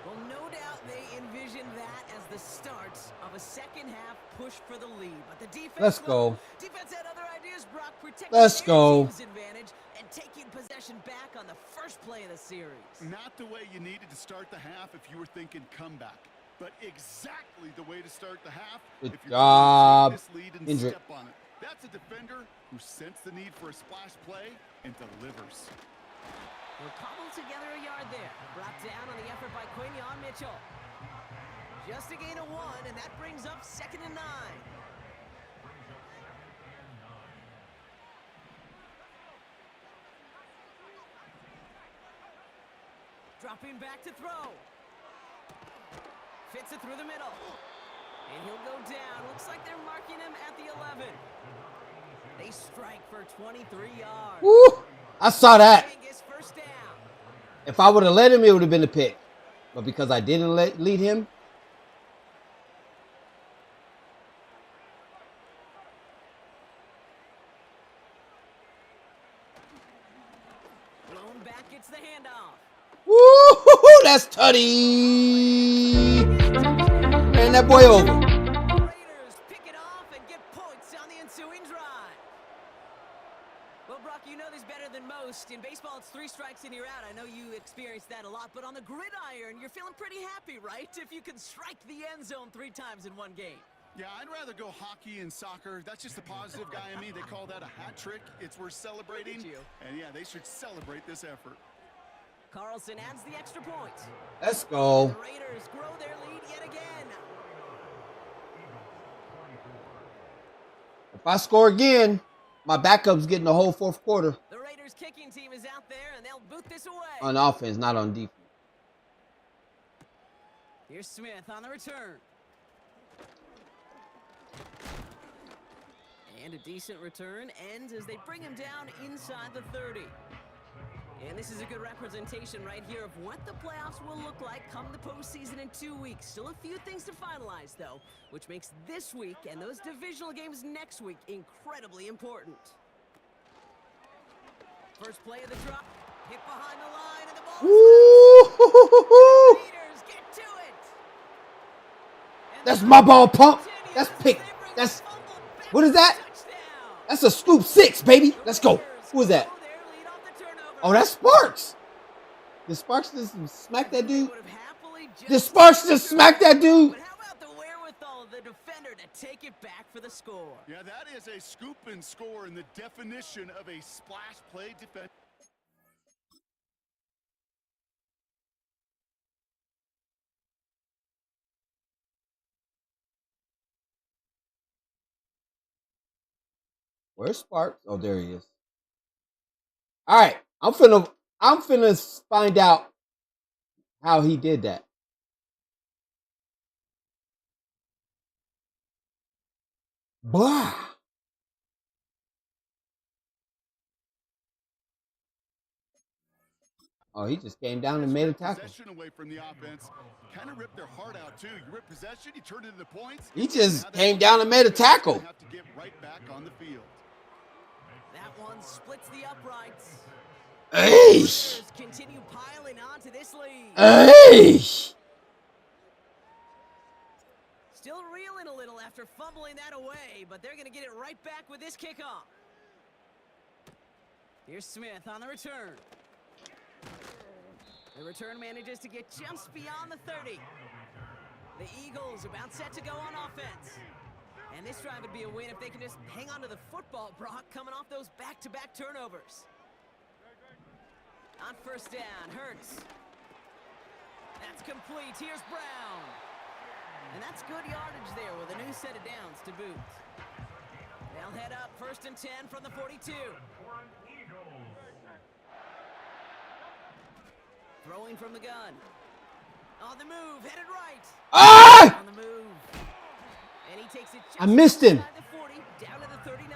Well, no doubt they envisioned that as the start of a second-half push for the lead. But the defense, Let's go. Defense had other ideas, Brock, protecting Let's go. team's advantage and taking possession back on the first play of the series. Not the way you needed to start the half if you were thinking comeback, but exactly the way to start the half. Good if you're job, this lead and Hendrick. step on it. That's a defender who sensed the need for a splash play and delivers. We'll cobble together a yard there. Brought down on the effort by Quinion Mitchell. Just a gain of 1, and that brings up 2nd and 9. Dropping back to throw. Fits it through the middle. And he'll go down. Looks like they're marking him at the 11. They strike for 23 yards. Woo! I saw that. First down. If I would have let him, it would have been a pick. But because I didn't lead him. Blown back gets the handoff. Woo! That's tutty. Man, that boy over. Raiders pick it off and get points on the ensuing drive. Well, Brock, you know this better than most. In baseball, it's 3 strikes and you're out. I know you experienced that a lot, but on the gridiron, you're feeling pretty happy, right? If you can strike the end zone 3 times in one game. Yeah, I'd rather go hockey and soccer. That's just the positive guy in me. They call that a hat trick. It's worth celebrating. And yeah, they should celebrate this effort. Carlson adds the extra point. Let's go. The Raiders grow their lead yet again. If I score again, my backup's getting the whole 4th quarter. The Raiders kicking team is out there, and they'll boot this away. On offense, not on defense. Here's Smith on the return. And a decent return ends as they bring him down inside the 30. And this is a good representation right here of what the playoffs will look like come the postseason in 2 weeks. Still a few things to finalize, though, which makes this week and those divisional games next week incredibly important. First play of the drop, hit behind the line, and the ball is Raiders get to it. That's my ball pump. That's pick. That's, what is that? That's a scoop 6, baby. Let's go. Who is that? Oh, that's Sparks. Did Sparks just smack that dude? Did Sparks just smack that dude? But how about the wherewithal of the defender to take it back for the score? Yeah, that is a scoop and score in the definition of a splash play defense. Where's Sparks? Oh, there he is. All right, I'm finna find out how he did that. Blah. Oh, he just came down and made a tackle. Possession away from the offense. Kind of ripped their heart out too. You rip possession, you turn it into points. He just came down and made a tackle. Have to get right back on the field. That one splits the uprights. Hey! Continue piling onto this lead. Hey! Still reeling a little after fumbling that away, but they're going to get it right back with this kickoff. Here's Smith on the return. The return manages to get just beyond the 30. The Eagles about set to go on offense. And this drive would be a win if they can just hang on to the football, Brock, coming off those back-to-back turnovers. On first down, Hurts. That's complete. Here's Brown. And that's good yardage there with a new set of downs to boot. They'll head up 1st and 10 from the 42. Throwing from the gun. On the move, headed right. Ah! On the move. And he takes it just I missed him. inside the 40, down to the 39.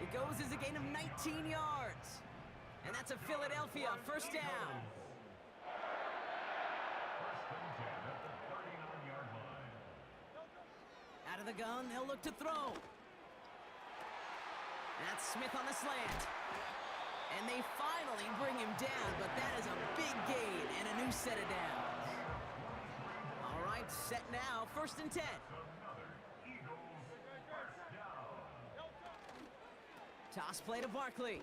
It goes as a gain of 19 yards. And that's a Philadelphia 1st down. Out of the gun, they'll look to throw. That's Smith on the slant. And they finally bring him down, but that is a big gain and a new set of downs. All right, set now, 1st and 10. Toss play to Barkley.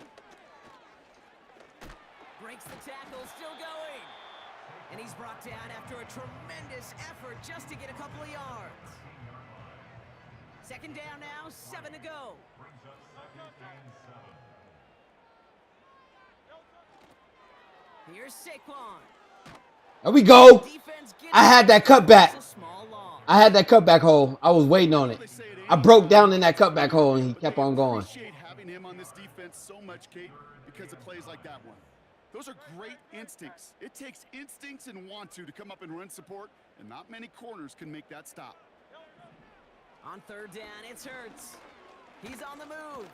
Breaks the tackle, still going. And he's brought down after a tremendous effort just to get a couple of yards. 2nd down now, 7 to go. Here's Saquon. There we go. I had that cutback. I had that cutback hole. I was waiting on it. I broke down in that cutback hole, and he kept on going. I appreciate having him on this defense so much, Kate, because of plays like that one. Those are great instincts. It takes instincts and want to come up and run support, and not many corners can make that stop. On 3rd down, it's Hurts. He's on the move.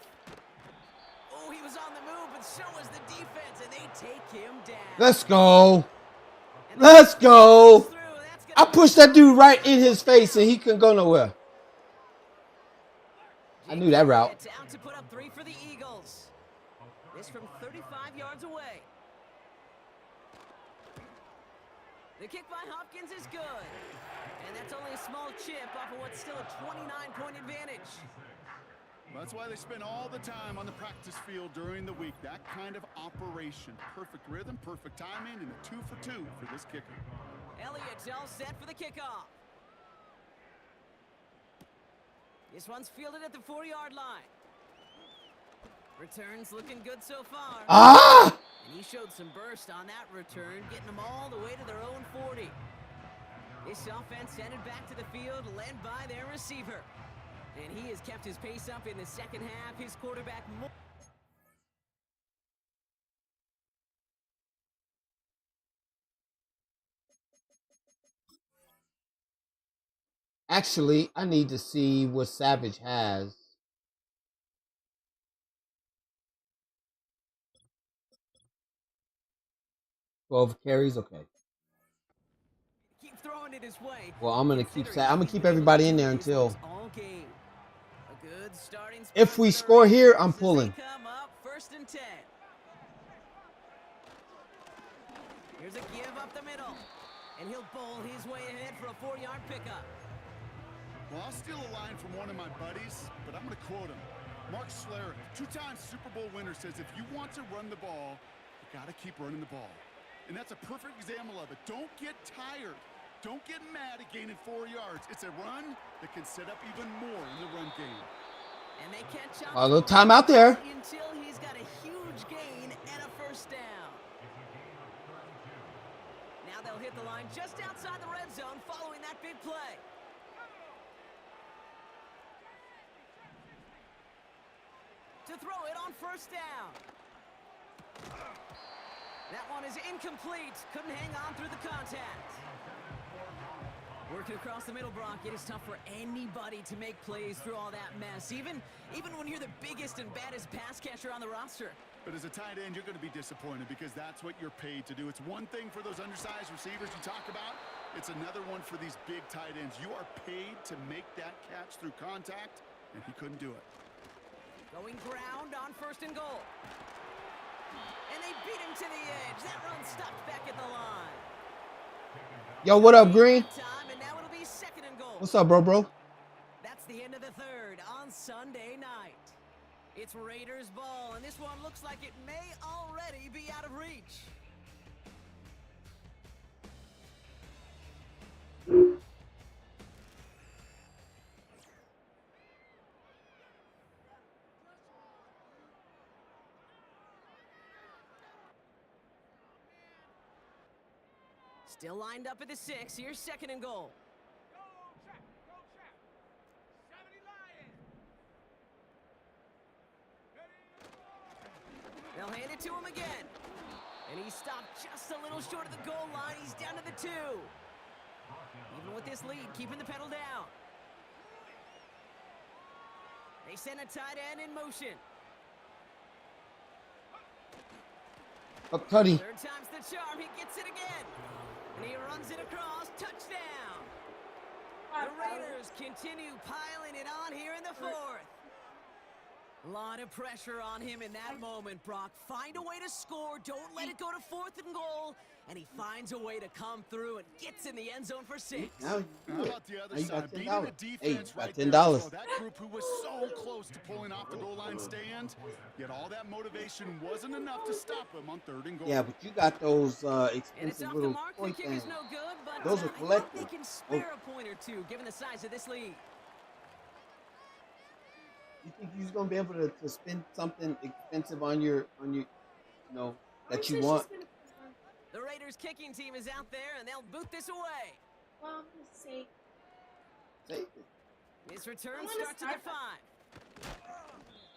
Oh, he was on the move, but so was the defense, and they take him down. Let's go. Let's go. I pushed that dude right in his face, and he couldn't go nowhere. I knew that route. Out to put up 3 for the Eagles. This from 35 yards away. The kick by Hopkins is good. And that's only a small chip off of what's still a 29-point advantage. That's why they spend all the time on the practice field during the week. That kind of operation. Perfect rhythm, perfect timing, and a 2 for 2 for this kicker. Elliott's all set for the kickoff. This one's fielded at the 4-yard line. Returns looking good so far. Ah! And he showed some burst on that return, getting them all the way to their own 40. This offense headed back to the field, led by their receiver. And he has kept his pace up in the 2nd half. His quarterback more. Actually, I need to see what Savage has. $12 carries, okay. Keep throwing it his way. Well, I'm gonna keep everybody in there until. If we score here, I'm pulling. Come up 1st and 10. Here's a give up the middle, and he'll bowl his way ahead for a 4-yard pickup. Well, I'll steal a line from one of my buddies, but I'm going to quote him. Mark Schlereth, 2-time Super Bowl winner, says if you want to run the ball, you got to keep running the ball. And that's a perfect example of it. Don't get tired. Don't get mad at gaining 4 yards. It's a run that can set up even more in the run game. And they catch up. A little time out there. Until he's got a huge gain and a 1st down. Now they'll hit the line just outside the red zone following that big play. to throw it on first down. That one is incomplete. Couldn't hang on through the contact. Working across the middle, Brock, it is tough for anybody to make plays through all that mess, even when you're the biggest and baddest pass catcher on the roster. But as a tight end, you're going to be disappointed because that's what you're paid to do. It's one thing for those undersized receivers you talk about. It's another one for these big tight ends. You are paid to make that catch through contact, and he couldn't do it. Going ground on first and goal. And they beat him to the edge. That run stopped back at the line. Yo, what up, Green? Time, and now it'll be second and goal. What's up, bro? That's the end of the third on Sunday night. It's Raiders ball, and this one looks like it may already be out of reach. Still lined up at the 6. Here's second and goal. They'll hand it to him again. And he stopped just a little short of the goal line. He's down to the 2. Even with this lead, keeping the pedal down. They send a tight end in motion. Up, Cuddy. Third time's the charm. He gets it again. And he runs it across. Touchdown. The Raiders continue piling it on here in the fourth. A lot of pressure on him in that moment, Brock. Find a way to score. Don't let it go to fourth and goal. And he finds a way to come through and gets in the end zone for 6. How about the other side? Beating a defense Hey, right got there. $10. So that group who was so close to pulling off the goal line stand, yet all that motivation wasn't enough to stop him on third and goal. Yeah, but you got those And it's expensive off the little mark. toy The kick things. is no good, but Those are I think collective. they can spare a point or two given the size of this lead. You think you're gonna be able to spend something expensive on your that you want? The Raiders kicking team is out there, and they'll boot this away. Well, I'm gonna say. Save it. This return starts at the 5.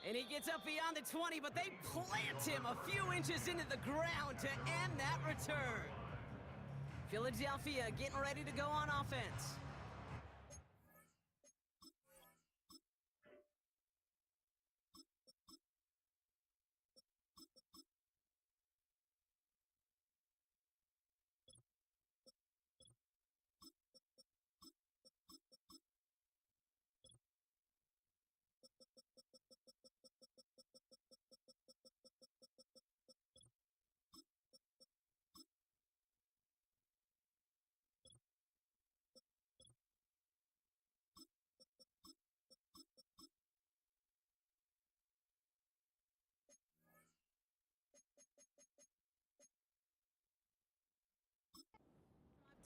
And he gets up beyond the 20, but they plant him a few inches into the ground to end that return. Philadelphia getting ready to go on offense.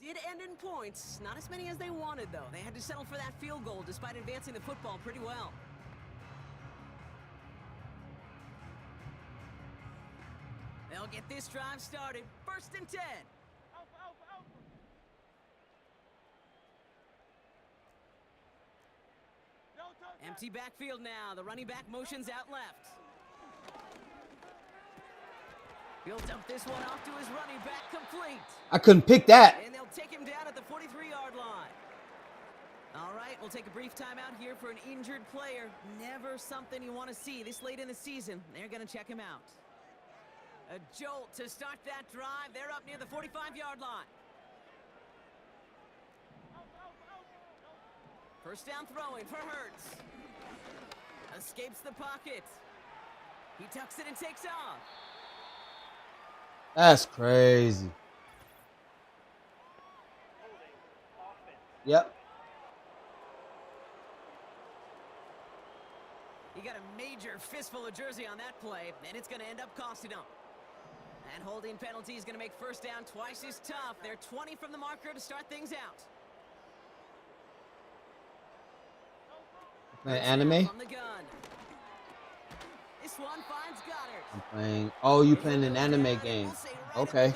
Did end in points. Not as many as they wanted, though. They had to settle for that field goal despite advancing the football pretty well. They'll get this drive started. 1st and 10. Empty backfield now. The running back motions out left. He'll dump this one off to his running back, complete. I couldn't pick that. And they'll take him down at the 43-yard line. All right, we'll take a brief timeout here for an injured player. Never something you want to see this late in the season. They're going to check him out. A jolt to start that drive. They're up near the 45-yard line. First down throwing for Hurts. Escapes the pocket. He tucks it and takes off. That's crazy. Yep. He got a major fistful of jersey on that play, and it's going to end up costing him. That holding penalty is going to make first down twice as tough. They're 20 from the marker to start things out. Playing anime? From the gun. This one finds Goddard. I'm playing. Oh, you playing an anime game? Okay.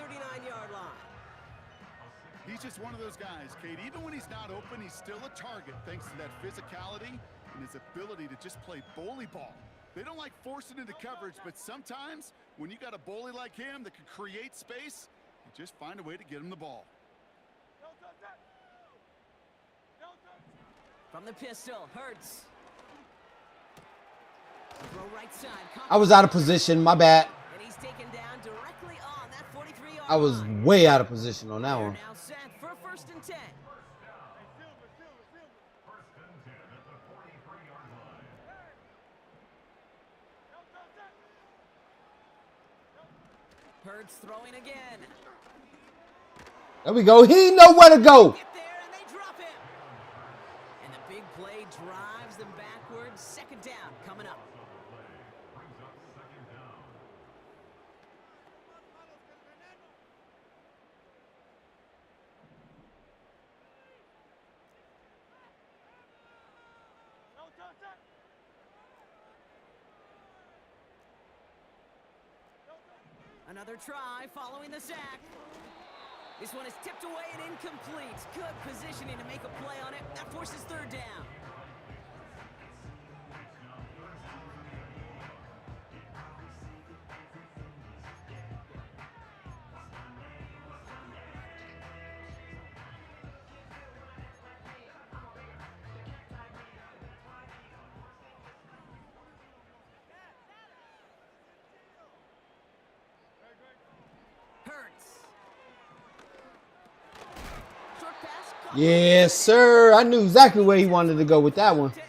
He's just one of those guys, Kate. Even when he's not open, he's still a target thanks to that physicality and his ability to just play bully ball. They don't like forcing into coverage, but sometimes when you got a bully like him that can create space, you just find a way to get him the ball. From the pistol, Hurts. Throw right side. I was out of position. My bad. And he's taken down directly on that 43-yard I was line. way out of position on that They're one. now set for 1st and 10. Hurts throwing again. There we go. He know where to go. Get there and they drop him. And the big play drives them backwards. 2nd down coming up. Another try following the sack. This one is tipped away and incomplete. Good positioning to make a play on it. That forces 3rd down. Yes, sir. I knew exactly where he wanted to go with that one. Feet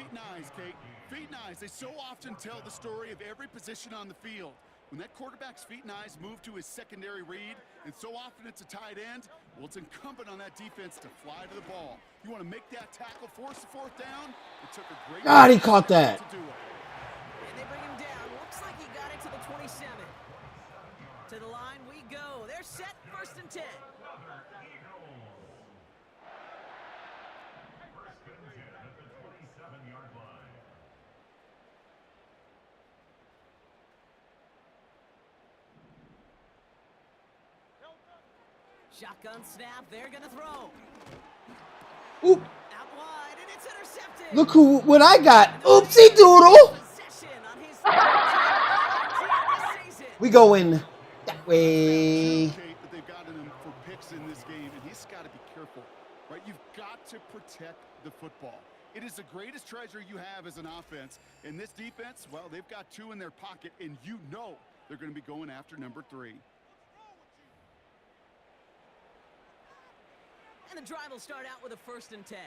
and eyes, Kate. Feet and eyes. They so often tell the story of every position on the field. When that quarterback's feet and eyes move to his secondary read, and so often it's a tight end, well, it's incumbent on that defense to fly to the ball. You want to make that tackle, force the 4th down? It took a great God, he caught that. to do it. And they bring him down. Looks like he got it to the 27. To the line we go. They're set 1st and 10. Shotgun snap, they're gonna throw. Oop. Out wide, and it's intercepted. Look what I got. Oopsie doodle. We going that way. That they've gotten him for picks in this game, and he's got to be careful, right? You've got to protect the football. It is the greatest treasure you have as an offense. And this defense, well, they've got 2 in their pocket, and you know they're going to be going after number 3. And the drive will start out with a 1st and 10.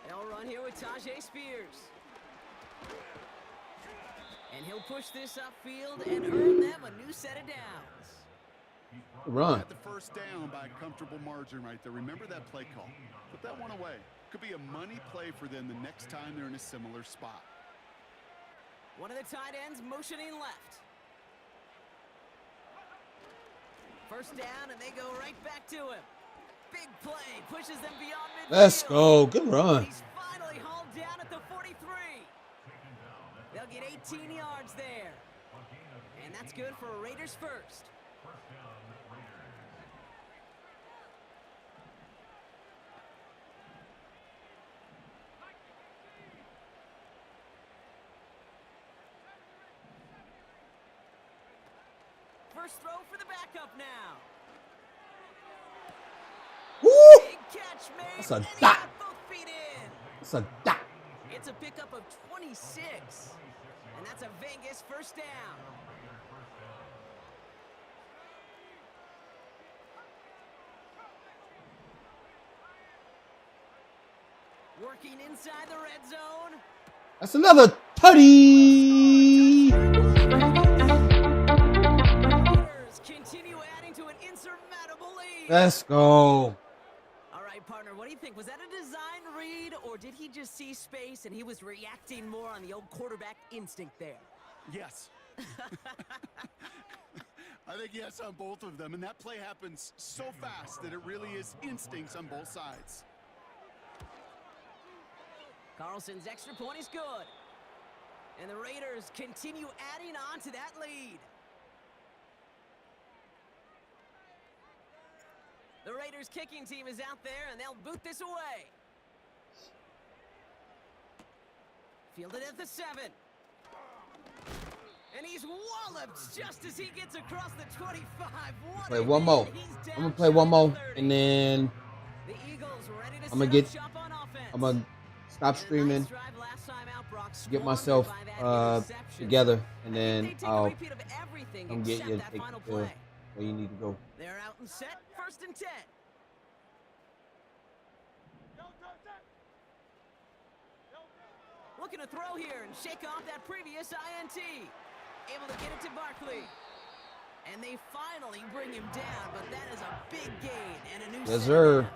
They'll run here with Tajay Spears. And he'll push this upfield and earn them a new set of downs. Run. At the 1st down by a comfortable margin right there. Remember that play call. Put that one away. Could be a money play for them the next time they're in a similar spot. One of the tight ends motioning left. 1st down, and they go right back to him. Big play, pushes them beyond midfield. Let's go. Good run. He's finally hauled down at the 43. They'll get 18 yards there. And that's good for a Raiders 1st. First throw for the backup now. Woo! Big catch made. That's a and he dot. got both feet in. It's a dot. It's a pickup of 26. And that's a Vegas 1st down. Working inside the red zone. That's another tutty. Continue adding to an insurmountable lead. Let's go. All right, partner, what do you think? Was that a design read, or did he just see space and he was reacting more on the old quarterback instinct there? Yes. I think yes on both of them, and that play happens so fast that it really is instincts on both sides. Carlson's extra point is good. And the Raiders continue adding on to that lead. The Raiders kicking team is out there, and they'll boot this away. Fielded at the 7. And he's walloped just as he gets across the 25. Play one more. I'm gonna play one more, and then I'm gonna stop streaming, get myself together, and then I'll come get you and take you to where you need to go. They're out and set. 1st and 10. Looking to throw here and shake off that previous INT. Able to get it to Barkley. And they finally bring him down, but that is a big gain and a new Yes, sir.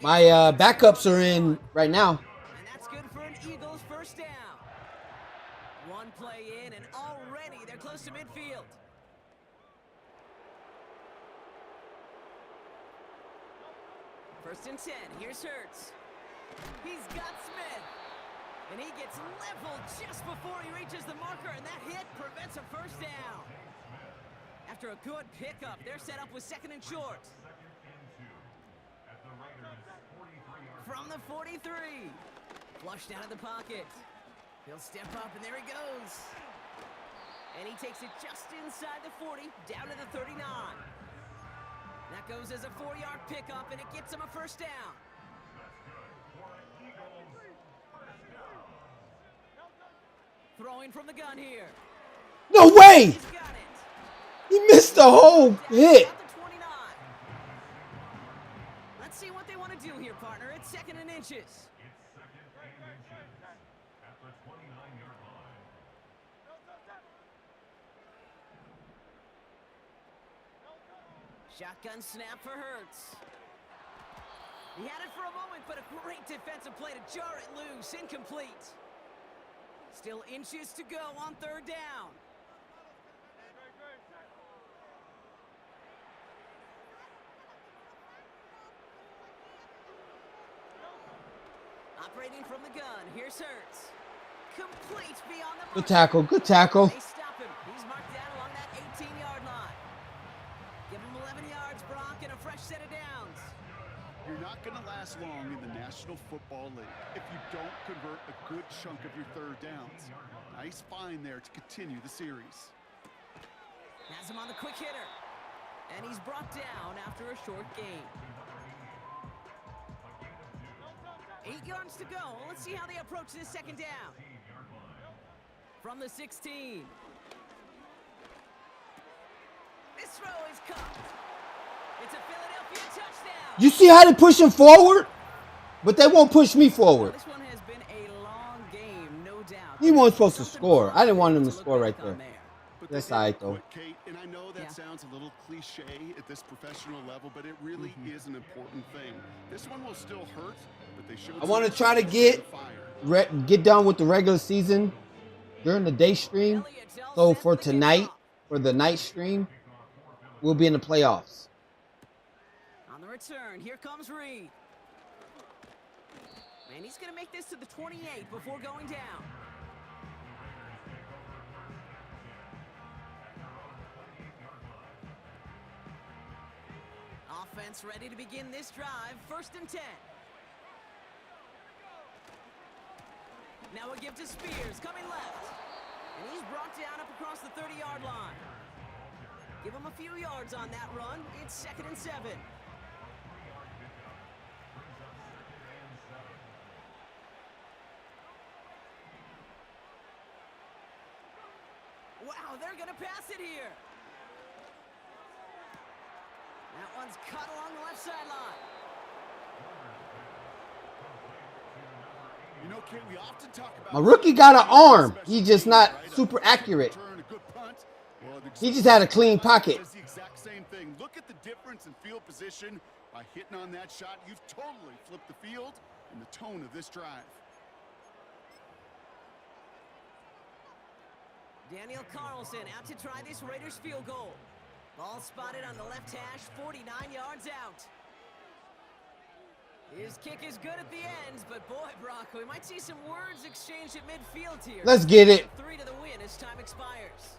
My backups are in right now. And that's good for an Eagles 1st down. One play in, and already they're close to midfield. First and 10. Here's Hurts. He's got Smith. And he gets leveled just before he reaches the marker, and that hit prevents a 1st down. After a good pickup, they're set up with 2nd and short. From the 43. Flushed out of the pocket. He'll step up, and there he goes. And he takes it just inside the 40, down to the 39. That goes as a 4-yard pickup, and it gets him a 1st down. Throwing from the gun here. No way! He missed the whole hit. Let's see what they want to do here, partner. It's 2nd and inches. Shotgun snap for Hurts. He had it for a moment, but a great defensive play to jar it loose. Incomplete. Still inches to go on 3rd down. Operating from the gun. Here's Hurts. Complete beyond the mark. Good tackle. Good tackle. They stop him. He's marked down along that 18-yard line. Give him 11 yards, Brock, and a fresh set of downs. You're not going to last long in the National Football League if you don't convert a good chunk of your 3rd downs. Nice find there to continue the series. Has him on the quick hitter. And he's brought down after a short gain. 8 yards to go. Let's see how they approach this 2nd down. From the 16. This throw is caught. It's a Philadelphia touchdown. You see how they push him forward? But they won't push me forward. This one has been a long game, no doubt. He wasn't supposed to score. I didn't want him to score right there. That's all right, though. Kate, and I know that sounds a little cliche at this professional level, but it really is an important thing. This one will still hurt, but they showed. I want to try to get done with the regular season during the day stream. So for tonight, for the night stream, we'll be in the playoffs. On the return, here comes Reed. And he's going to make this to the 28 before going down. Offense ready to begin this drive. 1st and 10. Now a give to Spears, coming left. And he's brought down up across the 30-yard line. Give him a few yards on that run. It's 2nd and 7. Wow, they're going to pass it here. That one's cut along the left sideline. You know, Kate, we often talk about My rookie got an arm. He's just not super accurate. He just had a clean pocket. It's the exact same thing. Look at the difference in field position. By hitting on that shot, you've totally flipped the field and the tone of this drive. Daniel Carlson out to try this Raiders field goal. Ball spotted on the left hash, 49 yards out. His kick is good at the ends, but boy, Brock, we might see some words exchanged at midfield here. Let's get it. 3 to the win as time expires.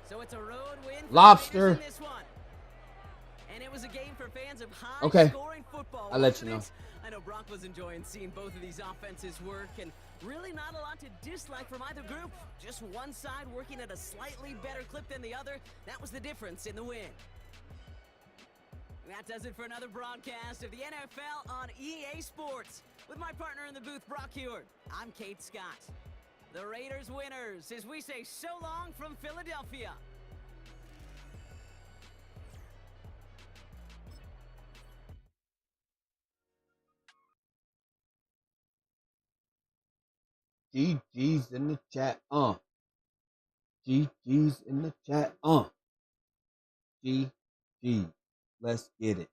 So it's a road win. Lobster. For this one. And it was a game for Okay. high-scoring football, I'll let you wasn't know. it? I know Brock was enjoying seeing both of these offenses work, and really not a lot to dislike from either group. Just one side working at a slightly better clip than the other. That was the difference in the win. That does it for another broadcast of the NFL on EA Sports. With my partner in the booth, Brock Heward, I'm Kate Scott. The Raiders winners, as we say so long from Philadelphia. GG's in the chat. GG's in the chat. GG. Let's get it.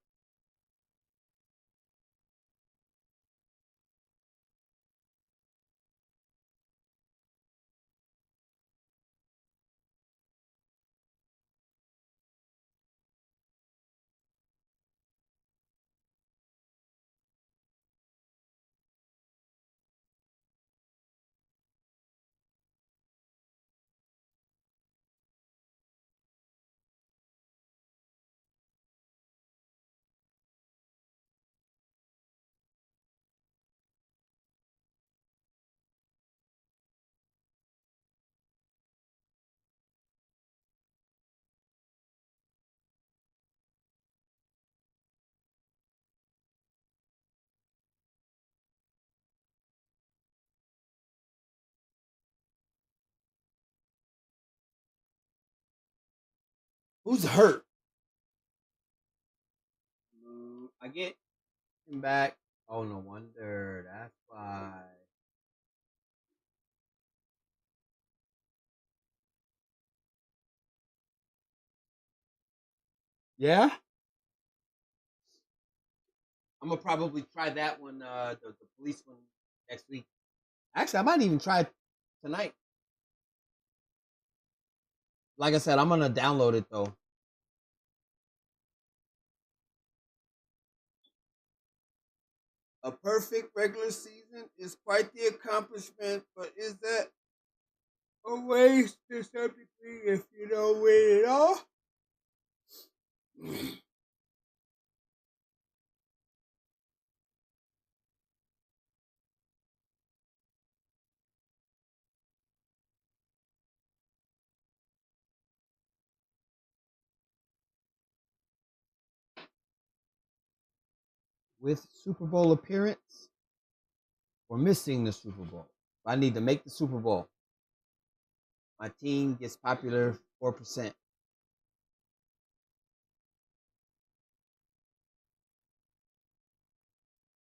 Who's hurt? I get him back. Oh, no wonder. That's why. Yeah? I'm going to probably try that one, the police one, next week. Actually, I might even try it tonight. Like I said, I'm going to download it, though. A perfect regular season is quite the accomplishment, but is that a waste to some degree if you don't win it all? With Super Bowl appearance or missing the Super Bowl? I need to make the Super Bowl. My team gets popular 4%.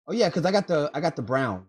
Oh yeah, because I got the Browns.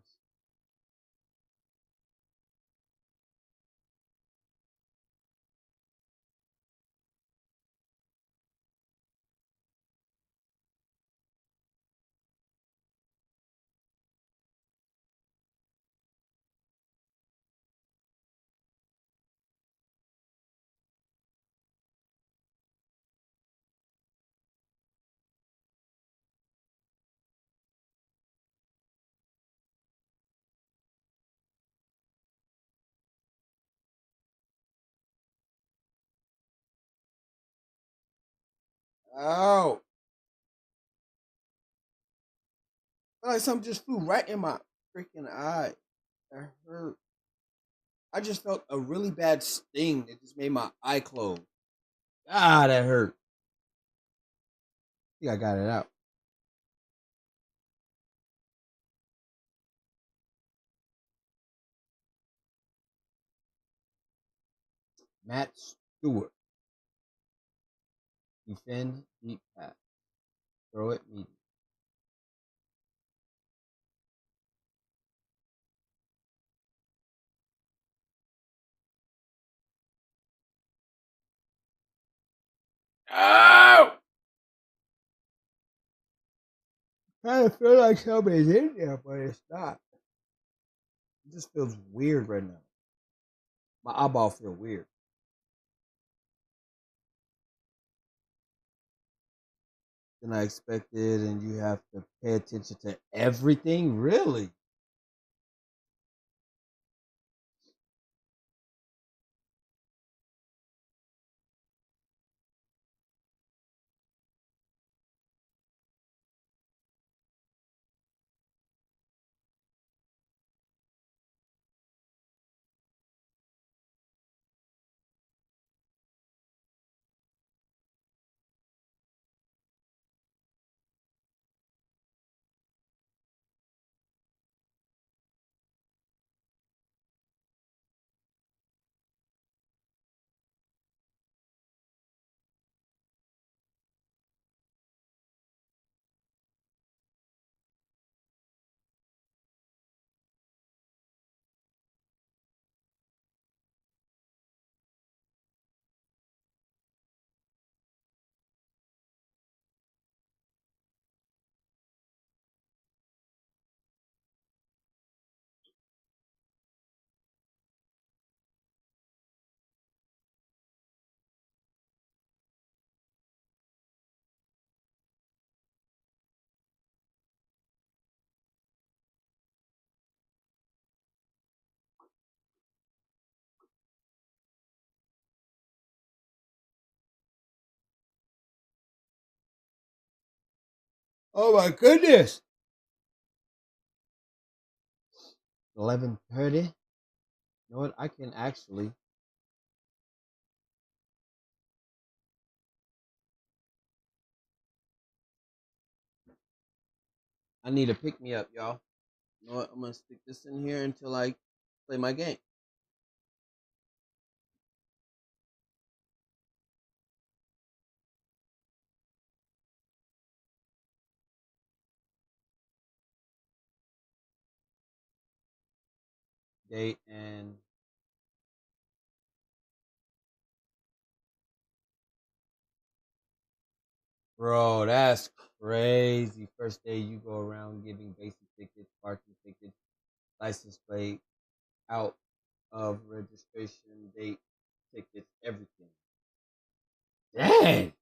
Oh, like something just flew right in my freaking eye. That hurt. I just felt a really bad sting that just made my eye close. Ah, that hurt. I think I got it out. Matt Stewart. Defend deep pass. Throw it medium. Oh! I kind of feel like somebody's in there, but it's not. It just feels weird right now. My eyeball feels weird. Than I expected, and you have to pay attention to everything. Really? Oh my goodness. 11:30. You know what? I can actually. I need a pick me up, y'all. You know what? I'm gonna stick this in here until I play my game. Date and bro, that's crazy. First day you go around giving basic tickets, parking tickets, license plate, out of registration date, tickets, everything. Dang.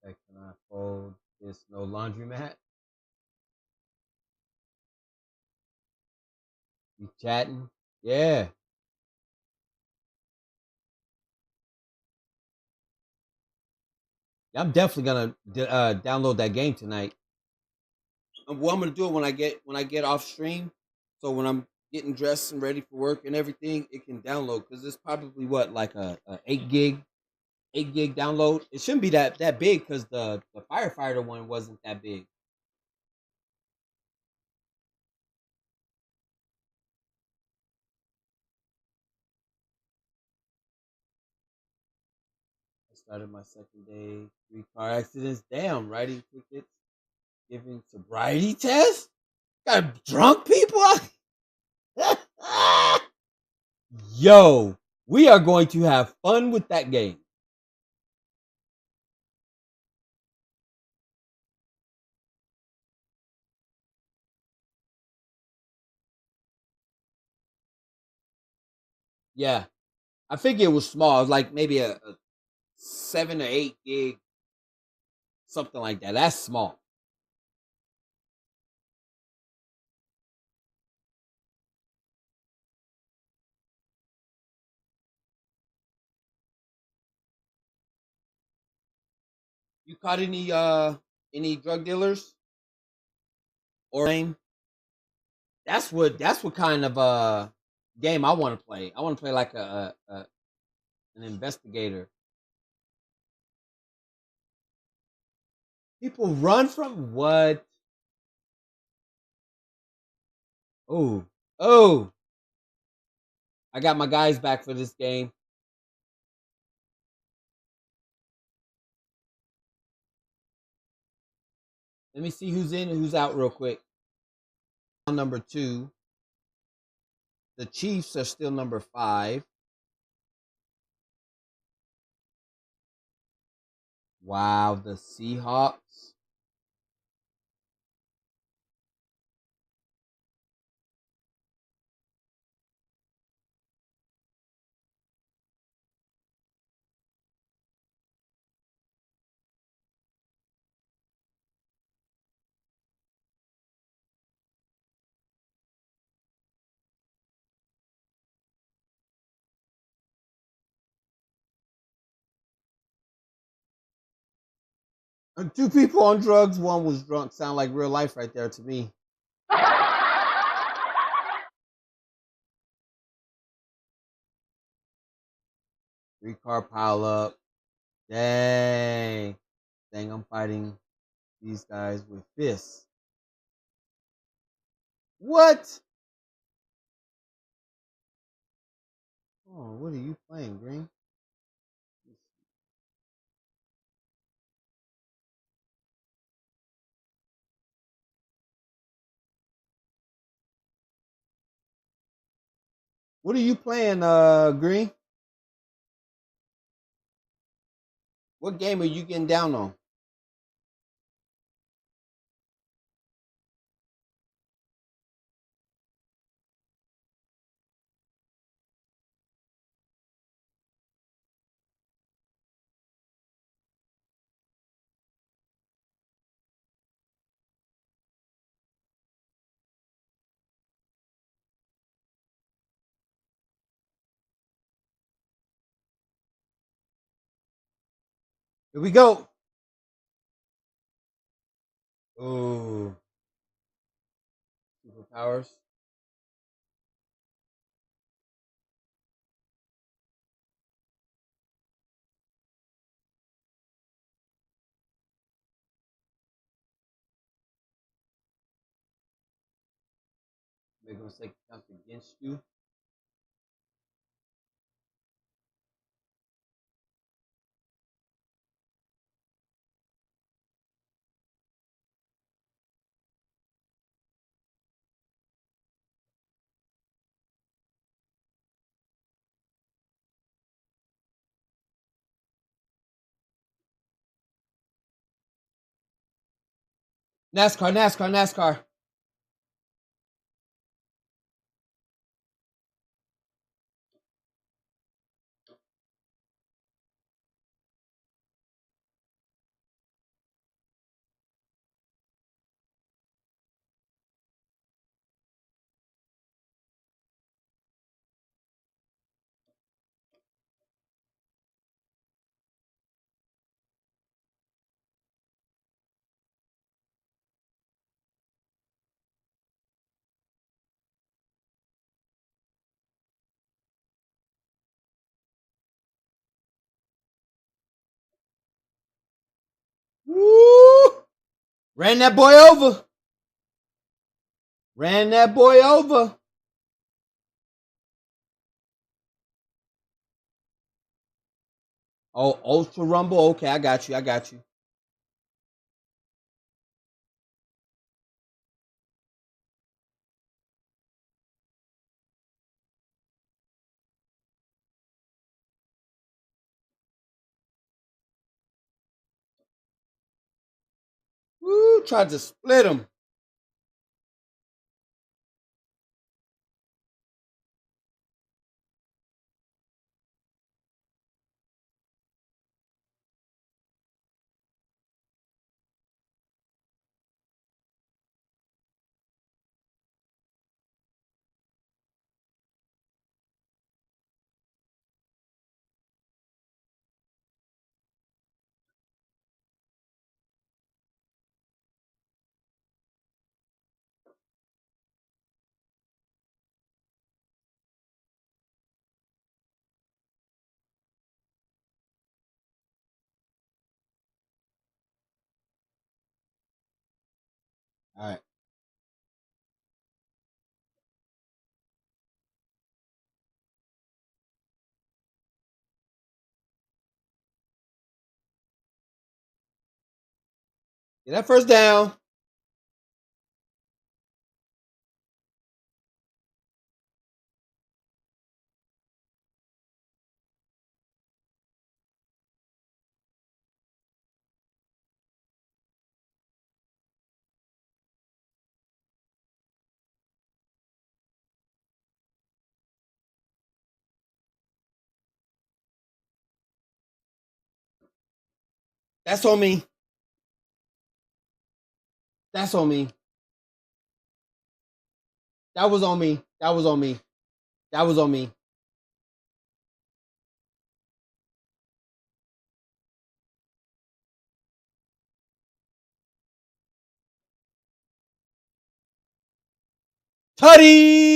Okay, can I fold this no laundromat? You chatting? Yeah. I'm definitely gonna download that game tonight. What I'm gonna do it when I get off stream. So when I'm getting dressed and ready for work and everything, it can download because it's probably what like a 8 gig download. It shouldn't be that big because the firefighter one wasn't that big. I started my second day, 3 car accidents. Damn, writing tickets, giving sobriety tests. Got drunk people. Yo, we are going to have fun with that game. Yeah, I figured it was small. It was like maybe a 7 or 8 gig, something like that. That's small. You caught any drug dealers or name? That's what kind of game I want to play. I want to play like an investigator. People run from what? Oh, oh! I got my guys back for this game. Let me see who's in and who's out real quick. Number 2. The Chiefs are still number 5. Wow, the Seahawks. Two people on drugs. One was drunk. Sound like real life right there to me. 3 car pile up. Dang. Dang, I'm fighting these guys with fists. What? Oh, what are you playing, Green? What are you playing, Green? What game are you getting down on? Here we go. Oh. Superpowers. Make a mistake counts against you. NASCAR, NASCAR, NASCAR. Woo! Ran that boy over. Ran that boy over. Oh, Ultra Rumble. Okay, I got you. I got you. Woo! Tried to split him. All right. Get that first down. That's on me. That's on me. That was on me. That was on me. That was on me. Tutty!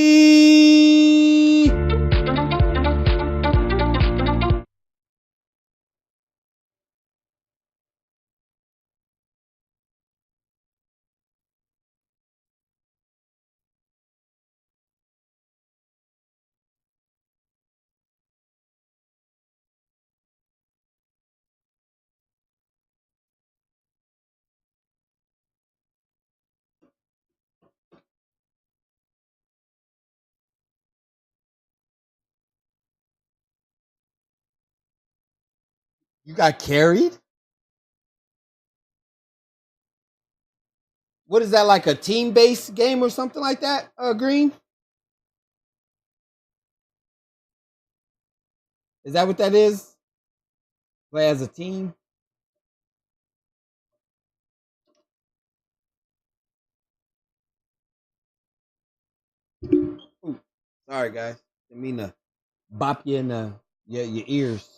You got carried? What is that, like a team-based game or something like that, Green? Is that what that is? Play as a team? Ooh, sorry, guys. Didn't mean to bop you in your ears.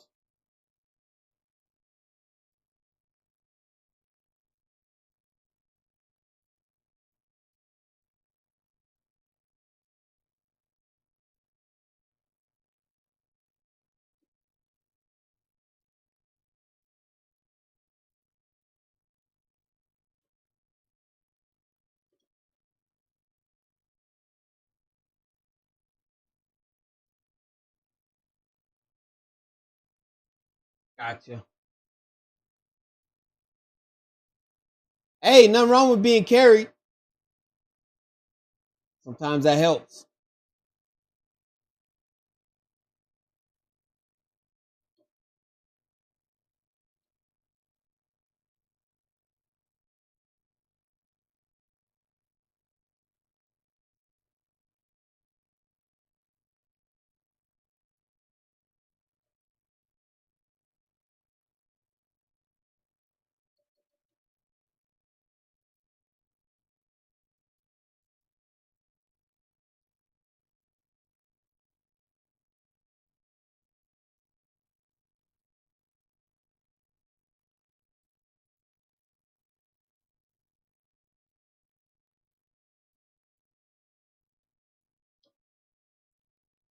Gotcha. Hey, nothing wrong with being carried. Sometimes that helps.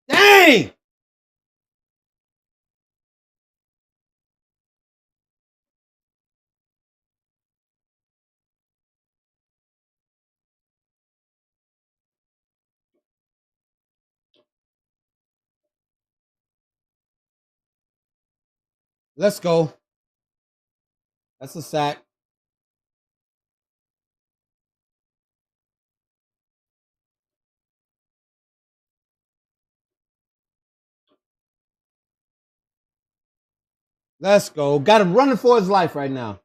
Dang! Let's go. That's a sack. Let's go. Got him running for his life right now.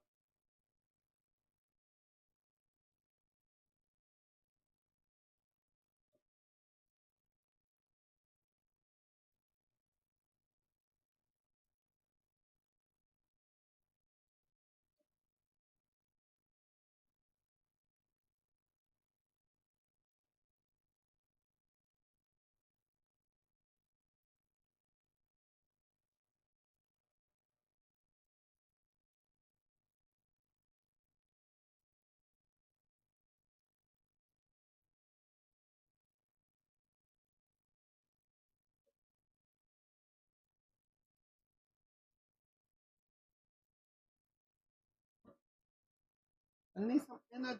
I need some energy.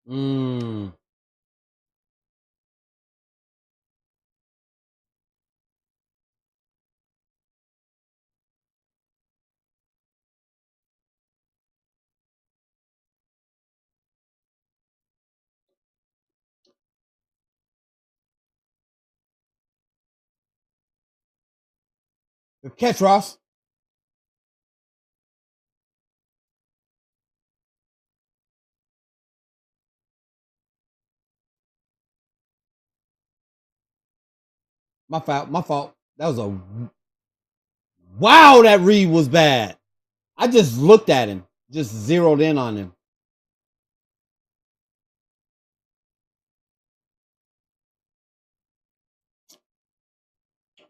Mmm. Good catch, Ross. My fault. My fault. That was a wow. That read was bad. I just looked at him, just zeroed in on him.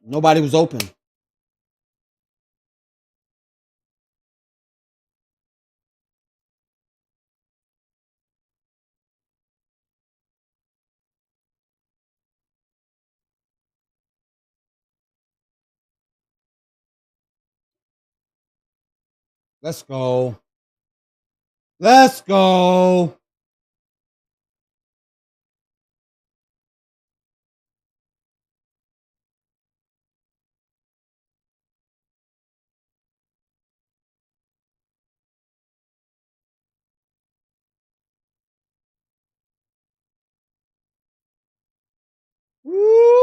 Nobody was open. Let's go. Let's go. Woo!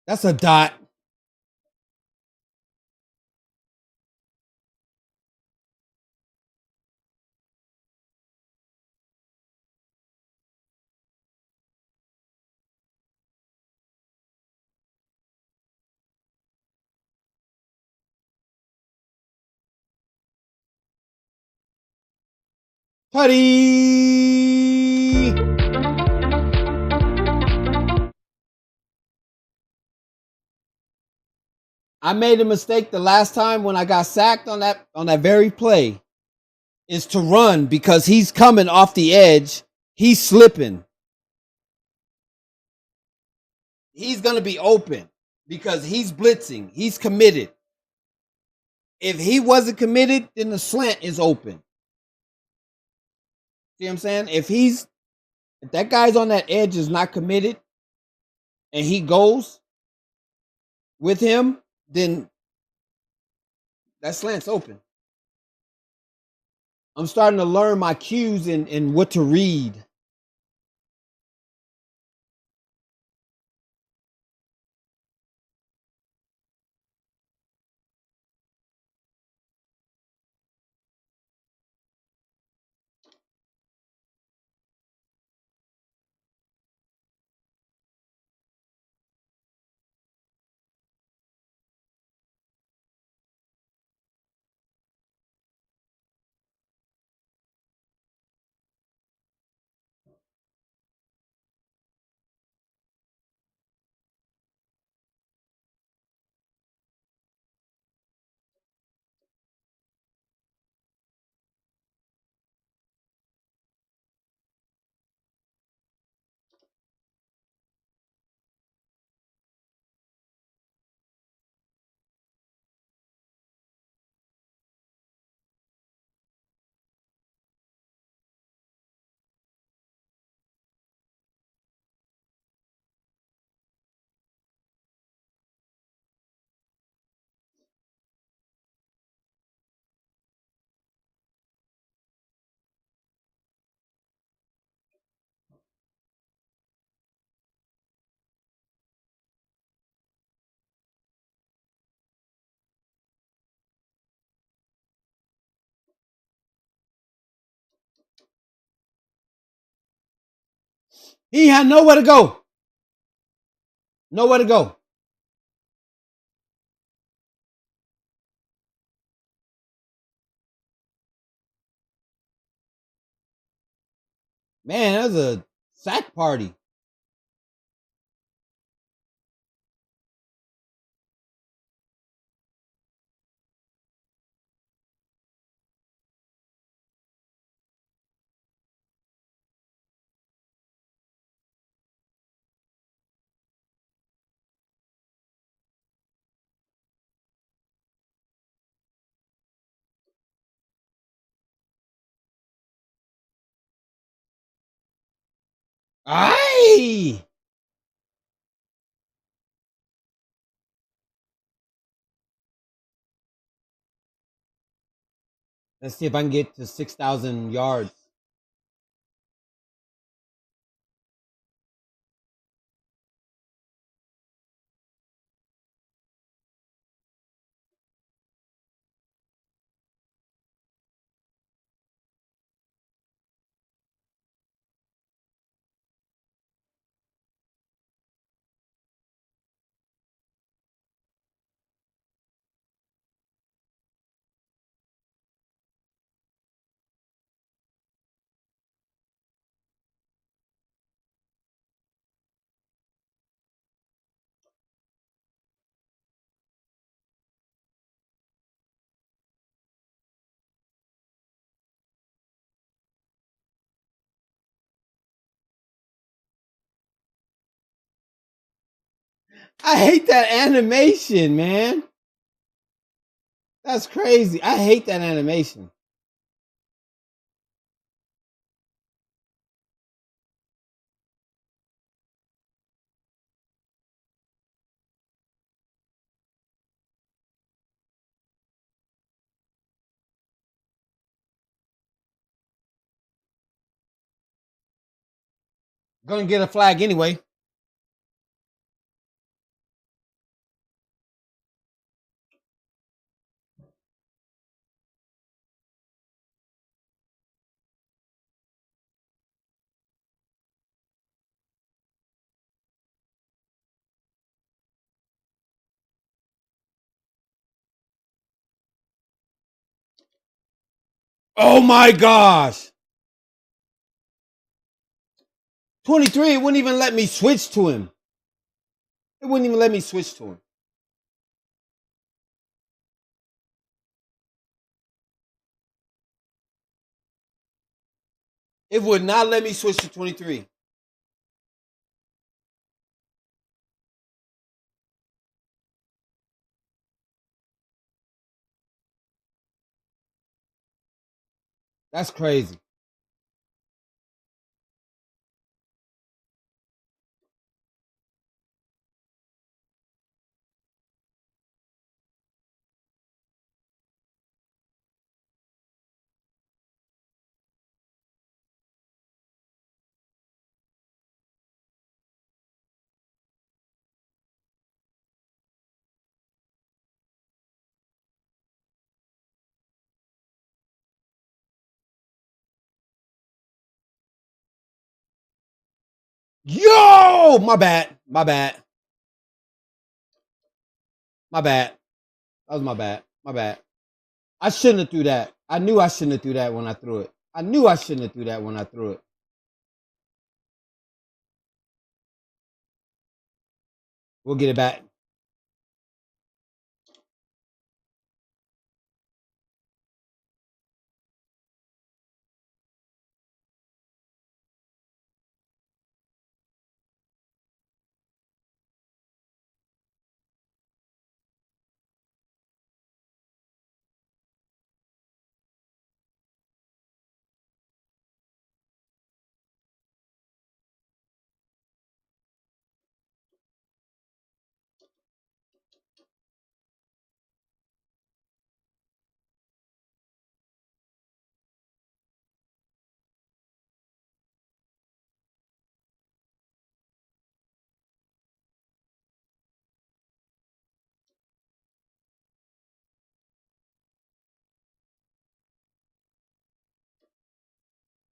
That's a dot. Putty. I made a mistake the last time when I got sacked on that very play, is to run because he's coming off the edge. He's slipping. He's going to be open because he's blitzing. He's committed. If he wasn't committed, then the slant is open. See what I'm saying? If that guy's on that edge is not committed and he goes with him, then that slant's open. I'm starting to learn my cues and what to read. He had nowhere to go. Nowhere to go. Man, that was a sack party. Aye. Let's see if I can get to 6,000 yards. I hate that animation, man. That's crazy. I hate that animation. Gonna get a flag anyway. Oh my gosh. 23, it wouldn't even let me switch to him. It wouldn't even let me switch to him. It would not let me switch to 23. That's crazy. Yo! My bad. My bad. My bad. That was my bad. My bad. I shouldn't have threw that. I knew I shouldn't have threw that when I threw it. I knew I shouldn't have threw that when I threw it. We'll get it back.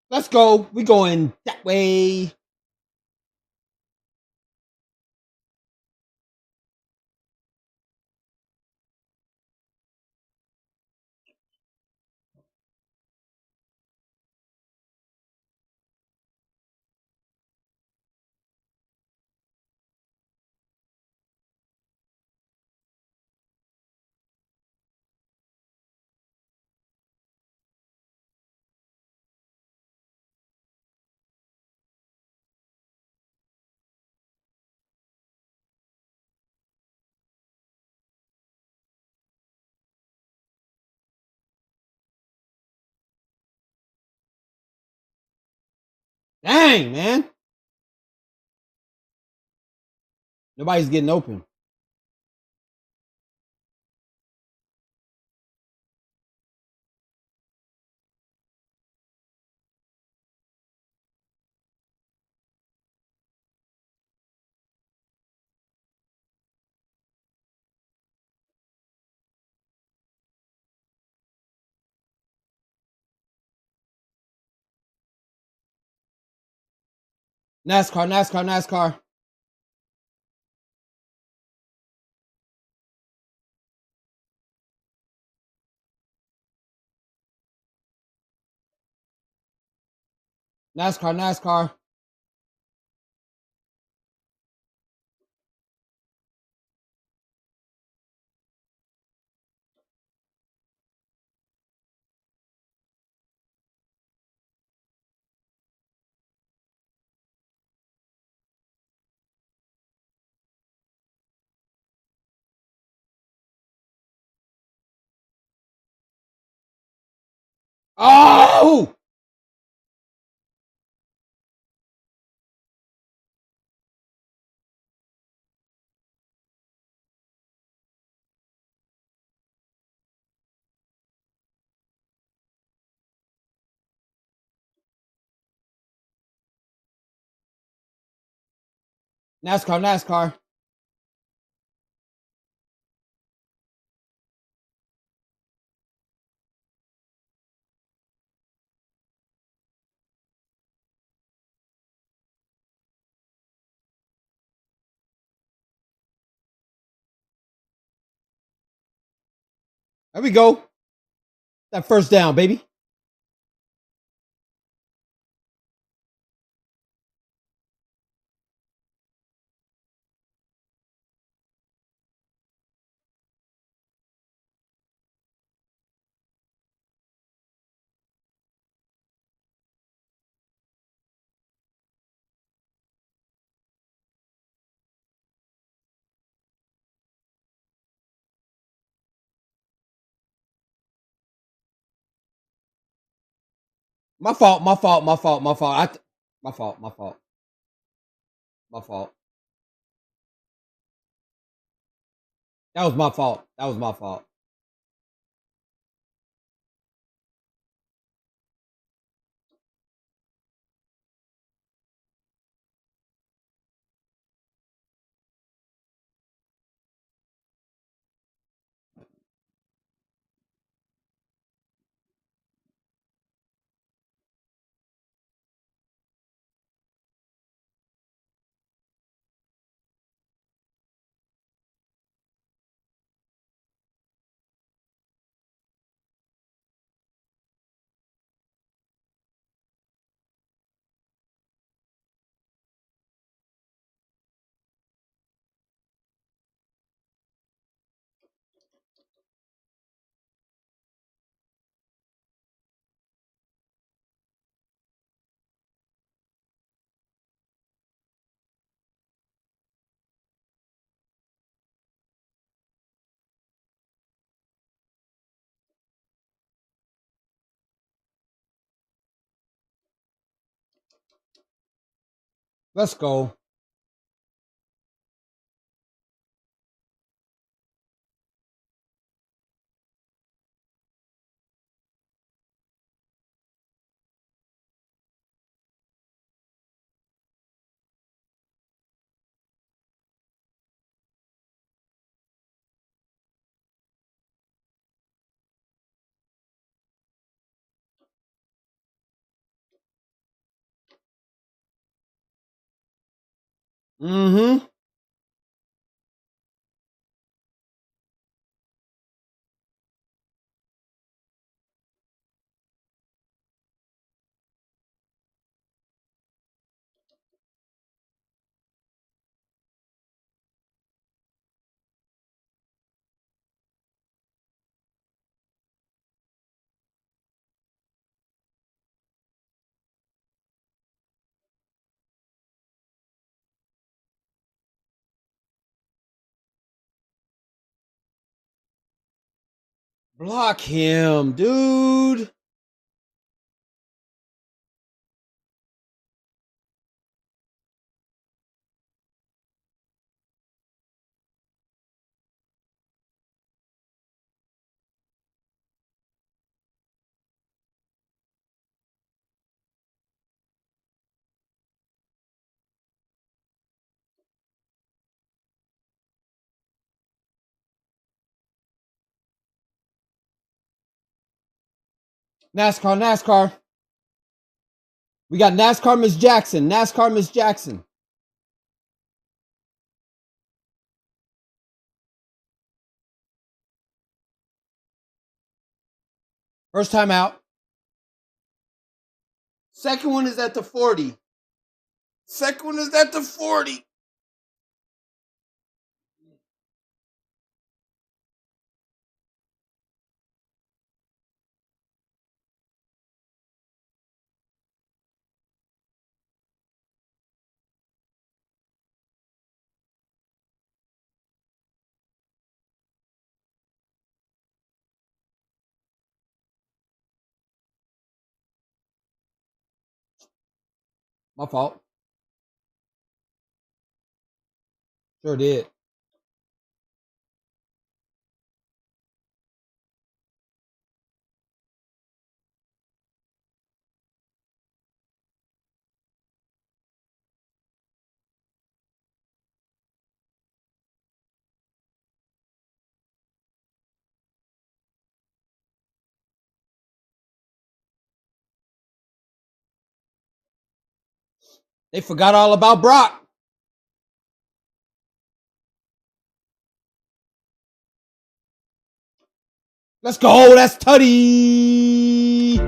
Let's go. We going that way. Dang, man. Nobody's getting open. NASCAR, NASCAR, NASCAR. NASCAR, NASCAR. Oh! NASCAR, NASCAR. There we go. That first down, baby. My fault. My fault. My fault. My fault. My fault. My fault. My fault. That was my fault. That was my fault. Let's go. Mm-hmm. Block him, dude. NASCAR, NASCAR. We got NASCAR Miss Jackson. NASCAR Miss Jackson. First time out. Second one is at the 40. Second one is at the 40. My fault. Sure did. They forgot all about Brock. Let's go. That's Tutty.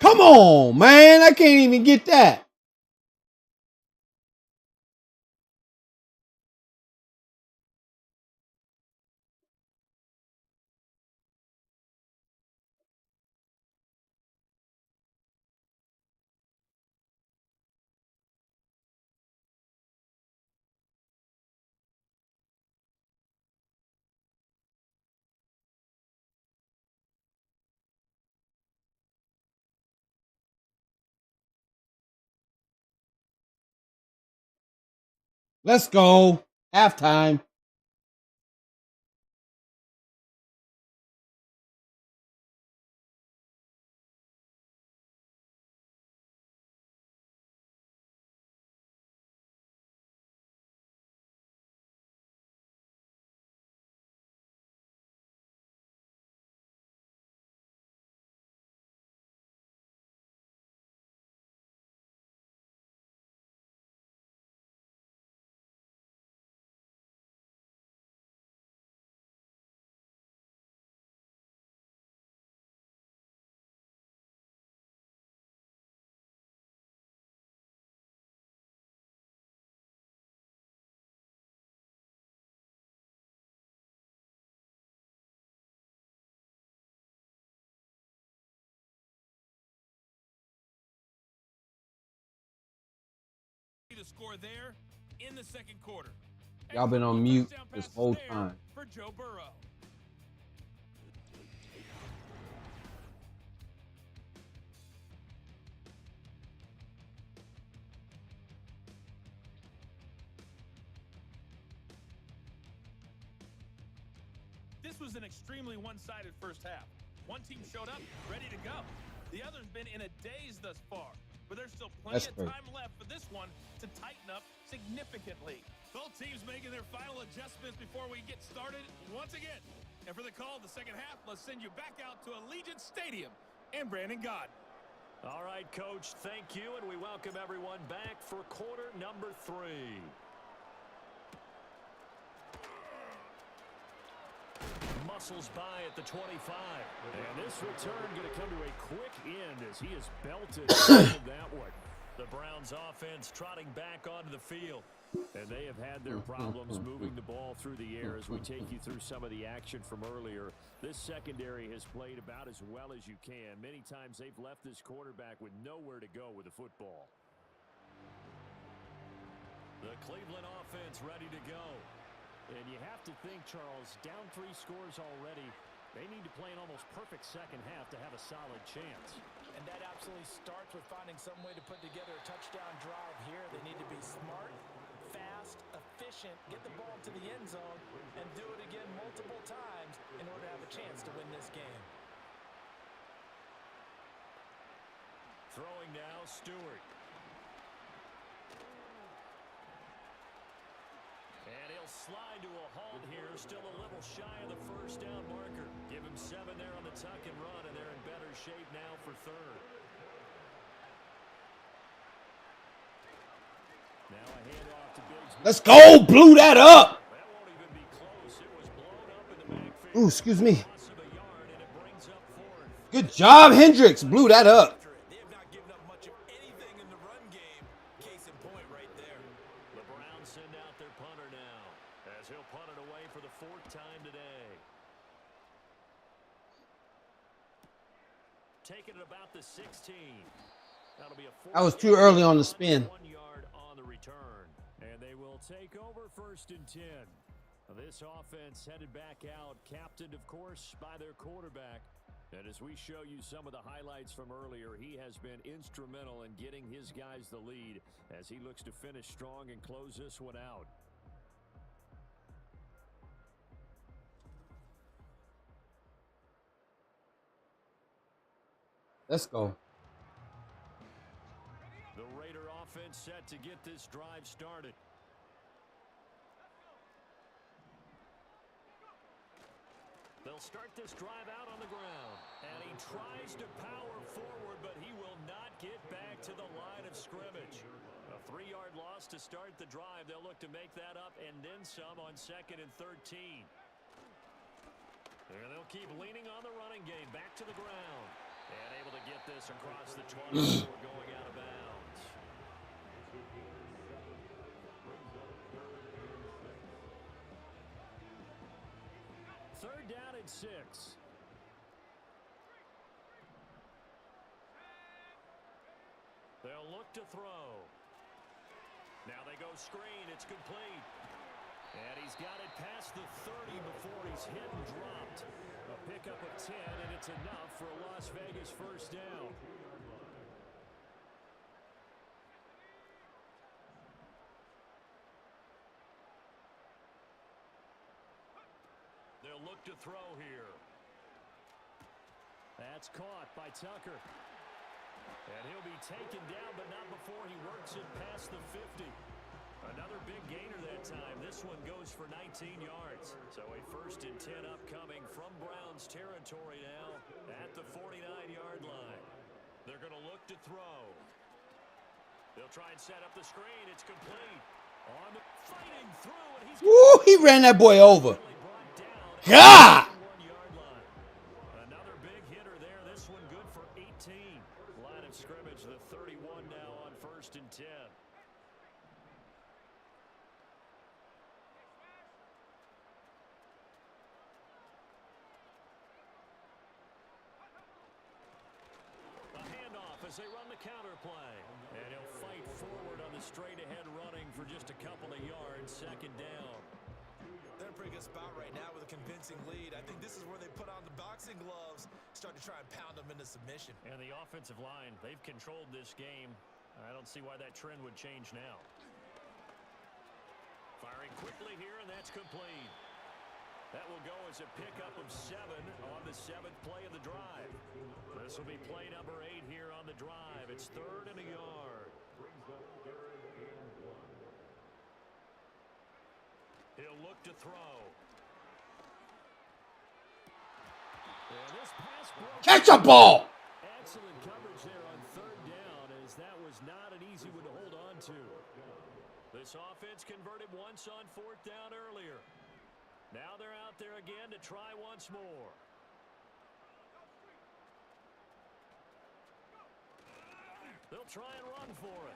Come on, man. I can't even get that. Let's go. Halftime. The score there in the second quarter. Y'all been on mute this whole time. For Joe Burrow. This was an extremely one-sided first half. One team showed up, ready to go. The other's been in a daze thus far, but there's still plenty of time left for this one to tighten up significantly. Both teams making their final adjustments before we get started once again. And for the call of the second half, let's send you back out to Allegiant Stadium and Brandon God. All right, Coach, thank you, and we welcome everyone back for quarter number 3. Muscles by at the 25. And this return going to come to a quick end as he is belted that one. The Browns offense trotting back onto the field. And they have had their problems moving the ball through the air as we take you through some of the action from earlier. This secondary has played about as well as you can. Many times they've left this quarterback with nowhere to go with the football. The Cleveland offense ready to go. And you have to think, Charles, down 3 scores already. They need to play an almost perfect second half to have a solid chance. And that absolutely starts with finding some way to put together a touchdown drive here. They need to be smart, fast, efficient, get the ball to the end zone, and do it again multiple times in order to have a chance to win this game. Throwing now, Stewart. And he'll slide to a halt here, still a little shy of the first down marker. Give him 7 there on the tuck and run, and they're in better shape now for third. Now a handoff to Biggs. Let's go. Blew that up. That won't even be close. It was blown up in the backfield. Ooh, excuse me. Good job, Hendricks. Blew that up. They have not given up much of anything in the run game. Case in point right there. The Browns send out their punter now, as he'll punt it away for the 4th time today. Taking it about the 16. That'll be a 4th. That was too early on the spin. 1 yard on the return. And they will take over 1st and 10. This offense headed back out, captained, of course, by their quarterback. And as we show you some of the highlights from earlier, he has been instrumental in getting his guys the lead as he looks to finish strong and close this one out. Let's go. The Raider offense set to get this drive started. They'll start this drive out on the ground. And he tries to power forward, but he will not get back to the line of scrimmage. A 3-yard loss to start the drive. They'll look to make that up and then some on 2nd and 13. And they'll keep leaning on the running game. Back to the ground. And able to get this across the 20 before going out of bounds. Third down and 6. They'll look to throw. Now they go screen. It's complete. And he's got it past the 30 before he's hit and dropped. A pickup of 10, and it's enough for a Las Vegas first down. They'll look to throw here. That's caught by Tucker. And he'll be taken down, but not before he works it past the 50. Another big gainer that time. This one goes for 19 yards. So a 1st and 10 upcoming from Browns territory now at the 49-yard line. They're going to look to throw. They'll try and set up the screen. It's complete. On the fighting through, and he's Woo, he ran that boy over. God! Another big hitter there. This one good for 18. Line of scrimmage, the 31 now on 1st and 10. A handoff as they run the counter play. And he'll fight forward on the straight-ahead running for just a couple of yards. 2nd down. They're in a pretty good spot right now with a convincing lead. I think this is where they put on the boxing gloves, start to try and pound them into submission. And the offensive line, they've controlled this game. I don't see why that trend would change now. Firing quickly here, and that's complete. That will go as a pickup of 7 on the 7th play of the drive. This will be play number 8 here on the drive. It's 3rd and a yard. He'll look to throw. And this pass broke. Catch a ball! Excellent coverage there on 3rd down, as that was not an easy one to hold on to. This offense converted once on 4th down earlier. Now they're out there again to try once more. They'll try and run for it.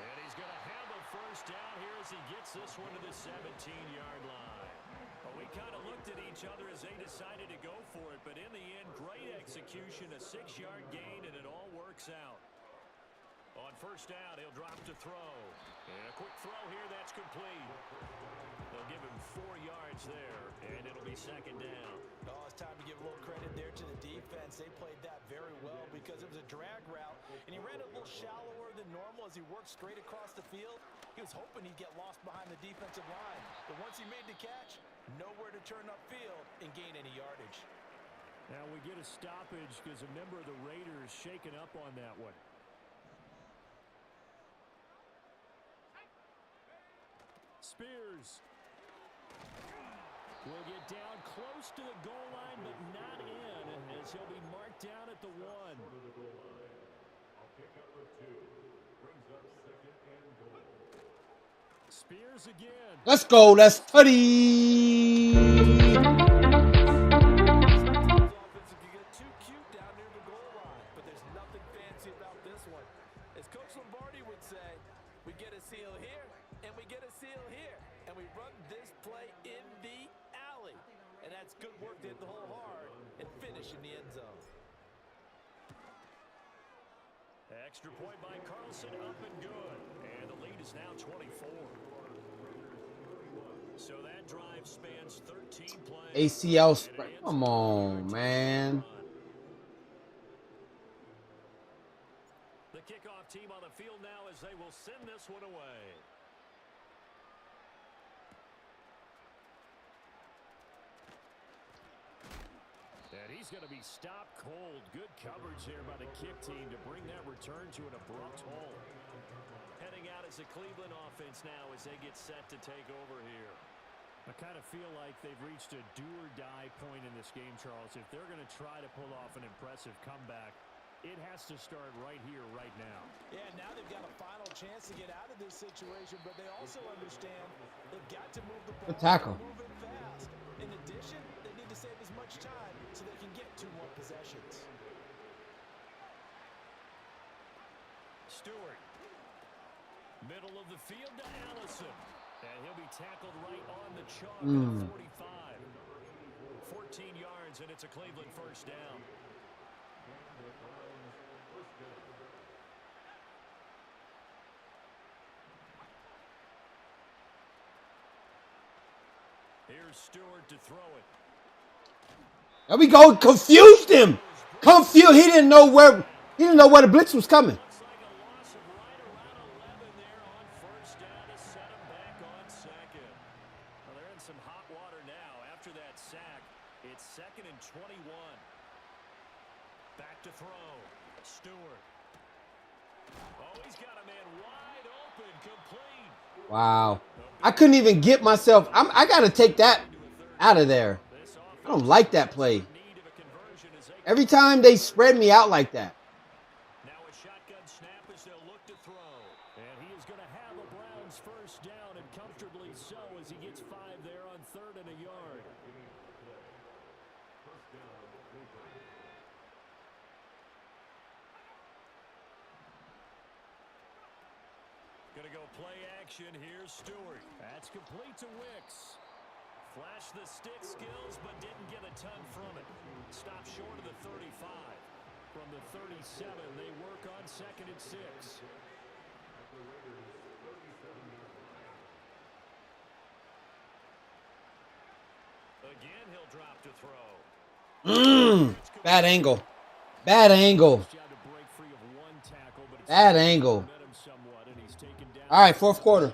And he's going to have a 1st down here as he gets this one to the 17-yard line. Well, we kind of looked at each other as they decided to go for it, but in the end, great execution, a 6-yard gain, and it all works out. On 1st down, he'll drop to throw. And a quick throw here, that's complete. They'll give him 4 yards there, and it'll be 2nd down. Oh, it's time to give a little credit there to the defense. They played that very well because it was a drag route, and he ran it a little shallower than normal as he worked straight across the field. He was hoping he'd get lost behind the defensive line, but once he made the catch, nowhere to turn upfield and gain any yardage. Now we get a stoppage because a member of the Raiders shaken up on that one. Spears will get down close to the goal line, but not in, as he'll be marked down at the 1. Spears again. Let's go. Let's tutty. As Coach Lombardi would say, we get a seal here, and we get a seal here, and we run this play in the alley. And that's good work to hit the hole hard and finish in the end zone. Extra point by Carlson, up and good. And the lead is now 24. So that drive spans 13 plays. ACL spread. Come on, man. The kickoff team on the field now as they will send this one away. And he's going to be stopped cold. Good coverage there by the kick team to bring that return to an abrupt halt. Heading out as the Cleveland offense now as they get set to take over here. I kind of feel like they've reached a do-or-die point in this game, Charles. If they're going to try to pull off an impressive comeback, it has to start right here, right now. Yeah, now they've got a final chance to get out of this situation, but they also understand they've got to move the ball. Good tackle. Move it fast. In addition, they need to save as much time so they can get 2 more possessions. Stewart. Middle of the field to Allison. And he'll be tackled right on the chalk at the 45. 14 yards, and it's a Cleveland first down. Here's Stewart to throw it. There we go. Confused him. Confused. He didn't know where the blitz was coming. Looks like a loss of right around 11 there on first down to set him back on second. Well, they're in some hot water now. After that sack, it's 2nd and 21. Back to throw. Stewart. Oh, he's got a man wide open, complete. Wow. I couldn't even get myself. I got to take that out of there. I don't like that play. Every time they spread me out like that. Now a shotgun snap as they'll look to throw. And he is going to have a Browns first down, and comfortably so as he gets 5 there on 3rd and a yard. Going to go play action. Here's Stewart. That's complete to Wicks. Flashed the stick skills, but didn't get a ton from it. Stopped short of the 35. From the 37, they work on 2nd and 6. Again, he'll drop to throw. Bad angle. Bad angle. Bad angle. All right, 4th quarter.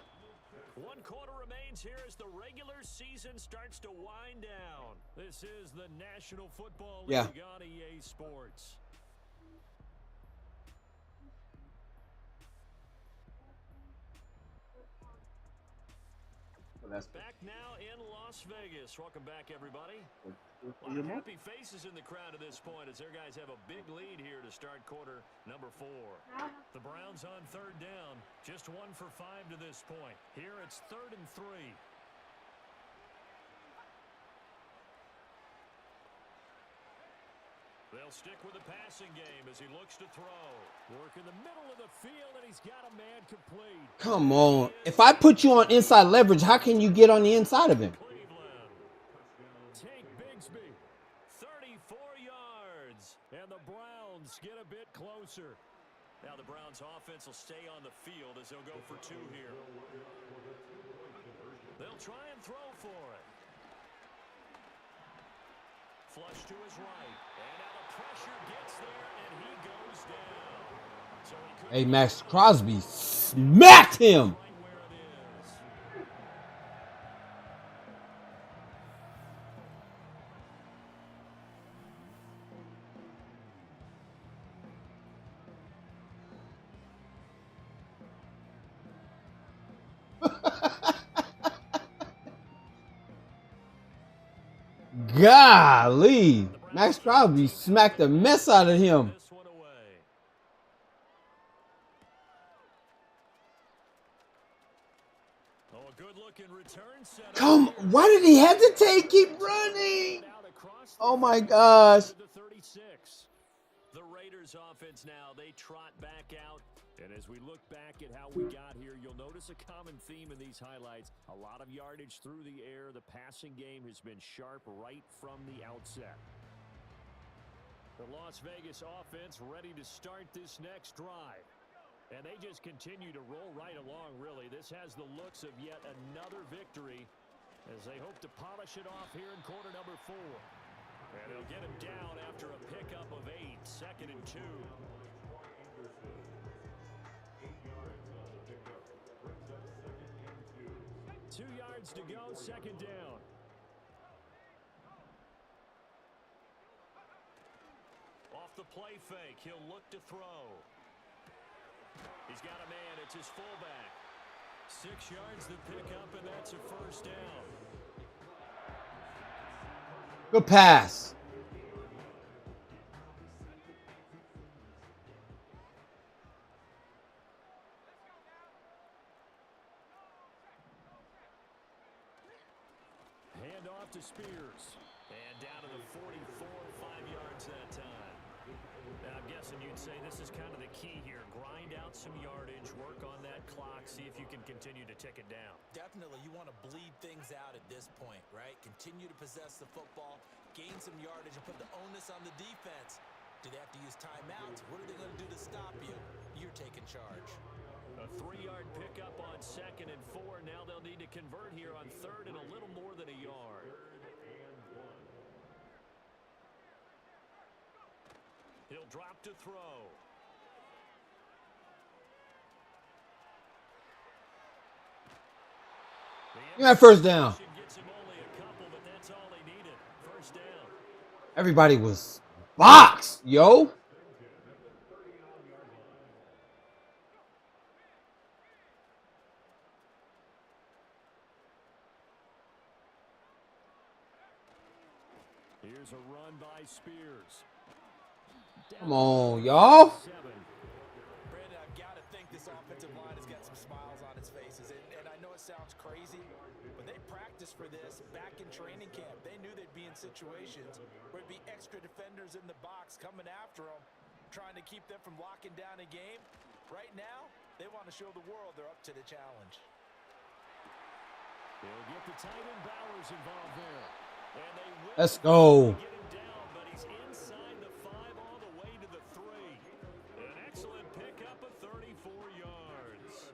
1 quarter remains here as the regular season starts to wind down. This is the National Football League on EA Sports. Back now in Las Vegas. Welcome back, everybody. A lot of happy faces in the crowd at this point as their guys have a big lead here to start quarter number 4. The Browns on 3rd down. Just 1 for 5 to this point. Here it's 3rd and 3. They'll stick with the passing game as he looks to throw. Work in the middle of the field, and he's got a man complete. Come on. If I put you on inside leverage, how can you get on the inside of him? Cleveland. Take Bigsby. 34 yards. And the Browns get a bit closer. Now the Browns offense will stay on the field as they'll go for 2 here. They'll try and throw for it. Flush to his right. And now the pressure gets there, and he goes down. So Hey, Max Crosby smacked him. Golly, Max Crosby smacked the mess out of him. Come, why did he hesitate? Keep running. Oh my gosh. The Raiders offense now, they trot back out. And as we look back at how we got here, you'll notice a common theme in these highlights. A lot of yardage through the air. The passing game has been sharp right from the outset. The Las Vegas offense ready to start this next drive. And they just continue to roll right along, really. This has the looks of yet another victory as they hope to polish it off here in quarter number 4. And they'll get him down after a pickup of 8, 2nd and 2. 2 yards to go, 2nd down. Off the play fake, he'll look to throw. He's got a man, it's his fullback. 6 yards to pick up, and that's a first down. Good pass. Hand off to Spears. And down to the 44, 5 yards that time. Now, I'm guessing you'd say this is kind of the key here. Grind out some some yardage, work on that clock, see if you can continue to tick it down. Definitely, you want to bleed things out at this point, right? Continue to possess the football, gain some yardage, and put the onus on the defense. Do they have to use timeouts? What are they going to do to stop you? You're taking charge. A 3-yard pickup on 2nd and 4. Now they'll need to convert here on 3rd and a little more than a yard. He'll drop to throw. You got first down. Everybody was boxed, yo. Here's a run by Spears. Come on, y'all. Brandon, I've got to think this offensive line has got some smiles on its faces. And I know it sounds crazy, but they practiced for this back in training camp. They knew they'd be in situations where it'd be extra defenders in the box coming after them, trying to keep them from locking down a game. Right now, they want to show the world they're up to the challenge. They'll get the tight end Bowers involved there. And they will. Let's go. Get him down, but he's inside the 5 all the way to the 3. An excellent pickup of 34 yards.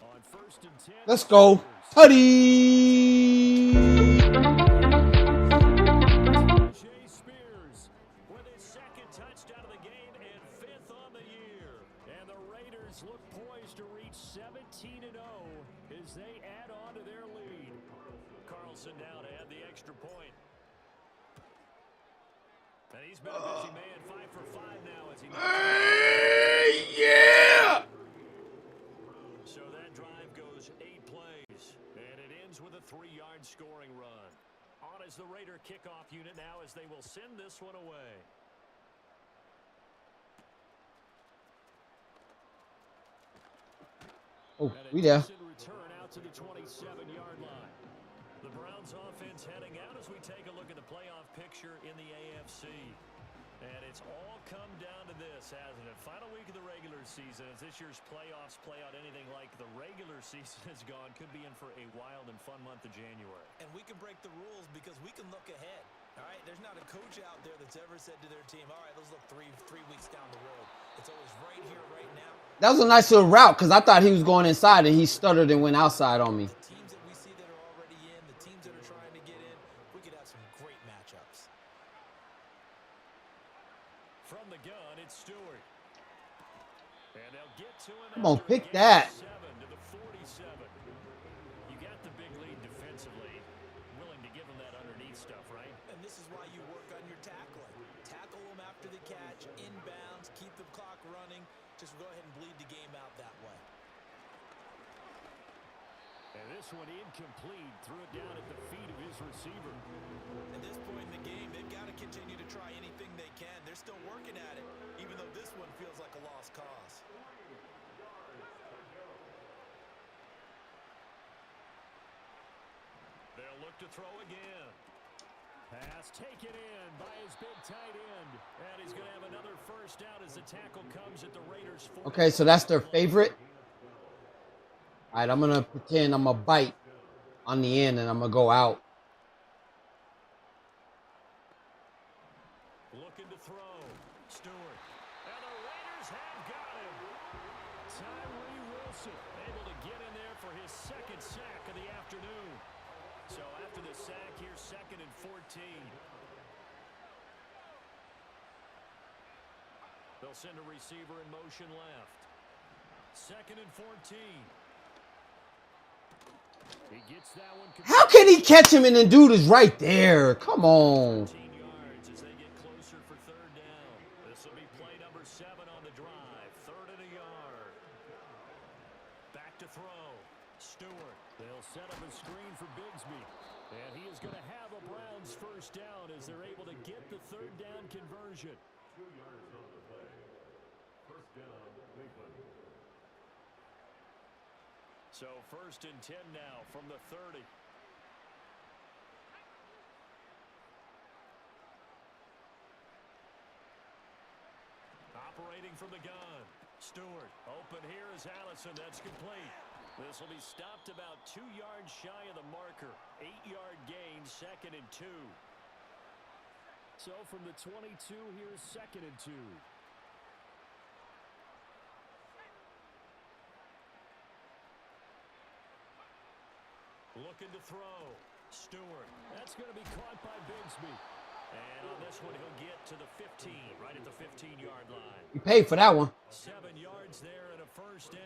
On 1st and 10. Let's go. Tutty. Spears with his 2nd touchdown of the game and 5th on the year. And the Raiders look poised to reach 17-0 as they add on to their lead. Carlson now to add the extra point. And he's been a busy man, 5 for 5 now as he Yeah. So that drive goes 8 plays, and it ends with a 3-yard scoring run. On is the Raider kickoff unit now as they will send this one away. Oh, we there. Return out to the 27-yard line. The Browns offense heading out as we take a look at the playoff picture in the AFC. And it's all come down to this, hasn't it? Final week of the regular season. As this year's playoffs play out anything like the regular season has gone, could be in for a wild and fun month of January. And we can break the rules because we can look ahead. All right, there's not a coach out there that's ever said to their team, all right, let's look three weeks down the road. It's always right here, right now. That was a nice little route because I thought he was going inside and he stuttered and went outside on me. The teams that we see that are already in, the teams that are trying to get in, we could have some great matchups. From the gun, it's Stewart. And they'll get to him. Come on, pick that. 7 to the 47. You got the big lead defensively. Willing to give him that underneath stuff, right? And this is why you work on your tackling. Tackle them after the catch, inbounds, keep the clock running. Just go ahead and bleed the game out that way. And this one incomplete. Threw it down at the feet of his receiver. At this point in the game, they've got to continue to try anything they can. They're still working at it, even though this one feels like a lost cause. They'll look to throw again. Pass taken in by his big tight end. And he's going to have another first down as the tackle comes at the Raiders. Okay, so that's their favorite. All right, I'm going to pretend I'm going to bite on the end and I'm going to go out. Looking to throw. Stewart. And the Raiders have got him. Tyree Wilson able to get in there for his 2nd sack of the afternoon. So after the sack, here's 2nd and 14. They'll send a receiver in motion left. 2nd and 14. He gets that one. How can he catch him and the dude is right there? Come on. 15 yards as they get closer for 3rd down. This will be play number 7 on the drive. 3rd and a yard. Back to throw. Stewart. They'll set up a screen for Bigsby. And he is going to have a Browns first down as they're able to get the 3rd down conversion. 2 yards on the play. First down, Cleveland. So 1st and 10 now from the 30. separating from the gun. Stewart, open here is Allison. That's complete. This will be stopped about 2 yards shy of the marker. 8-yard gain, 2nd and 2. So from the 22, here's 2nd and 2. Looking to throw. Stewart. That's going to be caught by Bigsby. And on this one, he'll get to the 15, right at the 15-yard line. You paid for that one. 7 yards there and a first down.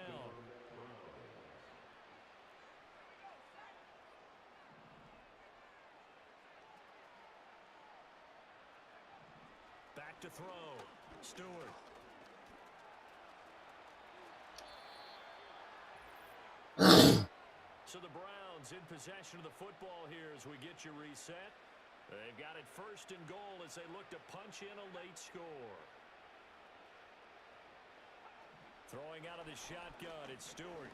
Back to throw. Stewart. So the Browns in possession of the football here as we get you reset. They've got it 1st and goal as they look to punch in a late score. Throwing out of the shotgun, it's Stewart.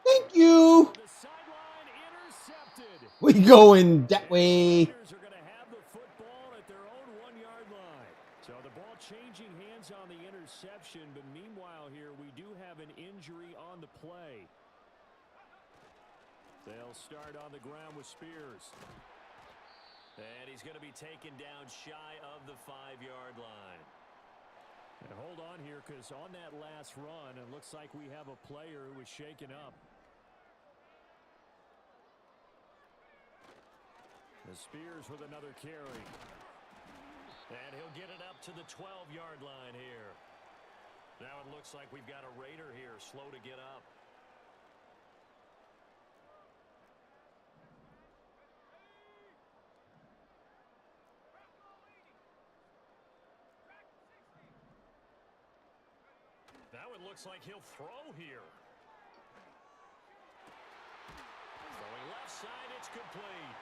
Thank you. The sideline intercepted. We going that way. The Raiders are going to have the football at their own 1-yard line. So the ball changing hands on the interception, but meanwhile here we do have an injury on the play. They'll start on the ground with Spears. And he's going to be taken down shy of the 5-yard line. And hold on here, because on that last run, it looks like we have a player who was shaken up. The Spears with another carry. And he'll get it up to the 12-yard line here. Now it looks like we've got a Raider here, slow to get up. Now it looks like he'll throw here. Throwing left side, it's complete.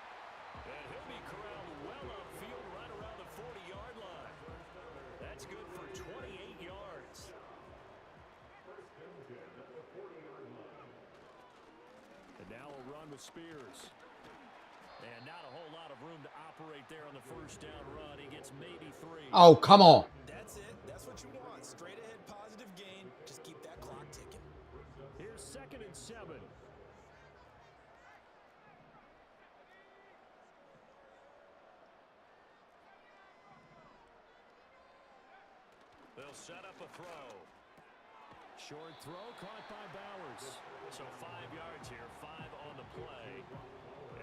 And he'll be corralled well upfield right around the 40-yard line. That's good for 28 yards. And now a run with Spears. And not a whole lot of room to operate there on the first down run. He gets maybe 3. Oh, come on. That's it. That's what you want. Straight ahead positive gain. Just keep that clock ticking. Here's 2nd and 7. They'll set up a throw. Short throw caught by Bowers. So 5 yards here, 5 on the play.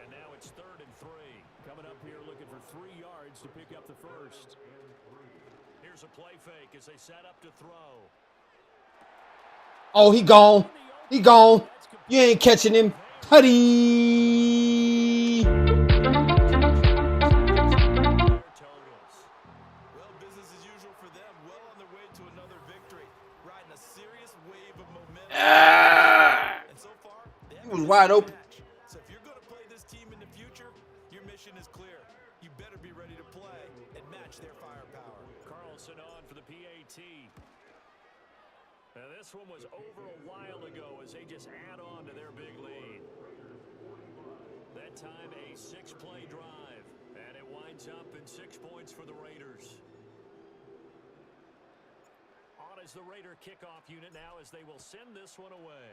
And now it's 3rd and 3. Coming up here looking for 3 yards to pick up the first. Here's a play fake as they set up to throw. Oh, he gone. He gone. You ain't catching him. Tutty. Well, business as usual for them. Well on their way to another victory. Riding a serious wave of momentum. And so far, they He was wide open. So if you're going to play this team in the future, your mission is clear. You better be ready to play and match their firepower. Carlson on for the PAT. Now this one was over a while ago as they just add on to their big lead. That time a 6-play drive. And it winds up in 6 points for the Raiders. On is the Raider kickoff unit now as they will send this one away.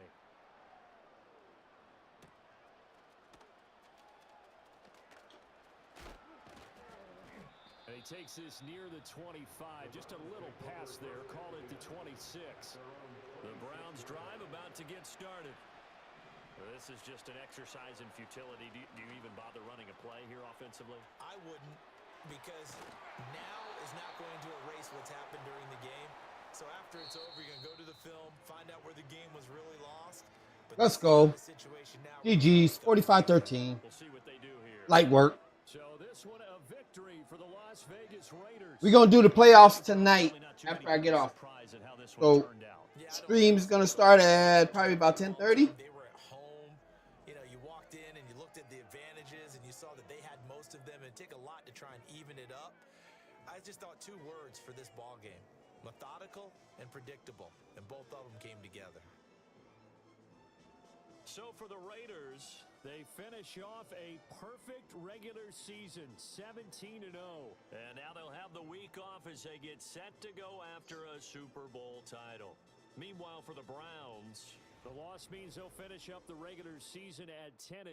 And he takes this near the 25. Just a little pass there. Call it the 26. The Browns drive about to get started. This is just an exercise in futility. Do you even bother running a play here offensively? I wouldn't, because now is not going to erase what's happened during the game. So after it's over, you're going to go to the film, find out where the game was really lost. But Let's go. GG's 45-13. We'll see what they do here. Light work. So this one a victory for the Las Vegas Raiders. We're going to do the playoffs tonight after I get off. So stream's going to start at probably about 10:30. They were at home. You know, you walked in and you looked at the advantages and you saw that they had most of them. It'd take a lot to try and even it up. I just thought 2 words for this ball game: methodical and predictable, and both of them came together. So for the Raiders, They finish off a perfect regular season, 17-0. And now they'll have the week off as they get set to go after a Super Bowl title. Meanwhile, for the Browns, the loss means they'll finish up the regular season at 10-2.